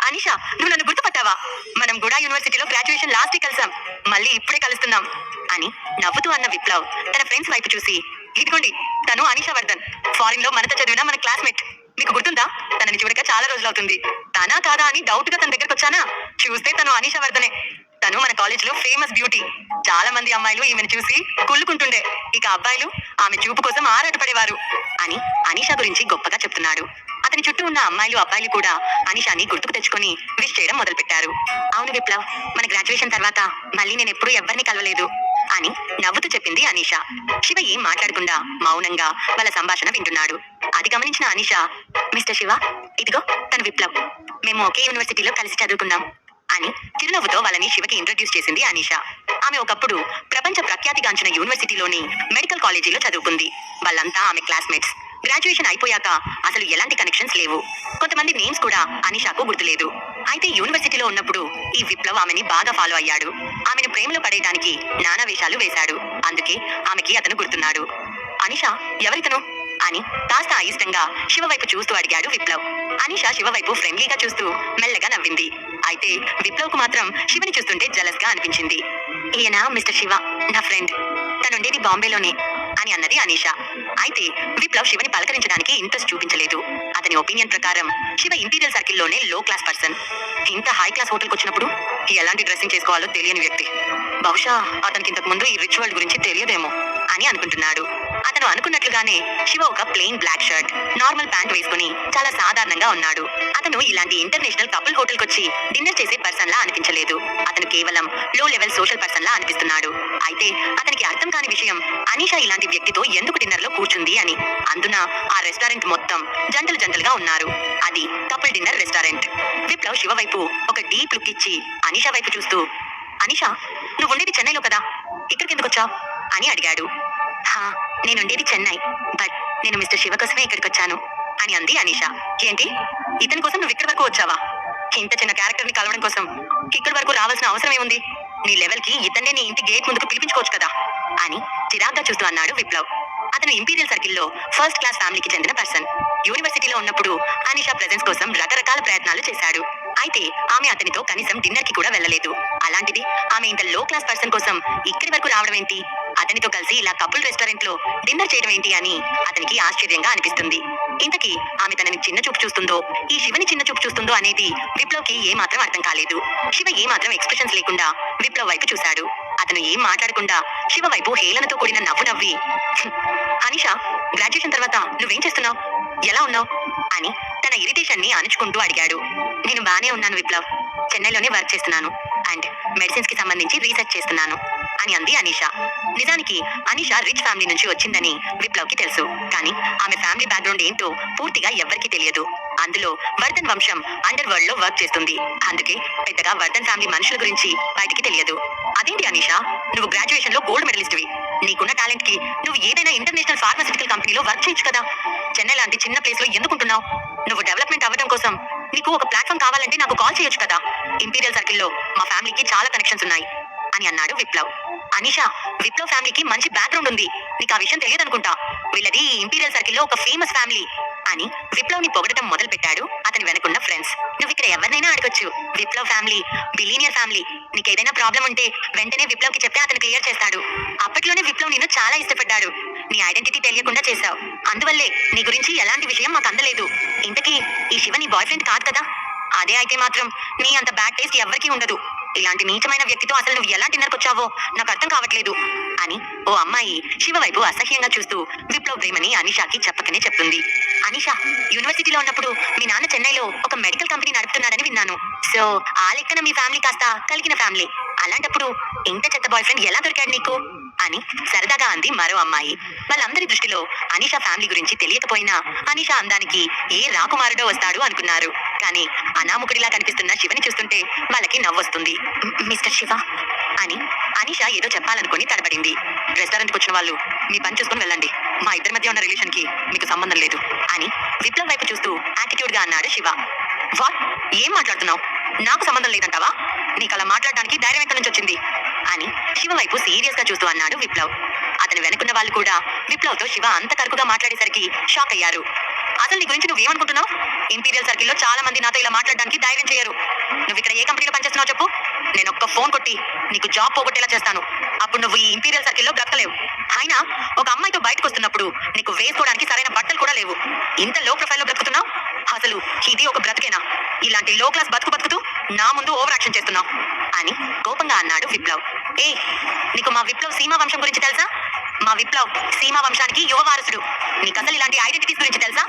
అనిషా, నువ్వు నన్ను గుర్తుపట్టావా? మనం కూడా యూనివర్సిటీలో గ్రాడ్యుయేషన్ లాస్ట్ డే కలిసాం. మళ్ళీ ఇప్పుడే కలుస్తున్నాం అని నవ్వుతూ అన్న విప్లవ్ తన ఫ్రెండ్స్ వైపు చూసి, ఇదిగోండి తను అనిషా వర్ధన్, ఫారిన్ లో మనతో చదివిన మన క్లాస్మేట్. మీకు గుర్తుందా? తనని చూడక చాలా రోజులవుతుంది. తనా కాదా అని డౌట్ గా తన దగ్గరకు వచ్చానా, చూస్తే తను అనిషా వర్ధనే. తను మన కాలేజ్ లో ఫేమస్ బ్యూటీ. చాలా మంది అమ్మాయిలు ఈమెను చూసి కుళ్ళుకుంటుండే. ఇక అబ్బాయిలు ఆమె చూపు కోసం ఆరాటపడేవారు అని అనిషా గురించి గొప్పగా చెప్తున్నాడు. అతని చుట్టూ ఉన్న అమ్మాయిలు అబ్బాయిలు కూడా అనిషాని గుర్తుకు తెచ్చుకొని విష్ చేయడం మొదలు పెట్టారు. అవును విప్లవ్, మన గ్రాడ్యుయేషన్ తర్వాత మళ్ళీ నేను ఎప్పుడూ ఎవరిని కలవలేదు అని నవ్వుతూ చెప్పింది అనిషా. శివ ఏం మాట్లాడకుండా మౌనంగా వాళ్ళ సంభాషణ వింటున్నాడు. అది గమనించిన అనిషా, మిస్టర్ శివ, ఇదిగో తన విప్లవ్, మేము ఒకే యూనివర్సిటీలో కలిసి చదువుకున్నాం అని చిరునవ్వుతో వాళ్ళని శివకి ఇంట్రడ్యూస్ చేసింది అనిషా. ఆమె ఒకప్పుడు ప్రపంచ ప్రఖ్యాతిగాంచిన యూనివర్సిటీలోని మెడికల్ కాలేజీలో చదువుకుంది. వాళ్ళంతా ఆమె క్లాస్మేట్స్. గ్రాడ్యుయేషన్ అయిపోయాక అసలు ఎలాంటి కనెక్షన్స్ లేవు. కొంతమంది నేమ్స్ కూడా అనిషాకు గుర్తులేదు. అయితే యూనివర్సిటీలో ఉన్నప్పుడు ఈ విప్లవ్ ఆమెని బాగా ఫాలో అయ్యాడు. ఆమెను ప్రేమలో పడేయడానికి నానా వేషాలు వేశాడు. అందుకే ఆమెకి అతను గుర్తున్నాడు. అనిషా, ఎవరితను అని కాస్త అయిష్టంగా శివ వైపు చూస్తూ అడిగాడు విప్లవ్. అనిషా శివ వైపు ఫ్రెండ్లీగా చూస్తూ మెల్లగా నవ్వింది. అయితే విప్లవ్ కు మాత్రం శివని చూస్తుంటే జలస్ గా అనిపించింది. ఈయన మిస్టర్ శివ, నా ఫ్రెండ్. తనుండేది బాంబేలోనే అని అన్నది అనిషా. అయితే విప్లవ్ శివని పలకరించడానికి ఇంట్రెస్ట్ చూపించలేదు. అతని ఒపీనియన్ ప్రకారం శివ ఇంపీరియల్ సర్కిల్లోనే లో క్లాస్ పర్సన్. ఇంత హై క్లాస్ హోటల్కి వచ్చినప్పుడు ఎలాంటి డ్రెస్సింగ్ చేసుకోవాలో తెలియని వ్యక్తి. బహుశా అతనికి ఇంతకు ముందు ఈ రిచ్ వరల్డ్ గురించి తెలియదేమో అని అనుకుంటున్నాడు. అతను అనుకున్నట్లుగానే శివ ఒక plain black shirt, normal pant వేసుకుని చాలా సాధారణంగా ఉన్నాడు. అతను ఇలాంటి ఇంటర్నేషనల్ కపుల్ హోటల్ కొచ్చి డిన్నర్ చేసే పర్సన్ లా అనిపించలేదు. అతను కేవలం లో లెవెల్ సోషల్ పర్సన్ లా అనిపిస్తున్నాడు. అయితే అతనికి అర్థం కాని విషయం, అనిషా ఇలాంటి వ్యక్తితో ఎందుకు డిన్నర్ లో కూర్చుంది అని. అందున ఆ రెస్టారెంట్ మొత్తం జంటలు జంటలుగా ఉన్నారు. అది couple dinner restaurant. Viplav Shiva వైపు ఒక డీప్ లుక్ ఇచ్చి అనిషా వైపు చూస్తూ, అనిషా, నువ్వు ఉండేది చెన్నైలో కదా, ఇక్కడికి ఎందుకు వచ్చావు అని అడిగాడు. హా, నేనుండేది చెన్నై, బట్ నేను మిస్టర్ శివ కోసమే ఇక్కడికి వచ్చాను అని అంది అనిషా. ఏంటి, ఇతని కోసం నువ్వు ఇక్కడి వరకు వచ్చావా? ఇంత చిన్న క్యారెక్టర్ ని కలవడం కోసం ఇక్కడి వరకు రావాల్సిన అవసరం ఏముంది? నీ లెవెల్ కి ఇతన్నే నీ ఇంటి గేట్ ముందుకు పిలిపించుకోవచ్చు కదా అని చిరాగ్గా చూస్తూ అన్నాడు విప్లవ్. అతను ఇంపీరియల్ సర్కిల్లో ఫస్ట్ క్లాస్ ఫ్యామిలీకి చెందిన పర్సన్. యూనివర్సిటీలో ఉన్నప్పుడు అనిషా ప్రెజెన్స్ కోసం రకరకాల ప్రయత్నాలు చేశాడు. అయితే ఆమె అతనితో కనీసం డిన్నర్ కి కూడా వెళ్ళలేదు. అలాంటిది ఆమె ఇంత లో క్లాస్ పర్సన్ కోసం ఇక్కడి వరకు రావడం ఏంటి, అతనితో కలిసి ఇలా కపుల్ రెస్టారెంట్ లో డిన్నర్ చేయడం ఏంటి అని అతనికి ఆశ్చర్యంగా అనిపిస్తుంది. ఇంతకీ ఆమె తనని చిన్న చూపు చూస్తుందో, ఈ శివని చిన్న చూపు చూస్తుందో అనేది విప్లవ్ కి ఏమాత్రం అర్థం కాలేదు. శివ ఏమాత్రం ఎక్స్ప్రెషన్స్ లేకుండా విప్లవ్ వైపు చూశాడు. అతను ఏం మాట్లాడకుండా శివ వైపు హేళనతో కూడిన నవ్వు నవ్వి, అనిషా, గ్రాడ్యుయేషన్ తర్వాత నువ్వేం చేస్తున్నావు, ఎలా ఉన్నావు అని తన ఇరిటేషన్ ని అణుచుకుంటూ అడిగాడు. నేను బానే ఉన్నాను విప్లవ్, చెన్నైలోనే వర్క్ చేస్తున్నాను అండ్ మెడిసిన్స్ కి సంబంధించి రీసెర్చ్ చేస్తున్నాను అని అంది అనిషా. నిజానికి అనిషా రిచ్ ఫ్యామిలీ నుంచి వచ్చిందని విప్లవ్ కి తెలుసు. కానీ ఆమె ఫ్యామిలీ బ్యాక్గ్రౌండ్ ఏంటో పూర్తిగా ఎవ్వరికీ తెలియదు. అందులో వర్ధన్ వంశం అండర్ వరల్డ్ లో వర్క్ చేస్తుంది. అందుకే పెద్దగా వర్ధన్ ఫ్యామిలీ మనుషుల గురించి బయటికి తెలియదు. అదేంటి అనిషా, నువ్వు గ్రాడ్యుయేషన్ లో గోల్డ్ మెడలిస్ట్వి. నీకున్న టాలెంట్ కి నువ్వు ఏదైనా ఇంటర్నేషనల్ ఫార్మాసిటికల్ కంపెనీలో వర్క్ చేయొచ్చు కదా. చెన్నై లాంటి చిన్న ప్లేస్ లో ఎందుకుంటున్నావు? నువ్వు డెవలప్మెంట్ అవ్వడం కోసం నీకు ఒక ప్లాట్ఫామ్ కావాలంటే నాకు కాల్ చేయొచ్చు కదా. ఇంపీరియల్ సర్కిల్లో మా ఫ్యామిలీకి చాలా కనెక్షన్స్ ఉన్నాయి అని అన్నాడు విప్లవ్. అనిషా, విప్లవ్ ఫ్యామిలీకి మంచి బ్యాక్గ్రౌండ్ ఉంది, నీకు ఆ విషయం తెలియదనుకుంటా. వీళ్ళది ఇంపీరియల్ సర్కిల్లో ఒక ఫేమస్ ఫ్యామిలీ అని విప్లవ్ ని పొగడటం మొదలు పెట్టాడు అతని వెనకున్న ఫ్రెండ్స్. నువ్వు ఇక్కడ ఎవరినైనా అడగొచ్చు, విప్లవ్ ఫ్యామిలీ బిలీనియర్ ఫ్యామిలీ. నీకు ఏదైనా ప్రాబ్లం ఉంటే వెంటనే విప్లవ్ కి చెప్తే అతను క్లియర్ చేస్తాడు. అప్పట్లోనే విప్లవ్ నిన్ను చాలా ఇష్టపడ్డాడు. నీ ఐడెంటిటీ తెలియకుండా చేశావు. అందువల్లే నీ గురించి ఎలాంటి విషయం మాకు అందలేదు. ఇంతకీ ఈ శివ నీ బాయ్ ఫ్రెండ్ కాదు కదా? అదే అయితే మాత్రం నీ అంత బ్యాడ్ టేస్ట్ ఎవ్వరికీ ఉండదు. ఇలాంటి నీచమైన వ్యక్తితో అసలు నువ్వు ఎలా డిన్నర్కి వచ్చావో నాకు అర్థం కావట్లేదు అని ఓ అమ్మాయి శివ వైపు అసహ్యంగా చూస్తూ విప్లవ్ ప్రేమని అనిషాకి చెప్పకనే చెప్తుంది. అనిషా, యూనివర్సిటీలో ఉన్నప్పుడు మీ నాన్న చెన్నైలో ఒక మెడికల్ కంపెనీ నడుపుతున్నాడని విన్నాను. సో ఆ లెక్కన మీ ఫ్యామిలీ కాస్త కలిగిన ఫ్యామిలీ. అలాంటప్పుడు ఇంత చెత్త బాయ్ ఫ్రెండ్ ఎలా దొరికాడు నీకు అని సరదాగా అంది మరో అమ్మాయి. వాళ్ళందరి దృష్టిలో అనిషా ఫ్యామిలీ గురించి తెలియకపోయినా అనిషా అందానికి ఏ రాకుమారుడో వస్తాడు అనుకున్నారు. కానీ అనామకుడిలా కనిపిస్తున్న శివని చూస్తుంటే వాళ్ళకి నవ్వొస్తుంది. మిస్టర్ శివ అని అనిషా ఏదో చెప్పాలనుకుని తడబడింది. రెస్టారెంట్కి వచ్చిన వాళ్ళు మీ పని చూసుకుని వెళ్ళండి. మా ఇద్దరి మధ్య ఉన్న రిలేషన్ కి మీకు సంబంధం లేదు అని విప్లవ్ వైపు చూస్తూ యాటిట్యూడ్ గా అన్నాడు శివ. వాట్? ఏం మాట్లాడుతున్నావు? నాకు సంబంధం లేదంటావా? నీకు అలా మాట్లాడడానికి ధైర్యం ఎక్కడి నుంచి వచ్చింది అని శివ వైపు సీరియస్ గా చూస్తూ అన్నాడు విప్లవ్. అతను వెనుకున్న వాళ్ళు కూడా విప్లవ్ తో శివ అంత కరుకుగా మాట్లాడేసరికి షాక్ అయ్యారు. అసలు నీ గురించి నువ్వేమనుకుంటున్నావు? ఇంపీరియల్ సర్కిల్లో చాలా మంది నాతో ఇలా మాట్లాడడానికి ధైర్యం చేయరు. నువ్వు ఇక్కడ ఏ కంపెనీలో పనిచేస్తున్నావు చెప్పు. నేను ఒక్క ఫోన్ కొట్టి నీకు జాబ్ పోగొట్టేలా చేస్తాను. అప్పుడు నువ్వు ఈ ఇంపీరియల్ సర్కిల్లో బ్రతకలేవు. అయినా ఒక అమ్మాయితో బయటకు వస్తున్నప్పుడు నీకు వేసుకోవడానికి సరైన బట్టలు కూడా లేవు. ఇంత లో ప్రొఫైల్లో బ్రతుకుతున్నావు. అసలు ఇది ఒక బ్రతికేనా? ఇలాంటి లో క్లాస్ బతుకుతూ నా ముందు ఓవర్ యాక్షన్ చేస్తున్నావు అని కోపంగా అన్నాడు విప్లవ్. ఏ, నీకు మా విప్లవ్ సీమా వంశం గురించి తెలుసా? మా విప్లవ్ సీమా వంశానికి యువ వారసుడు. నీకు అసలు ఇలాంటి ఐడెంటిటీస్ గురించి తెలుసా?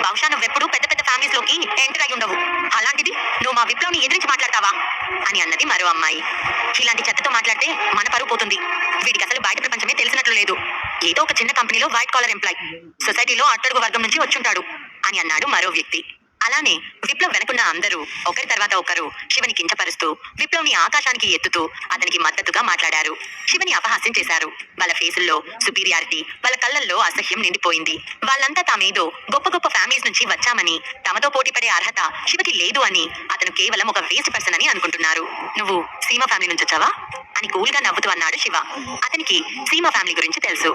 బహుశా నువ్వెప్పుడు పెద్ద పెద్ద ఫ్యామిలీస్ లోకి ఎంటర్ అయి ఉండవు. అలాంటిది నువ్వు మా విప్లవ్ని ఎదిరించి మాట్లాడతావా అని అన్నది మరో అమ్మాయి. ఇలాంటి చెత్తతో మాట్లాడితే మన పరువు పోతుంది. వీడికి అసలు బయట ప్రపంచమే తెలిసినట్లు లేదు. ఏదో ఒక చిన్న కంపెనీలో వైట్ కాలర్ ఎంప్లాయ్, సొసైటీలో అట్టడుగు వర్గం నుంచి వచ్చుంటాడు అని అన్నాడు మరో వ్యక్తి. అలానే విప్లవ్ వెనుకున్న అందరూ ఒకరి తర్వాత ఒకరు శివని కించపరుస్తూ విప్లవ్ని ఆకాశానికి ఎత్తుతూ అతనికి మద్దతుగా మాట్లాడారు. శివని అపహాస్యం చేశారు. వాళ్ళ ఫేసుల్లో సుపీరియారిటీ, వాళ్ళ కళ్ళల్లో అసహ్యం నిండిపోయింది. వాళ్ళంతా తామేదో గొప్ప గొప్ప ఫ్యామిలీస్ నుంచి వచ్చామని, తమతో పోటీ పడే అర్హత శివకి లేదు అని, అతను కేవలం ఒక వేస్ట్ పర్సన్ అని అనుకుంటున్నారు. నువ్వు సీమా ఫ్యామిలీ నుంచి వచ్చావా అని కూల్ గా నవ్వుతూ అన్నాడు శివ. అతనికి సీమా ఫ్యామిలీ గురించి తెలుసు.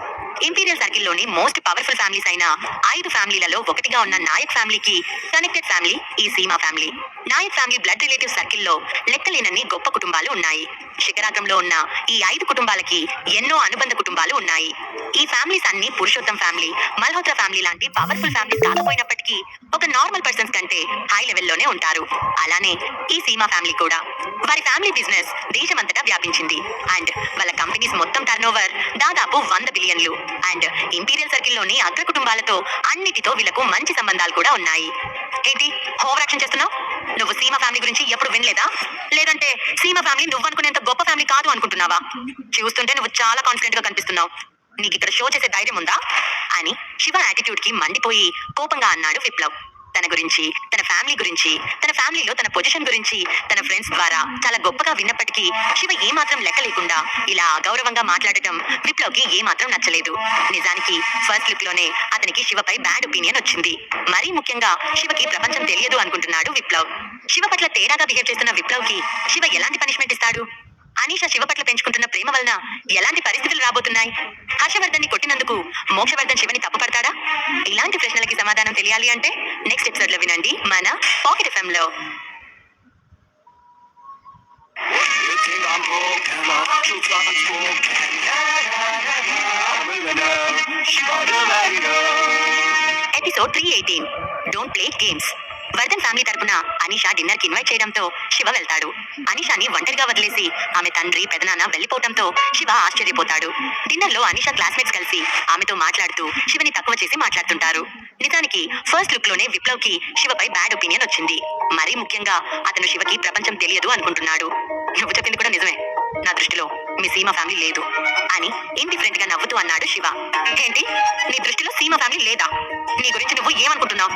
ఇంపీరియల్ సర్కిల్లోని మోస్ట్ పవర్ఫుల్ ఫ్యామిలీస్ అయిన 5 ఫ్యామిలీలలో ఒకటిగా ఉన్న నాయక్ ఫ్యామిలీకి కనెక్టెడ్ ఫ్యామిలీ ఈ Seema family. Nayak family blood relative సర్కిల్లో లెక్కలేనన్ని గొప్ప కుటుంబాలు ఉన్నాయి. శిఖరాగ్రంలో ఉన్న ఈ 5 కుటుంబాలకి ఎన్నో అనుబంధ కుటుంబాలు ఉన్నాయి. ఈ ఫ్యామిలీస్ అన్ని పురుషోత్తం ఫ్యామిలీ, మల్హోత్రా ఫ్యామిలీ లాంటి పవర్ఫుల్ ఫ్యామిలీస్ కాకపోయినప్పటికీ ఒక నార్మల్ పర్సన్స్ కంటే హై లెవెల్లోనే ఉంటారు. అలానే ఈ సీమా ఫ్యామిలీ కూడా. వారి ఫ్యామిలీ బిజినెస్ దేశమంతటా వ్యాపించింది. అండ్ వాళ్ళ కంపెనీస్ మొత్తం టర్నోవర్ దాదాపు 100 బిలియన్లు. అండ్ ఇంపీరియల్ సర్కిల్లోని అగ్ర కుటుంబాలతో అన్నిటితో వీళ్ళకు మంచి సంబంధాలు కూడా ఉన్నాయి. ఏంటి ఓవర్ యాక్షన్ చేస్తున్నావు? నువ్వు సీమా ఫ్యామిలీ గురించి ఎప్పుడు వినలేదా? లేదంటే సీమా ఫ్యామిలీ నువ్వు అనుకునేంత గొప్ప ఫ్యామిలీ కాదు అనుకుంటున్నావా? చూస్తుంటే నువ్వు చాలా కాన్ఫిడెంట్ గా కనిపిస్తున్నావు. నీకు ఇక్కడ షో చేసే ధైర్యం ఉందా అని శివ యాటిట్యూడ్ కి మండిపోయి కోపంగా అన్నాడు విప్లవ్. తన గురించి, తన ఫ్యామిలీ గురించి, తన ఫ్యామిలీలో తన పొజిషన్ గురించి తన ఫ్రెండ్స్ ద్వారా చాలా గొప్పగా విన్నప్పటికీ శివ ఏమాత్రం లెక్క లేకుండా ఇలా అగౌరవంగా మాట్లాడటం విప్లవ్ కి ఏమాత్రం నచ్చలేదు. నిజానికి ఫస్ట్ లుక్ లోనే అతనికి శివపై బ్యాడ్ ఒపీనియన్ వచ్చింది. మరీ ముఖ్యంగా శివకి ప్రపంచం తెలియదు అనుకుంటున్నాడు విప్లవ్. శివ పట్ల తేడాగా బిహేవ్ చేస్తున్న విప్లవ్ కి శివ ఎలాంటి పనిష్మెంట్ ఇస్తాడు? అనీషా శివ పట్ల పెంచుకుంటున్న ప్రేమ వలన ఎలాంటి పరిస్థితులు రాబోతున్నాయి? హర్షవర్ధన్ ని కొట్టినందుకు మోక్షవర్ధన్ శివని తప్పుపడతాడా? ఇలాంటి ప్రశ్నలకి సమాధానం తెలియాలి అంటే నెక్స్ట్ ఎపిసోడ్ లో వినండి మన పాకెట్ ఎఫ్ఎం లో. Episode 318 don't play games. Vardhan family తరపున అనీషా డిన్నర్ కి ఇన్వైట్ చేయడంతో శివ వెళ్తాడు. అనీషాని ఒంటరిగా వదిలేసి ఆమె తండ్రి పెదనాన్న వెళ్లిపోవడంతో శివ ఆశ్చర్యపోతాడు. డిన్నర్ లో అనీషా క్లాస్మేట్స్ కలిసి ఆమెతో మాట్లాడుతూ శివని తక్కువ చేసి మాట్లాడుతుంటారు. నిజానికి ఫస్ట్ లుక్ లోనే విప్లవ్ కి శివపై బ్యాడ్ ఒపీనియన్ వచ్చింది. మరీ ముఖ్యంగా అతను శివకి ప్రపంచం తెలియదు అనుకుంటున్నాడు. నువ్వు చెప్పింది కూడా నిజమే. నా దృష్టిలో మీ సీమా ఫ్యామిలీ లేదు అని ఇండిఫరెంట్ గా నవ్వుతూ అన్నాడు శివ. ఏంటి, నీ దృష్టిలో సీమా ఫ్యామిలీ లేదా? నీ గురించి నువ్వు ఏమనుకుంటున్నావు?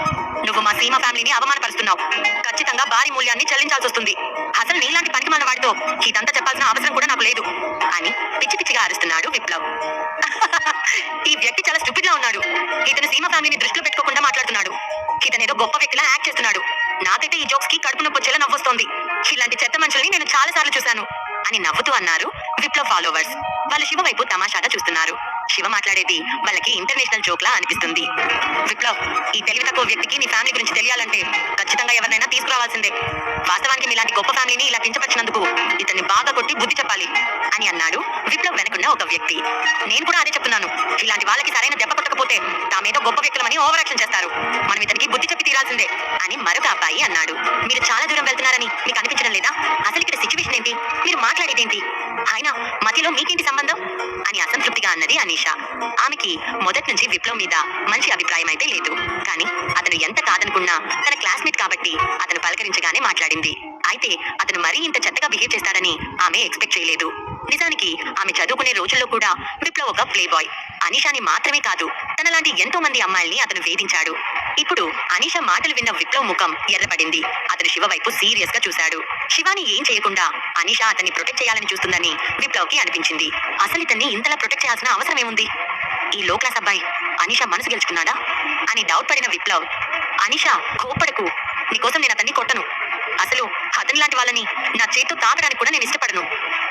నువ్వు మా సీమా ఫ్యామిలీని అవమానపరుస్తున్నావు. ఖచ్చితంగా భారీ మూల్యాన్ని చెల్లించాల్సి వస్తుంది. అసలు నీలాంటి పనికిమాలిన వాడితో ఇదంతా చెప్పాల్సిన అవసరం కూడా నాకు లేదు అని పిచ్చి పిచ్చిగా అరుస్తున్నాడు విప్లవ్. ఈ వ్యక్తి చాలా స్టూపిడ్ గా ఉన్నాడు. ఇతను సీమా ఫ్యామిలీని దృష్టిలో పెట్టుకోకుండా మాట్లాడుతున్నాడు. ఇతను ఏదో గొప్ప వ్యక్తిలా యాక్ట్ చేస్తున్నాడు. నాకైతే ఈ జోక్స్ కి కడుపు నొప్పి వచ్చేలా నవ్వొస్తోంది. ఇలాంటి చెత్త మనుషుల్ని నేను చాలా సార్లు చూశాను అని నవ్వుతూ అన్నారు విప్లవ్ ఫాలోవర్స్. వాళ్ళు శివ వైపు తమాషాగా చూస్తున్నారు. శివ మాట్లాడేది వాళ్ళకి ఇంటర్నేషనల్ జోక్ లా అనిపిస్తుంది. విప్లవ్, ఈ తెలివి తక్కువ వ్యక్తికి నీ ఫ్యామిలీ గురించి తెలియాలంటే ఖచ్చితంగా ఎవరినైనా తీసుకురావాల్సిందే. వాస్తవానికి మీలాంటి గొప్ప ఫ్యామిలీని ఇలా కించపరిచినందుకు ఇతన్ని బాగా కొట్టి బుద్ధి చెప్పాలి అని అన్నాడు విప్లవ్ వెనకున్న ఒక వ్యక్తి. నేను కూడా అదే చెప్తున్నాను. ఇలాంటి వాళ్ళకి సరైన దెబ్బ కొట్టకపోతే తామేదో గొప్ప వ్యక్తులమని ఓవర్ యాక్షన్ చేస్తారు. మనం ఇతనికి బుద్ధి చెప్పి తీరాల్సిందే అని మరొక అబ్బాయి అన్నాడు. మీరు చాలా దూరం వెళ్తున్నారని మీకు అనిపించడం లేదా? అసలు ఇక్కడ సిచ్యువేషన్ ఏంటి? మీరు మాట్లాడేదేంటి? ఆయన మధ్యలో మీకేంటి సంబంధం అని అసంతృప్తిగా అన్నది అనీషా. ఆమెకి మొదటి నుంచి విప్లవ్ మీద మంచి అభిప్రాయం అయితే లేదు. కానీ అతను ఎంత కాదనుకున్నా తన క్లాస్మేట్ కాబట్టి అతను పలకరించగానే మాట్లాడింది. అయితే అతను మరీ ఇంత చెత్తగా బిహేవ్ చేస్తాడని ఆమె ఎక్స్పెక్ట్ చేయలేదు. నిజానికి ఆమె చదువుకునే రోజుల్లో కూడా విప్లవ్ ఒక ప్లే బాయ్. అనీషాని మాత్రమే కాదు, తనలాంటి ఎంతో మంది అమ్మాయిల్ని అతను వేధించాడు. ఇప్పుడు అనీషా మాటలు విన్న విప్లవ్ ముఖం ఎర్రపడింది. అతను శివ వైపు సీరియస్ గా చూశాడు. శివాని ఏం చేయకుండా అనీషా అతన్ని ప్రొటెక్ట్ చేయాలని చూస్తుందని విప్లవ్ కి అనిపించింది. అసలు ఇతన్ని ఇంతలా ప్రొటెక్ట్ చేయాల్సిన అవసరం ఏముంది? ఈ లో క్లాస్ అబ్బాయి అనీషా మనసు గెలుచుకున్నాడా అని డౌట్ పడిన విప్లవ్, అనీషా కోప్పడకు, నీకోసం నేను అతన్ని కొట్టను. అసలు అతని లాంటి వాళ్ళని నా చేతితో తాకడానికి కూడా నేను ఇష్టపడను.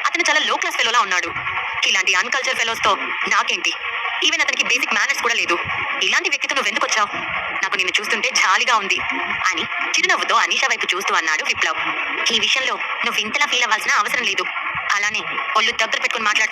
అతను చాలా లో క్లాస్ ఫెలోలా ఉన్నాడు. ఇలాంటి అన్కల్చర్ ఫెలోస్ తో నాకేంటి? ఈవెన్ అతనికి బేసిక్ మేనర్స్ కూడా లేదు. ఇలాంటి వ్యక్తితో నువ్వు ఎందుకు వచ్చావు? నాకు నిన్ను చూస్తుంటే జాలిగా ఉంది అని చిరునవ్వుతో అనీషా వైపు చూస్తూ అన్నాడు విప్లవ్. ఈ విషయంలో నువ్వు ఇంతలా ఫీల్ అవ్వాల్సిన అవసరం లేదు. అలానే ఒళ్ళు దగ్గర పెట్టుకుని మాట్లాడు.